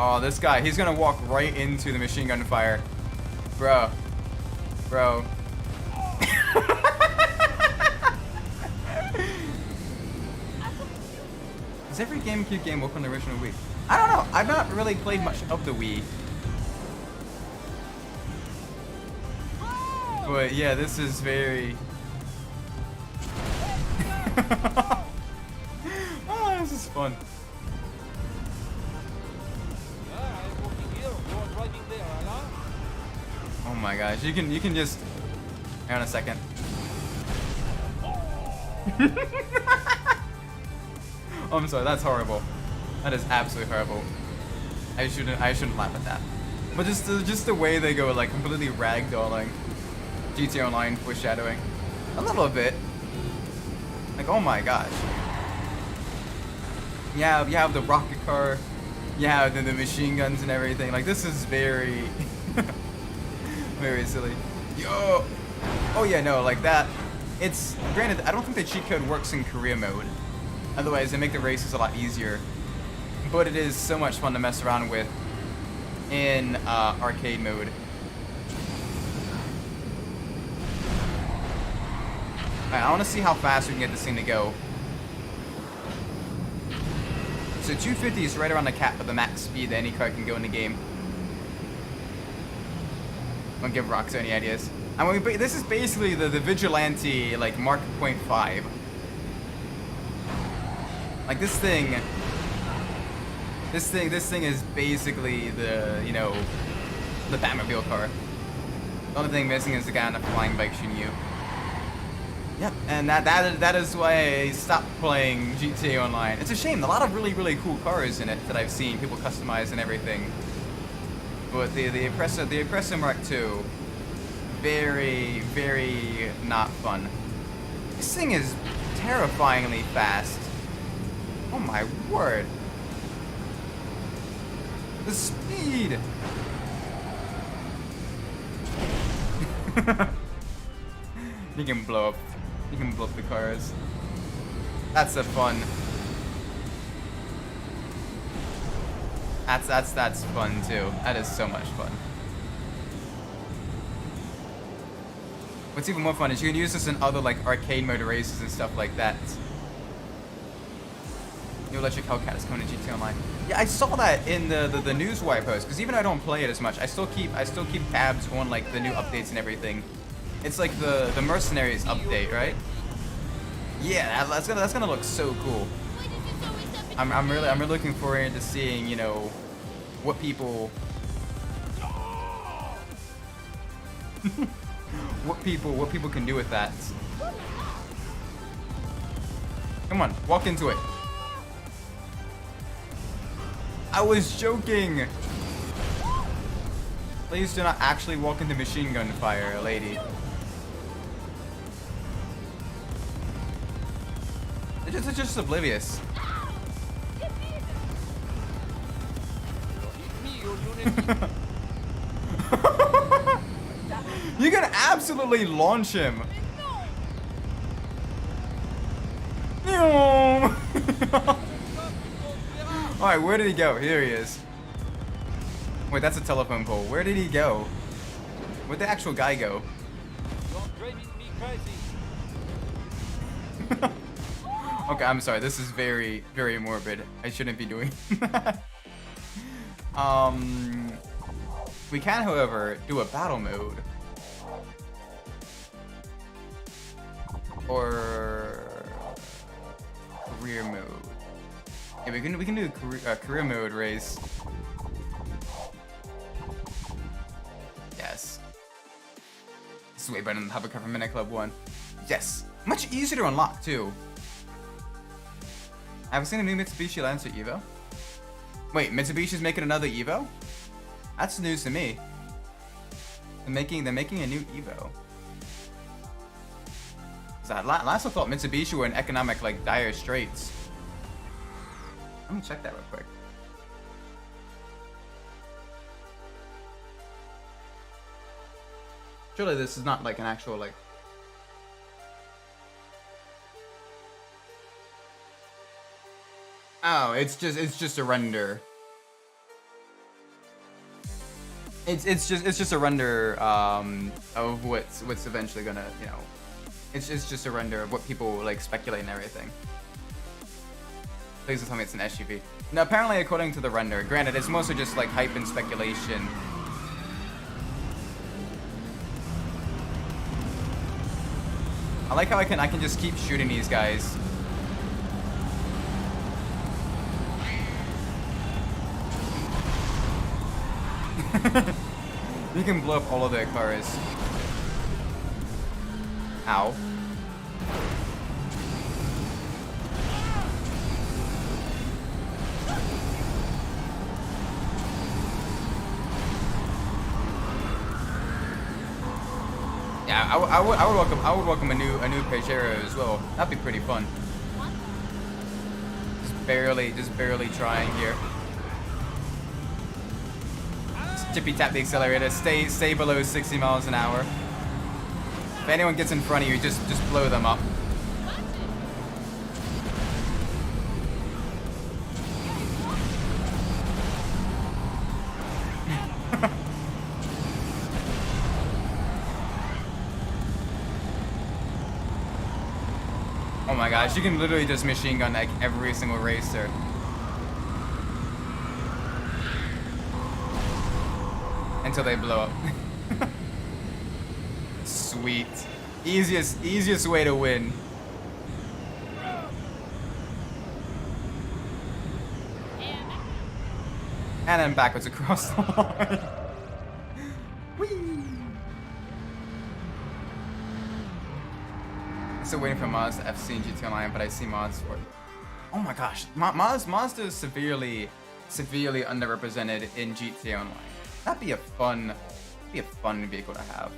Oh, this guy, he's gonna walk right into the machine gun fire. Bro. Bro. Does every GameCube game work on the original Wii? I don't know. I've not really played much of the Wii. But yeah, this is very... Oh, this is fun. Oh my gosh, you can just... Hang on a second. Oh, I'm sorry, that's horrible. That is absolutely horrible. I shouldn't laugh at that. But just the way they go, like completely ragdolling. GTA Online foreshadowing. A little bit. Like, oh my gosh. Yeah, you have the rocket car. You have the machine guns and everything. Like, this is very, very silly. Yo. Oh yeah, no, like that. It's granted. I don't think the cheat code works in career mode. Otherwise, they make the races a lot easier. But it is so much fun to mess around with in arcade mode. Alright, I want to see how fast we can get this thing to go. So 250 is right around the cap of the max speed that any car can go in the game. Don't give Roxo any ideas. I mean, this is basically the Vigilante, like, Mark .5. Like, this thing is basically the, you know, the Batmobile car. The only thing missing is the guy on the flying bike shooting you. Yep, and that is why I stopped playing GTA Online. It's a shame. A lot of really cool cars in it that I've seen people customize and everything. But the Oppressor Mark II, very not fun. This thing is terrifyingly fast. Oh my word! The speed. You can blow up. You can blow up the cars. That's the fun. That's fun too. That is so much fun. What's even more fun is you can use this in other like arcade mode races and stuff like that. New Electric Hellcat is coming to GTA Online. Yeah, I saw that in the newswire post. Because even though I don't play it as much, I still keep tabs on like the new updates and everything. It's like the Mercenaries update, right? Yeah, that's gonna look so cool. I'm really looking forward to seeing, you know, what people what people can do with that. Come on, walk into it. I was joking. Please do not actually walk into machine gun fire, lady. It's just oblivious. You can absolutely launch him. Alright, where did he go? Here he is. Wait, that's a telephone pole. Where did he go? Where'd the actual guy go? Okay, I'm sorry. This is very morbid. I shouldn't be doing that. We can, however, do a battle mode. Or career mode. Yeah, we can do a career mode race. Yes. This is way better than the Hovercover Minute Club one. Yes. Much easier to unlock too. Have you seen a new Mitsubishi Lancer Evo? Wait, Mitsubishi's making another Evo? That's news to me. They're making a new Evo. Last I thought Mitsubishi were in economic like dire straits. Let me check that real quick. Surely this is not like an actual like. Oh, it's just a render. It's just a render of what's eventually gonna, you know, it's just a render of what people like speculate and everything. Please don't tell me it's an SUV. No, apparently according to the render, granted it's mostly just like hype and speculation. I like how I can just keep shooting these guys. You can blow up all of their cars. Ow. Yeah, I would welcome a new Pajero as well. That'd be pretty fun. Just barely trying here. Tippy tap the accelerator. Stay below 60 miles an hour. If anyone gets in front of you, just blow them up. Oh my gosh, you can literally just machine gun like every single racer. Until they blow up. Sweet. Easiest way to win. And then backwards across the line. Whee! Still waiting for mods to FC and GT Online, but I see mods for it. Oh my gosh, Mazda is severely underrepresented in GTA Online. That'd be a fun vehicle to have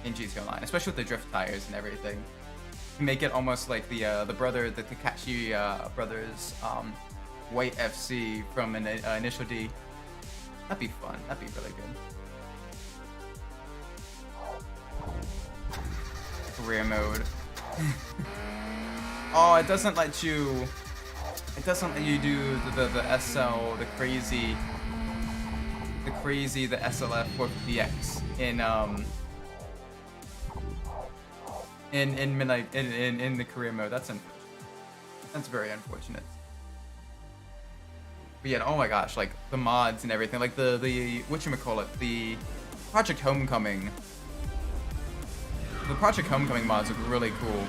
in GTA Online, especially with the drift tires and everything. Make it almost like the Takashi brothers white FC from an Initial D. That'd be fun. That'd be really good. Career mode. Oh, it doesn't let you do the SL, the SLF or DX in the career mode. That's very unfortunate. But yeah, oh my gosh, like the mods and everything, like the whatchamacallit, the Project Homecoming. The Project Homecoming mods look really cool.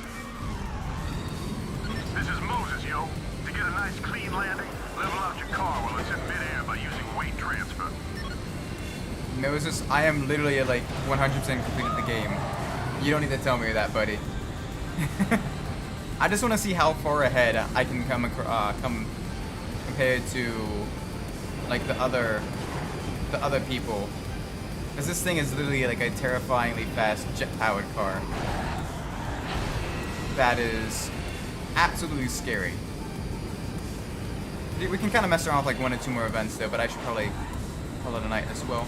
This is Moses, yo. To get a nice clean landing, level out your car while it's in midair by using weight transfer. Moses, I am literally like 100% completed the game. You don't need to tell me that, buddy. I just want to see how far ahead I can come compared to like the other people. Because this thing is literally like a terrifyingly fast jet-powered car. That is absolutely scary. We can kind of mess around with like 1 or 2 more events though, but I should probably call it a night as well.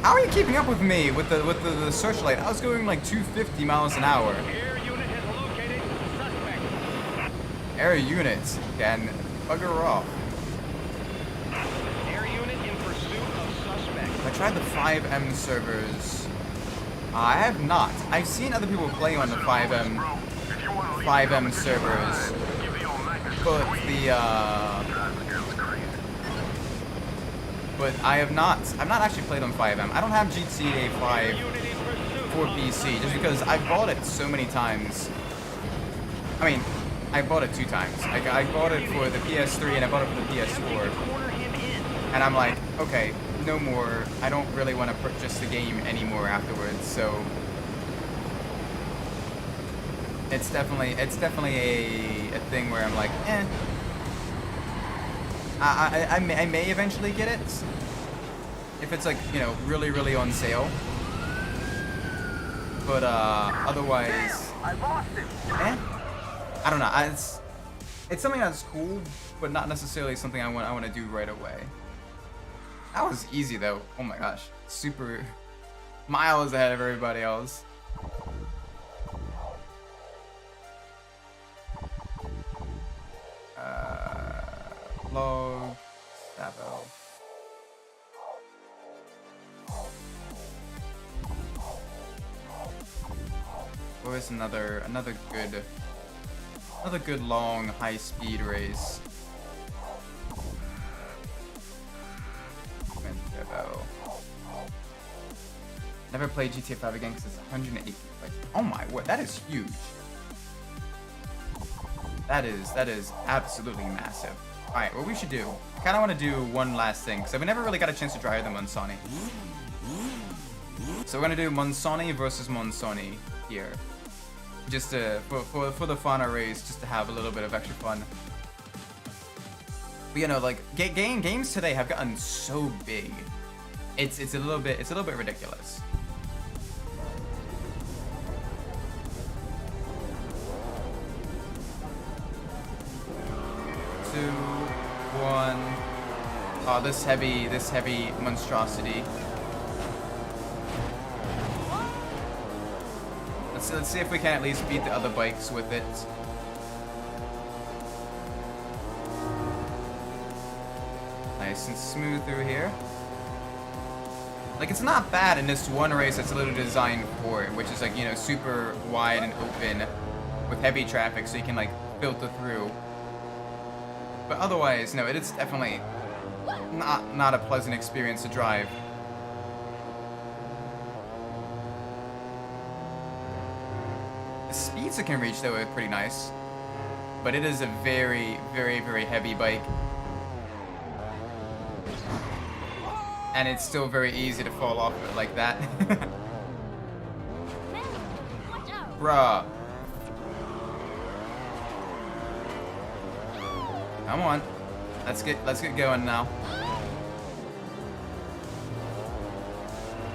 How are you keeping up with me with the searchlight? I was going like 250 miles an hour. Air unit has located suspect. Air units can bugger off. Air unit in pursuit of suspect. I tried the 5M servers. I have not. I've seen other people play on the 5M servers, but I have not. I've not actually played on 5M. I don't have GTA 5 for PC just because I bought it so many times. I mean, I bought it 2 times. I bought it for the PS3 and I bought it for the PS4. And I'm like, okay, no more. I don't really want to purchase the game anymore afterwards. So it's definitely a thing where I'm like, eh. I may eventually get it if it's like, you know, really on sale. But otherwise, eh? I don't know. It's something that's cool, but not necessarily something I want to do right away. That was easy though. Oh my gosh, super miles ahead of everybody else. Log. Always another good long high speed race. Never played GTA 5 again because it's 180. Like, oh my word, that is huge. That is absolutely massive. All right, what we should do? I kind of want to do one last thing because I've never really got a chance to drive the Monsoni. So we're gonna do Monsoni versus Monsoni here, just for the fun of race, just to have a little bit of extra fun. But you know, like games today have gotten so big, it's a little bit ridiculous. 2, 1. Oh, this heavy monstrosity. Let's see if we can at least beat the other bikes with it. Nice and smooth through here. Like, it's not bad in this one race that's a little designed for it, which is like, you know, super wide and open with heavy traffic so you can like filter through. But otherwise, no, it is definitely not a pleasant experience to drive. The speeds it can reach, though, are pretty nice. But it is a very, very, very heavy bike. And it's still very easy to fall off of it like that. Bruh. Come on. Let's get going now.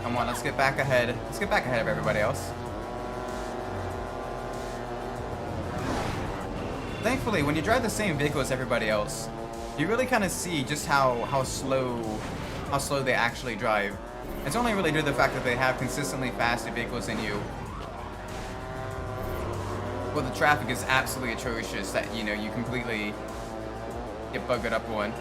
Come on, let's get back ahead. Let's get back ahead of everybody else. Thankfully, when you drive the same vehicle as everybody else, you really kind of see just how slow they actually drive. It's only really due to the fact that they have consistently faster vehicles than you. Well, the traffic is absolutely atrocious that, you know, you completely get buggered up on.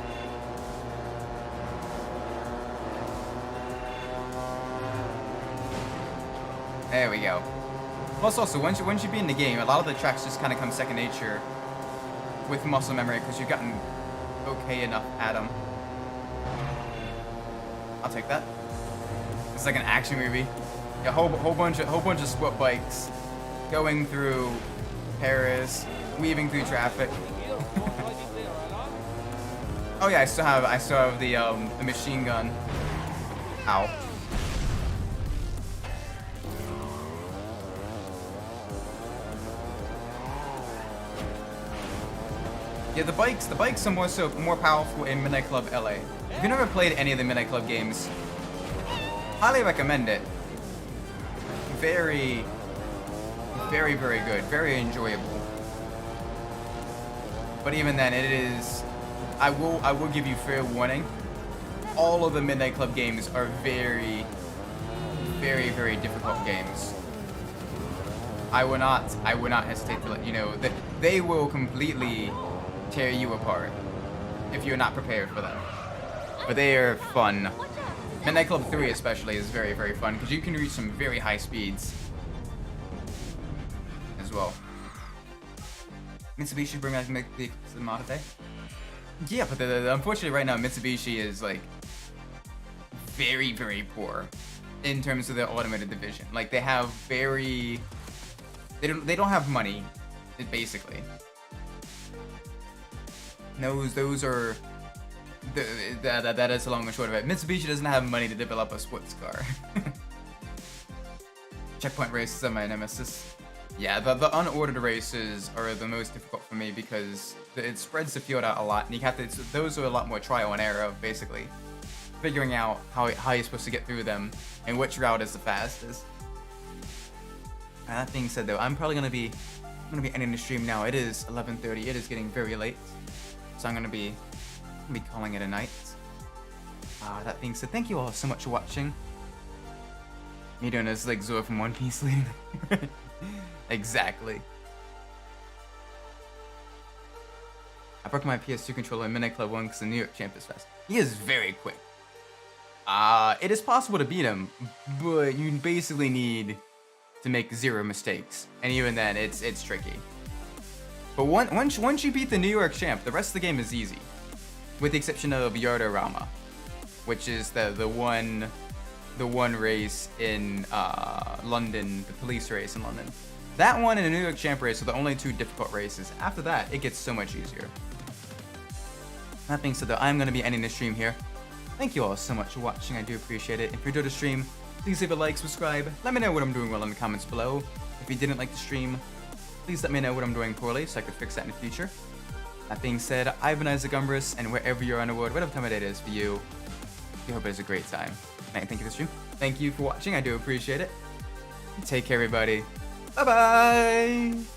There we go. Plus, also, once you be in the game, a lot of the tracks just kind of come second nature with muscle memory because you've gotten okay enough at them. I'll take that. It's like an action movie. A whole bunch of sport bikes going through Paris, weaving through traffic. Oh yeah, I still have the machine gun. Ow. Yeah, the bikes are more powerful in Midnight Club LA. If you've never played any of the Midnight Club games, highly recommend it. Very, very, very good, very enjoyable. But even then, it is. I will give you fair warning. All of the Midnight Club games are very, very, very difficult games. I would not hesitate to let you know that they will completely tear you apart if you're not prepared for them. But they are fun. Midnight Club 3 especially is very, very fun because you can reach some very high speeds as well. Mitsubishi bring back the mod today? Yeah, but unfortunately right now Mitsubishi is like very, very poor in terms of their automotive division. Like they have they don't have money, basically. Those are that is the long and short of it. Mitsubishi doesn't have money to develop a sports car. Checkpoint races are my nemesis. Yeah, the unordered races are the most difficult for me because it spreads the field out a lot, and you have to. Those are a lot more trial and error of basically figuring out how you're supposed to get through them and which route is the fastest. That being said, though, I'm probably gonna be ending the stream now. It is 11:30. It is getting very late, so I'm gonna be calling it a night. That being said, thank you all so much for watching. Me doing this like Zoro from One Piece leading. Exactly. I broke my PS2 controller in Midnight Club 1 because the New York champ is fast. He is very quick. It is possible to beat him, but you basically need to make 0 mistakes. And even then, it's tricky. But once you beat the New York champ, the rest of the game is easy. With the exception of Yardorama, which is the one race in London, the police race in London. That one and the New York champ race are the only 2 difficult races. After that, it gets so much easier. That being said, though, I'm going to be ending the stream here. Thank you all so much for watching. I do appreciate it. If you enjoyed the stream, please leave a like, subscribe. Let me know what I'm doing well in the comments below. If you didn't like the stream, please let me know what I'm doing poorly so I could fix that in the future. That being said, I've been Isaac Umbras, and wherever you're on the world, whatever time of day it is for you, I hope it is a great time. Thank you for the stream. Thank you for watching. I do appreciate it. Take care, everybody. Bye-bye!